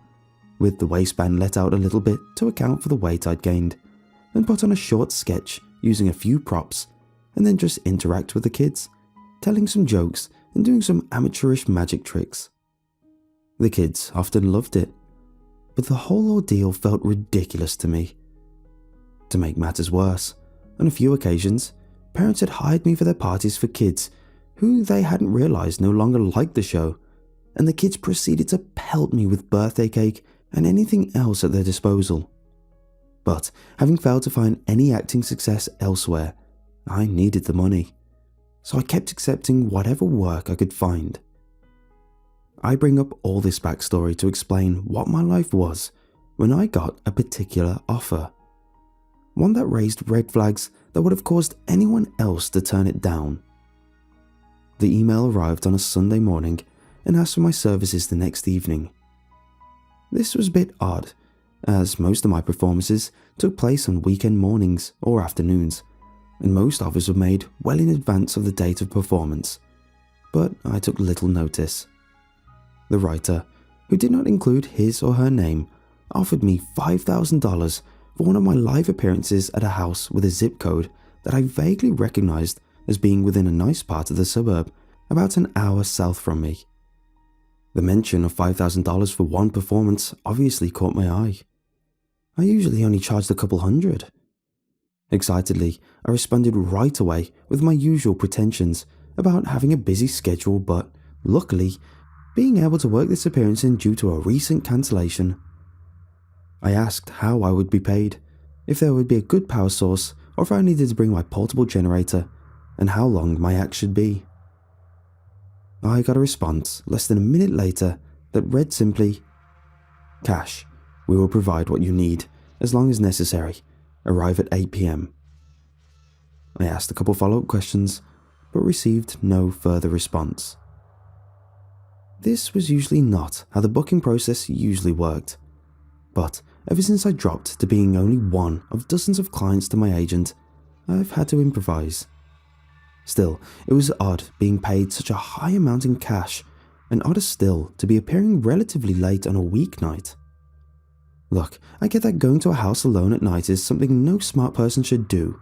Speaker 1: with the waistband let out a little bit to account for the weight I'd gained, and put on a short sketch using a few props, and then just interact with the kids, telling some jokes and doing some amateurish magic tricks. The kids often loved it, but the whole ordeal felt ridiculous to me. To make matters worse, on a few occasions, parents had hired me for their parties for kids who they hadn't realised no longer liked the show, and the kids proceeded to pelt me with birthday cake and anything else at their disposal. But having failed to find any acting success elsewhere, I needed the money, so I kept accepting whatever work I could find. I bring up all this backstory to explain what my life was when I got a particular offer. One that raised red flags that would have caused anyone else to turn it down. The email arrived on a Sunday morning and asked for my services the next evening. This was a bit odd, as most of my performances took place on weekend mornings or afternoons, and most offers were made well in advance of the date of performance, but I took little notice. The writer, who did not include his or her name, offered me $5,000 for one of my live appearances at a house with a zip code that I vaguely recognized as being within a nice part of the suburb, about an hour south from me. The mention of $5,000 for one performance obviously caught my eye. I usually only charged a couple hundred. Excitedly, I responded right away with my usual pretensions about having a busy schedule, but luckily, being able to work this appearance in due to a recent cancellation. I asked how I would be paid, if there would be a good power source, or if I needed to bring my portable generator, and how long my act should be. I got a response less than a minute later that read simply, "Cash. We will provide what you need, as long as necessary. Arrive at 8 p.m. I asked a couple follow-up questions, but received no further response. This was usually not how the booking process usually worked, but ever since I dropped to being only one of dozens of clients to my agent, I've had to improvise. Still, it was odd being paid such a high amount in cash, and odder still to be appearing relatively late on a weeknight. Look, I get that going to a house alone at night is something no smart person should do,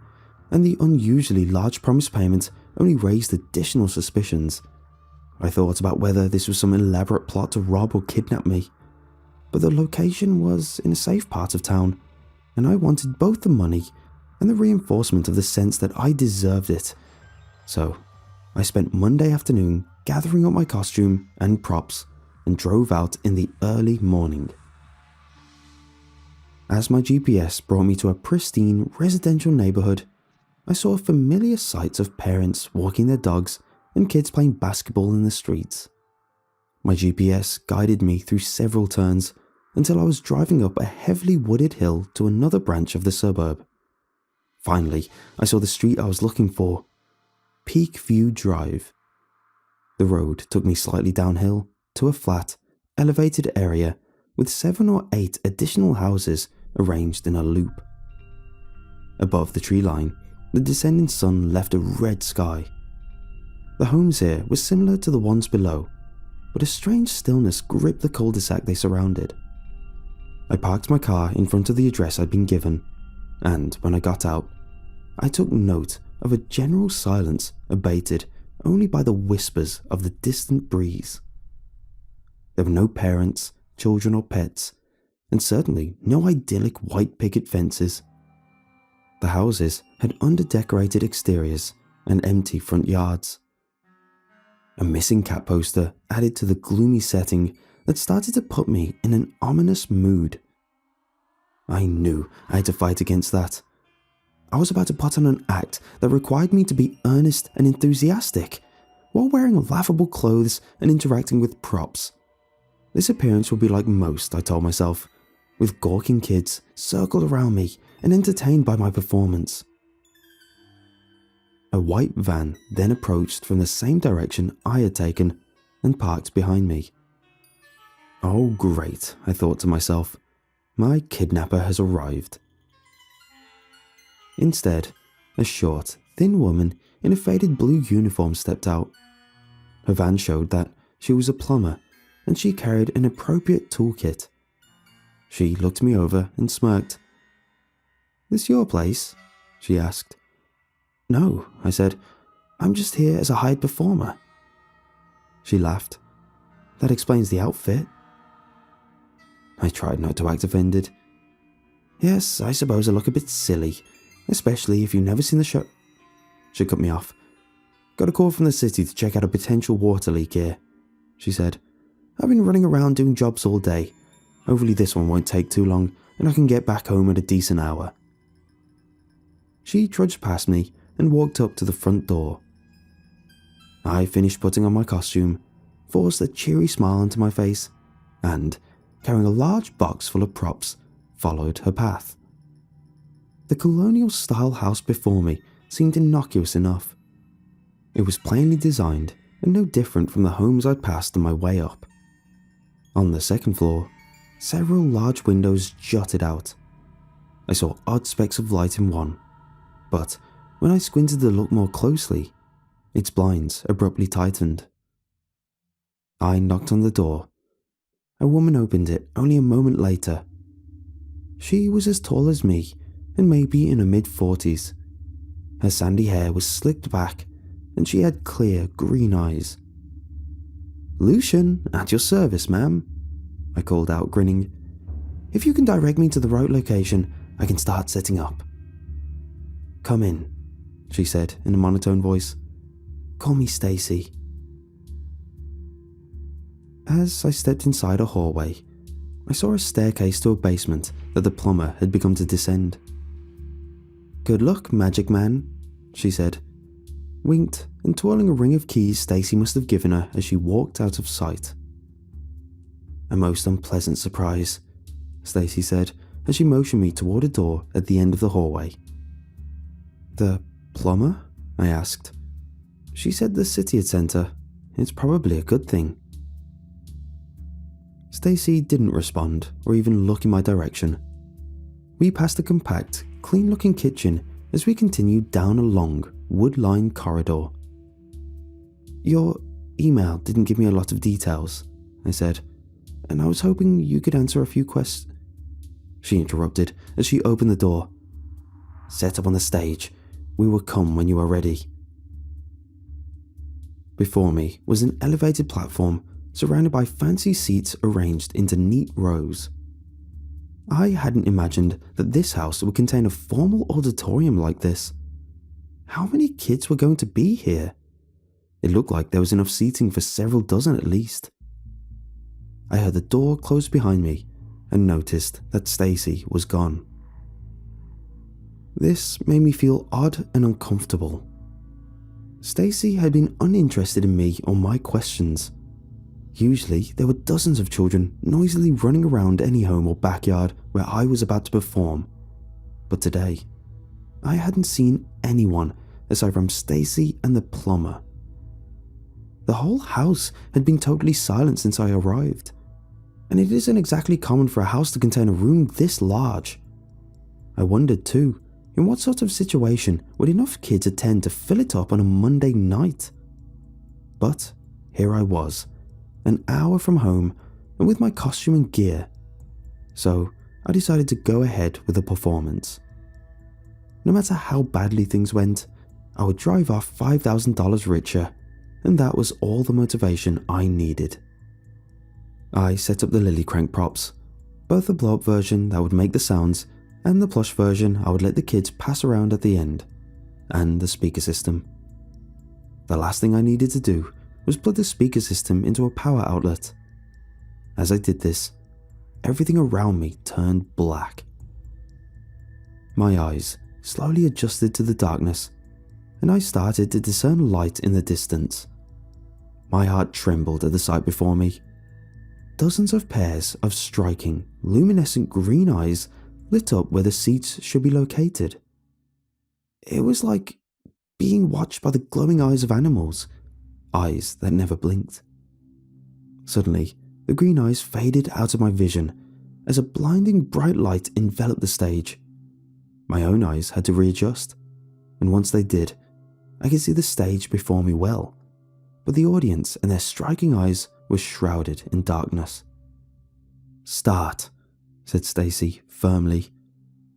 Speaker 1: and the unusually large promise payment only raised additional suspicions. I thought about whether this was some elaborate plot to rob or kidnap me, but the location was in a safe part of town, and I wanted both the money and the reinforcement of the sense that I deserved it. So, I spent Monday afternoon gathering up my costume and props and drove out in the early morning. As my GPS brought me to a pristine residential neighborhood, I saw familiar sights of parents walking their dogs and kids playing basketball in the streets. My GPS guided me through several turns until I was driving up a heavily wooded hill to another branch of the suburb. Finally, I saw the street I was looking for, Peakview Drive. The road took me slightly downhill to a flat, elevated area with 7 or 8 additional houses arranged in a loop. Above the tree line, the descending sun left a red sky. The homes here were similar to the ones below, but a strange stillness gripped the cul-de-sac they surrounded. I parked my car in front of the address I'd been given, and when I got out, I took note of a general silence abated only by the whispers of the distant breeze. There were no parents, children or pets, and certainly no idyllic white picket fences. The houses had underdecorated exteriors and empty front yards. A missing cat poster added to the gloomy setting that started to put me in an ominous mood. I knew I had to fight against that. I was about to put on an act that required me to be earnest and enthusiastic, while wearing laughable clothes and interacting with props. This appearance would be like most, I told myself, with gawking kids circled around me and entertained by my performance. A white van then approached from the same direction I had taken and parked behind me. Oh great, I thought to myself, my kidnapper has arrived. Instead, a short, thin woman in a faded blue uniform stepped out. Her van showed that she was a plumber and she carried an appropriate toolkit. She looked me over and smirked. "This your place?" she asked. "No," I said. "I'm just here as a hired performer." She laughed. "That explains the outfit." I tried not to act offended. "Yes, I suppose I look a bit silly, especially if you've never seen the show." She cut me off. "Got a call from the city to check out a potential water leak here," she said. "I've been running around doing jobs all day. Hopefully this one won't take too long and I can get back home at a decent hour." She trudged past me and walked up to the front door. I finished putting on my costume, forced a cheery smile onto my face, and, carrying a large box full of props, followed her path. The colonial-style house before me seemed innocuous enough. It was plainly designed and no different from the homes I'd passed on my way up. On the second floor, several large windows jutted out. I saw odd specks of light in one, but when I squinted to look more closely, its blinds abruptly tightened. I knocked on the door. A woman opened it only a moment later. She was as tall as me and maybe in her mid-40s. Her sandy hair was slicked back and she had clear green eyes. "Lucian, at your service, ma'am," I called out, grinning. "If you can direct me to the right location, I can start setting up." "Come in," she said in a monotone voice. "Call me Stacy." As I stepped inside a hallway, I saw a staircase to a basement that the plumber had begun to descend. "Good luck, magic man," she said, winked and twirling a ring of keys Stacy must have given her as she walked out of sight. "A most unpleasant surprise," Stacy said as she motioned me toward a door at the end of the hallway. "The plumber?" I asked. "She said the city had sent her. It's probably a good thing." Stacy didn't respond or even look in my direction. We passed a compact, clean-looking kitchen as we continued down a long, wood-lined corridor. "Your email didn't give me a lot of details," I said, "and I was hoping you could answer a few questions." She interrupted as she opened the door. "Set up on the stage. We will come when you are ready." Before me was an elevated platform surrounded by fancy seats arranged into neat rows. I hadn't imagined that this house would contain a formal auditorium like this. How many kids were going to be here? It looked like there was enough seating for several dozen at least. I heard the door close behind me and noticed that Stacy was gone. This made me feel odd and uncomfortable. Stacy had been uninterested in me or my questions. Usually, there were dozens of children noisily running around any home or backyard where I was about to perform. But today, I hadn't seen anyone aside from Stacy and the plumber. The whole house had been totally silent since I arrived, and it isn't exactly common for a house to contain a room this large. I wondered too, in what sort of situation would enough kids attend to fill it up on a Monday night? But here I was, an hour from home and with my costume and gear, so I decided to go ahead with the performance. No matter how badly things went, I would drive off $5,000 richer, and that was all the motivation I needed. I set up the lily crank props, both the blow-up version that would make the sounds and the plush version I would let the kids pass around at the end, and the speaker system. The last thing I needed to do was plug the speaker system into a power outlet. As I did this, everything around me turned black. My eyes slowly adjusted to the darkness, and I started to discern light in the distance. My heart trembled at the sight before me. Dozens of pairs of striking, luminescent green eyes lit up where the seats should be located. It was like being watched by the glowing eyes of animals, eyes that never blinked. Suddenly, the green eyes faded out of my vision as a blinding bright light enveloped the stage. My own eyes had to readjust, and once they did, I could see the stage before me well, but the audience and their striking eyes were shrouded in darkness. "Start," said Stacy firmly.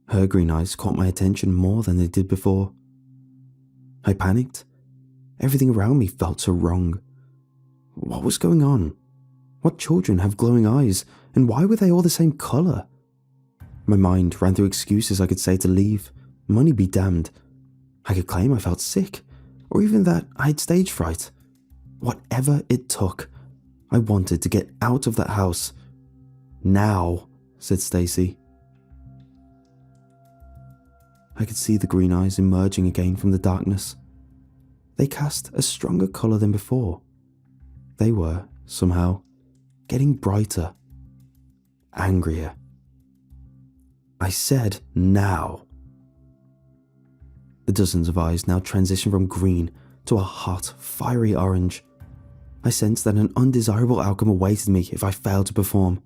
Speaker 1: Her green eyes caught my attention more than they did before. I panicked. Everything around me felt so wrong. What was going on? What children have glowing eyes, and why were they all the same color? My mind ran through excuses I could say to leave. Money be damned. I could claim I felt sick, or even that I had stage fright. Whatever it took, I wanted to get out of that house. "Now," said Stacy. I could see the green eyes emerging again from the darkness. They cast a stronger color than before. They were, somehow, getting brighter, angrier. I said, "Now." The dozens of eyes now transitioned from green to a hot, fiery orange. I sensed that an undesirable outcome awaited me if I failed to perform.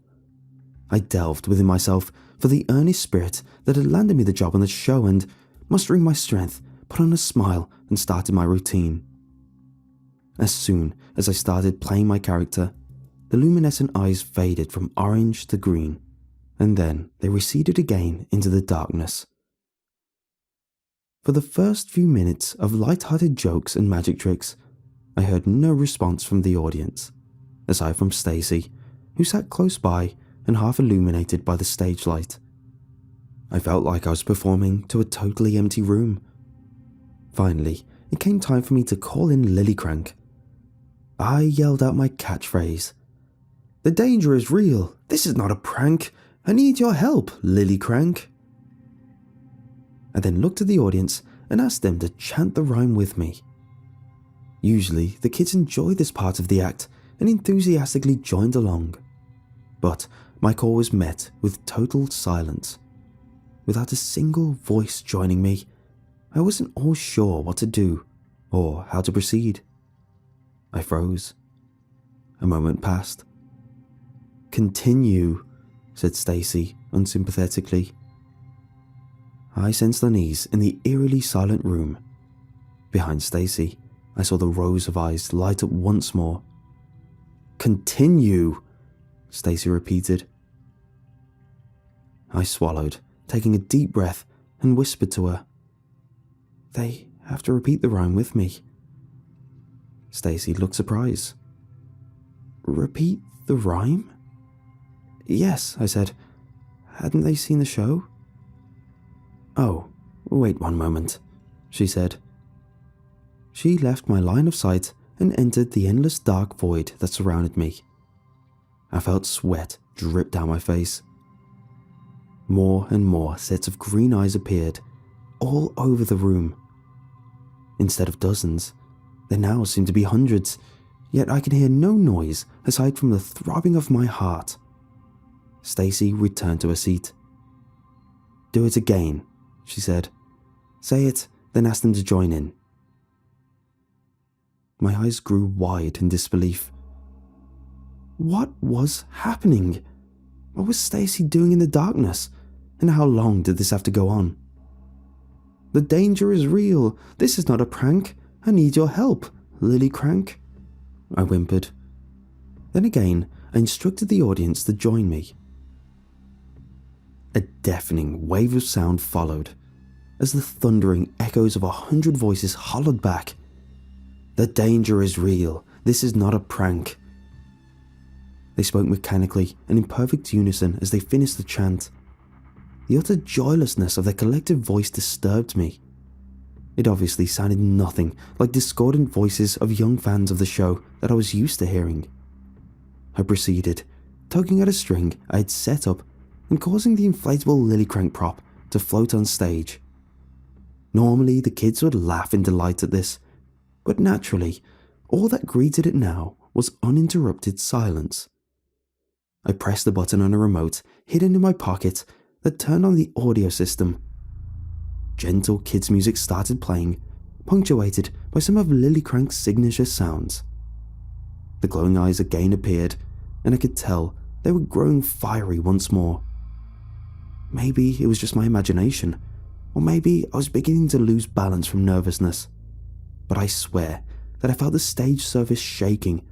Speaker 1: I delved within myself for the earnest spirit that had landed me the job on the show and, mustering my strength, put on a smile and started my routine. As soon as I started playing my character, the luminescent eyes faded from orange to green, and then they receded again into the darkness. For the first few minutes of light-hearted jokes and magic tricks, I heard no response from the audience, aside from Stacy, who sat close by and half illuminated by the stage light. I felt like I was performing to a totally empty room. Finally, it came time for me to call in Lilycrank. I yelled out my catchphrase. "The danger is real. This is not a prank. I need your help, Lilycrank." I then looked at the audience and asked them to chant the rhyme with me. Usually, the kids enjoyed this part of the act and enthusiastically joined along. But my call was met with total silence. Without a single voice joining me, I wasn't all sure what to do or how to proceed. I froze. A moment passed. "Continue," said Stacy unsympathetically. I sensed unease in the eerily silent room. Behind Stacy, I saw the rows of eyes light up once more. "Continue," Stacy repeated. I swallowed, taking a deep breath, and whispered to her, "They have to repeat the rhyme with me." Stacy looked surprised. "Repeat the rhyme?" "Yes," I said. "Hadn't they seen the show?" "Oh, wait one moment," she said. She left my line of sight and entered the endless dark void that surrounded me. I felt sweat drip down my face. More and more sets of green eyes appeared, all over the room. Instead of dozens, there now seemed to be hundreds, yet I could hear no noise aside from the throbbing of my heart. Stacy returned to her seat. "Do it again," she said. "Say it, then ask them to join in." My eyes grew wide in disbelief. What was happening? What was Stacy doing in the darkness? And how long did this have to go on? "The danger is real. This is not a prank. I need your help, Lily Crank," I whimpered. Then again, I instructed the audience to join me. A deafening wave of sound followed, as the thundering echoes of 100 voices hollered back, "The danger is real. This is not a prank." They spoke mechanically and in perfect unison as they finished the chant. The utter joylessness of their collective voice disturbed me. It obviously sounded nothing like discordant voices of young fans of the show that I was used to hearing. I proceeded, tugging at a string I had set up and causing the inflatable Lily Crank prop to float on stage. Normally, the kids would laugh in delight at this, but naturally, all that greeted it now was uninterrupted silence. I pressed the button on a remote hidden in my pocket that turned on the audio system. Gentle kids' music started playing, punctuated by some of Lily Crank's signature sounds. The glowing eyes again appeared, and I could tell they were growing fiery once more. Maybe it was just my imagination, or maybe I was beginning to lose balance from nervousness. But I swear that I felt the stage surface shaking,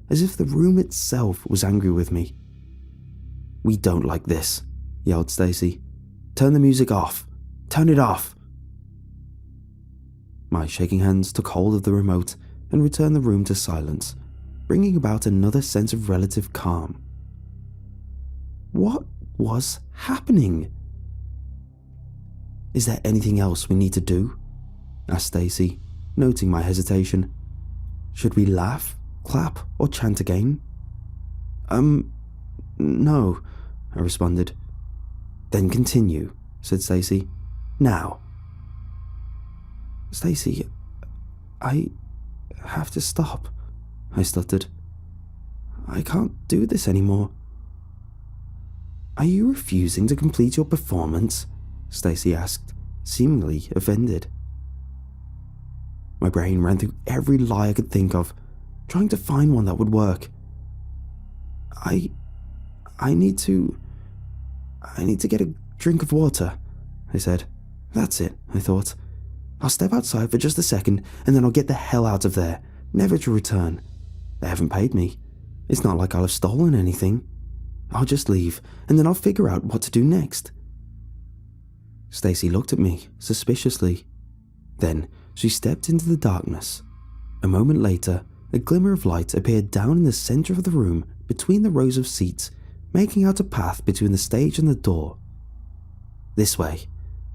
Speaker 1: as if the room itself was angry with me. "We don't like this," yelled Stacy. "Turn the music off. Turn it off." My shaking hands took hold of the remote and returned the room to silence, bringing about another sense of relative calm. What was happening? "Is there anything else we need to do?" asked Stacy, noting my hesitation. "Should we laugh, clap, or chant again?" No, I responded. "Then continue," said Stacy. "Now." "Stacy, I have to stop," I stuttered. "I can't do this anymore." "Are you refusing to complete your performance?" Stacy asked, seemingly offended. My brain ran through every lie I could think of, trying to find one that would work. I need to get a drink of water," I said. "That's it," I thought. "I'll step outside for just a second and then I'll get the hell out of there, never to return. They haven't paid me. It's not like I'll have stolen anything. I'll just leave and then I'll figure out what to do next." Stacy looked at me suspiciously. Then she stepped into the darkness. A moment later, a glimmer of light appeared down in the center of the room between the rows of seats, making out a path between the stage and the door. "This way,"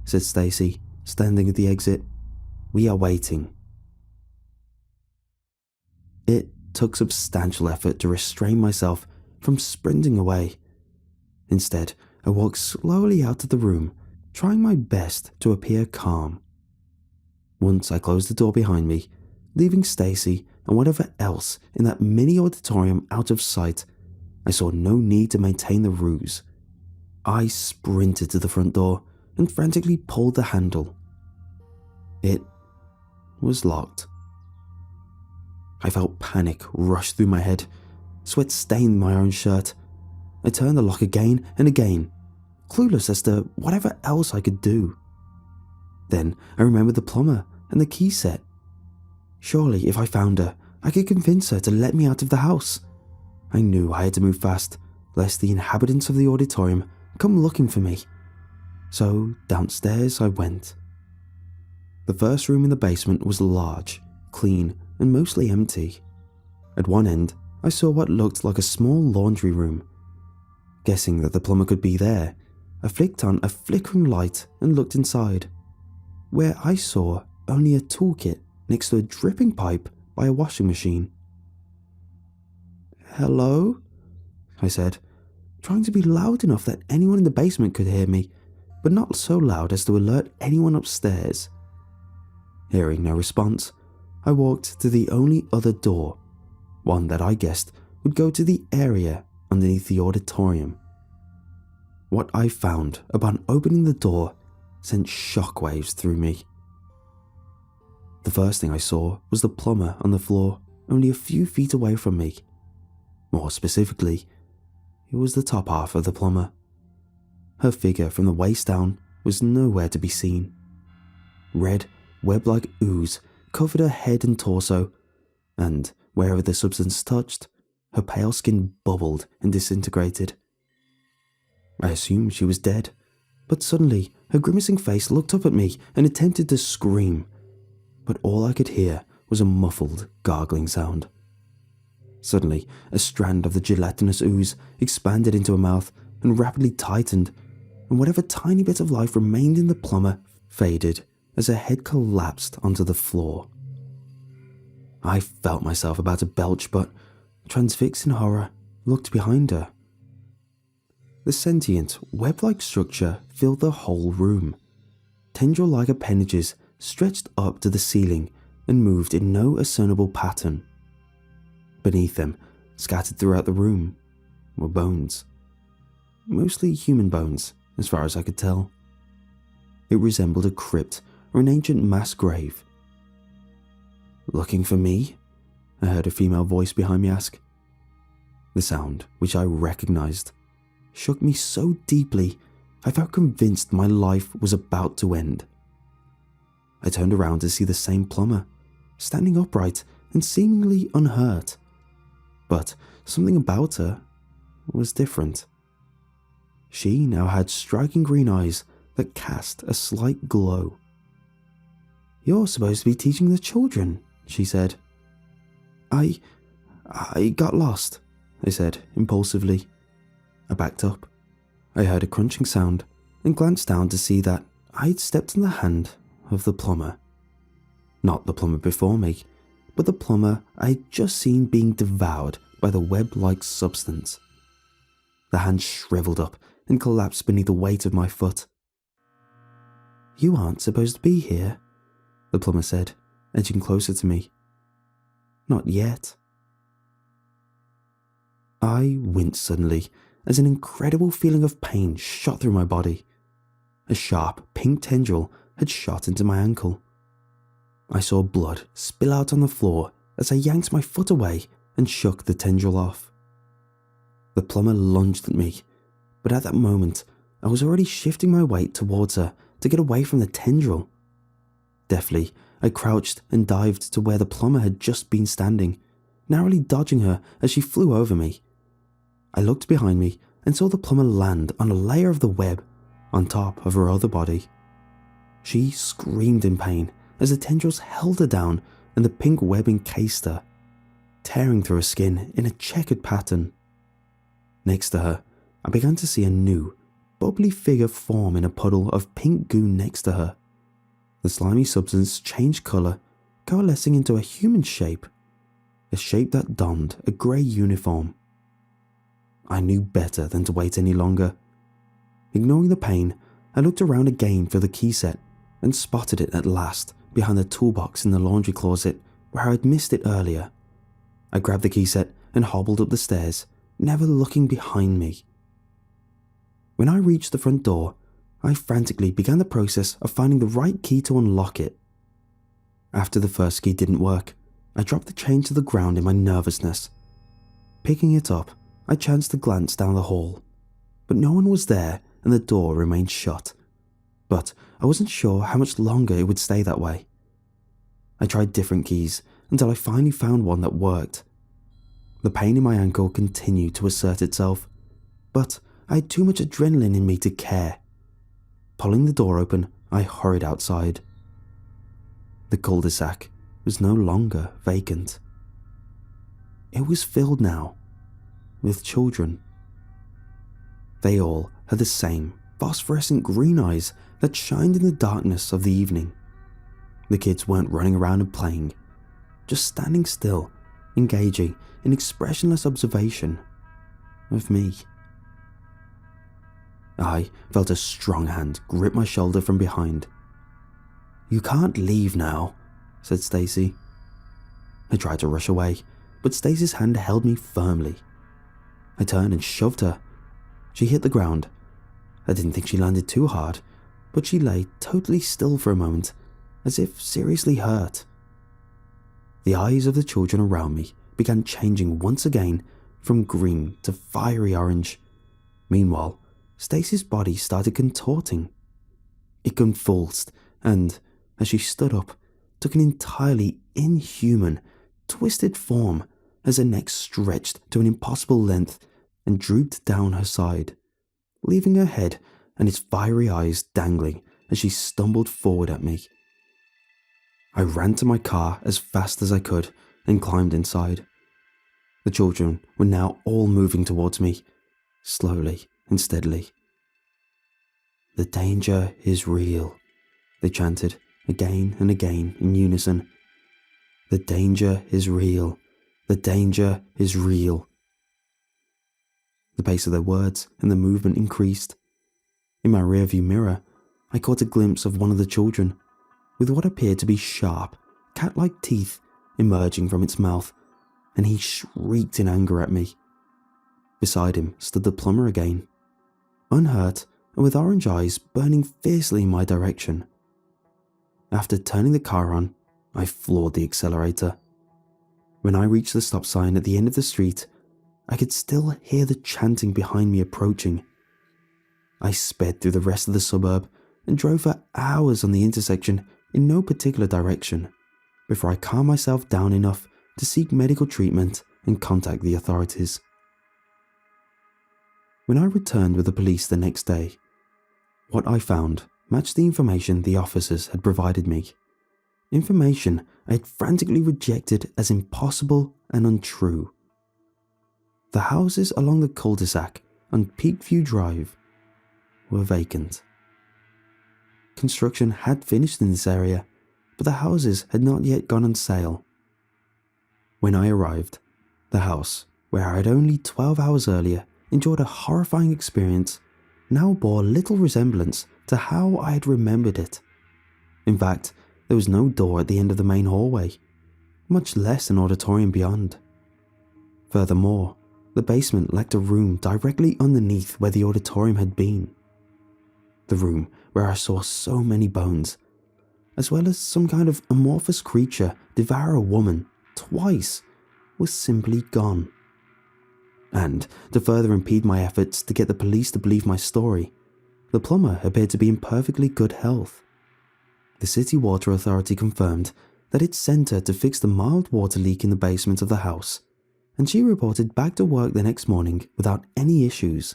Speaker 1: said Stacy, standing at the exit. "We are waiting." It took substantial effort to restrain myself from sprinting away. Instead, I walked slowly out of the room, trying my best to appear calm. Once I closed the door behind me, leaving Stacy and whatever else in that mini auditorium out of sight, I saw no need to maintain the ruse. I sprinted to the front door and frantically pulled the handle. It was locked. I felt panic rush through my head. Sweat stained my orange shirt. I turned the lock again and again, clueless as to whatever else I could do. Then I remembered the plumber and the key set. Surely if I found her, I could convince her to let me out of the house. I knew I had to move fast, lest the inhabitants of the auditorium come looking for me. So downstairs I went. The first room in the basement was large, clean, and mostly empty. At one end, I saw what looked like a small laundry room. Guessing that the plumber could be there, I flicked on a flickering light and looked inside, where I saw only a toolkit next to a dripping pipe by a washing machine. "Hello?" I said, trying to be loud enough that anyone in the basement could hear me, but not so loud as to alert anyone upstairs. Hearing no response, I walked to the only other door, one that I guessed would go to the area underneath the auditorium. What I found upon opening the door sent shockwaves through me. The first thing I saw was the plumber on the floor only a few feet away from me. More specifically, it was the top half of the plumber. Her figure from the waist down was nowhere to be seen. Red, web-like ooze covered her head and torso, and wherever the substance touched, her pale skin bubbled and disintegrated. I assumed she was dead, but suddenly her grimacing face looked up at me and attempted to scream, but all I could hear was a muffled, gargling sound. Suddenly, a strand of the gelatinous ooze expanded into her mouth and rapidly tightened, and whatever tiny bit of life remained in the plumber faded as her head collapsed onto the floor. I felt myself about to belch, but, transfixed in horror, looked behind her. The sentient, web-like structure filled the whole room. Tendril-like appendages stretched up to the ceiling and moved in no discernible pattern. Beneath them, scattered throughout the room, were bones. Mostly human bones, as far as I could tell. It resembled a crypt or an ancient mass grave. "Looking for me?" I heard a female voice behind me ask. The sound, which I recognized, shook me so deeply I felt convinced my life was about to end. I turned around to see the same plumber, standing upright and seemingly unhurt. But something about her was different. She now had striking green eyes that cast a slight glow. "You're supposed to be teaching the children," she said. I got lost," I said impulsively. I backed up. I heard a crunching sound and glanced down to see that I had stepped on the hand of the plumber. Not the plumber before me, but the plumber I had just seen being devoured by the web-like substance. The hand shriveled up and collapsed beneath the weight of my foot. "You aren't supposed to be here," the plumber said, edging closer to me. "Not yet." I winced suddenly as an incredible feeling of pain shot through my body. A sharp pink tendril had shot into my ankle. I saw blood spill out on the floor as I yanked my foot away and shook the tendril off. The plumber lunged at me, but at that moment I was already shifting my weight towards her to get away from the tendril. Deftly, I crouched and dived to where the plumber had just been standing, narrowly dodging her as she flew over me. I looked behind me and saw the plumber land on a layer of the web on top of her other body. She screamed in pain as the tendrils held her down and the pink web encased her, tearing through her skin in a checkered pattern. Next to her, I began to see a new, bubbly figure form in a puddle of pink goo next to her. The slimy substance changed colour, coalescing into a human shape, a shape that donned a grey uniform. I knew better than to wait any longer. Ignoring the pain, I looked around again for the key set and spotted it at last behind the toolbox in the laundry closet where I had missed it earlier. I grabbed the key set and hobbled up the stairs, never looking behind me. When I reached the front door, I frantically began the process of finding the right key to unlock it. After the first key didn't work, I dropped the chain to the ground in my nervousness. Picking it up, I chanced to glance down the hall, but no one was there and the door remained shut. But I wasn't sure how much longer it would stay that way. I tried different keys until I finally found one that worked. The pain in my ankle continued to assert itself, but I had too much adrenaline in me to care. Pulling the door open, I hurried outside. The cul-de-sac was no longer vacant. It was filled now with children. They all had the same phosphorescent green eyes that shined in the darkness of the evening. The kids weren't running around and playing. just standing still, engaging in expressionless observation of me. I felt a strong hand grip my shoulder from behind. "You can't leave now," said Stacy. I tried to rush away, but Stacy's hand held me firmly. I turned and shoved her. She hit the ground. I didn't think she landed too hard, but she lay totally still for a moment, as if seriously hurt. The eyes of the children around me began changing once again from green to fiery orange. Meanwhile, Stacy's body started contorting. It convulsed and, as she stood up, took an entirely inhuman, twisted form as her neck stretched to an impossible length and drooped down her side, leaving her head and its fiery eyes dangling as she stumbled forward at me. I ran to my car as fast as I could and climbed inside. The children were now all moving towards me, slowly and steadily. "The danger is real," they chanted again and again in unison. "The danger is real. The danger is real." The pace of their words and the movement increased. In my rearview mirror, I caught a glimpse of one of the children, with what appeared to be sharp, cat-like teeth emerging from its mouth, and he shrieked in anger at me. Beside him stood the plumber again, unhurt and with orange eyes burning fiercely in my direction. After turning the car on, I floored the accelerator. When I reached the stop sign at the end of the street, I could still hear the chanting behind me approaching. I sped through the rest of the suburb and drove for hours on the intersection in no particular direction, before I calmed myself down enough to seek medical treatment and contact the authorities. When I returned with the police the next day, what I found matched the information the officers had provided me. Information I had frantically rejected as impossible and untrue. The houses along the cul-de-sac on Peakview Drive were vacant. Construction had finished in this area, but the houses had not yet gone on sale. When I arrived, the house, where I had only 12 hours earlier enjoyed a horrifying experience, now bore little resemblance to how I had remembered it. In fact, there was no door at the end of the main hallway, much less an auditorium beyond. Furthermore, the basement lacked a room directly underneath where the auditorium had been. The room where I saw so many bones, as well as some kind of amorphous creature devour a woman twice, was simply gone. And, to further impede my efforts to get the police to believe my story, the plumber appeared to be in perfectly good health. The city water authority confirmed that it sent her to fix the mild water leak in the basement of the house, and she reported back to work the next morning without any issues.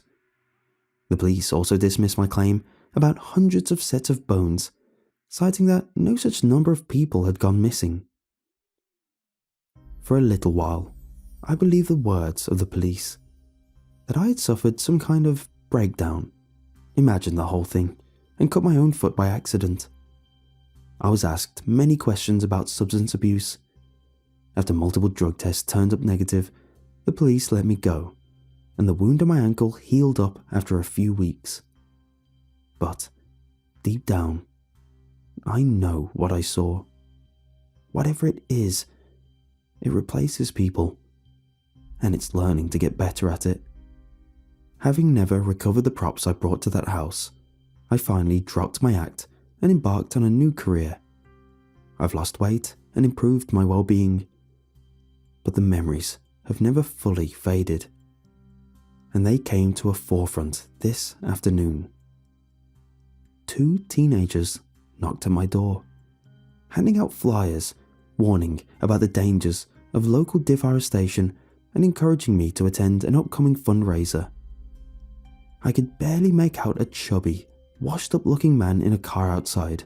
Speaker 1: The police also dismissed my claim about hundreds of sets of bones, citing that no such number of people had gone missing. For a little while, I believed the words of the police, that I had suffered some kind of breakdown, imagined the whole thing, and cut my own foot by accident. I was asked many questions about substance abuse. After multiple drug tests turned up negative, the police let me go, and the wound on my ankle healed up after a few weeks. But, deep down, I know what I saw. Whatever it is, it replaces people, and it's learning to get better at it. Having never recovered the props I brought to that house, I finally dropped my act and embarked on a new career. I've lost weight and improved my well-being, but the memories have never fully faded, and they came to a forefront this afternoon. 2 teenagers knocked at my door, handing out flyers warning about the dangers of local deforestation and encouraging me to attend an upcoming fundraiser. I could barely make out a chubby, washed-up looking man in a car outside,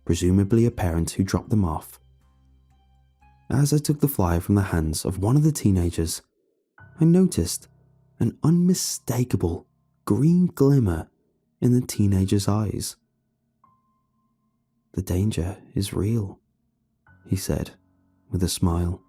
Speaker 1: presumably a parent who dropped them off. As I took the flyer from the hands of one of the teenagers, I noticed an unmistakable green glimmer in the teenager's eyes. "The danger is real," he said, with a smile.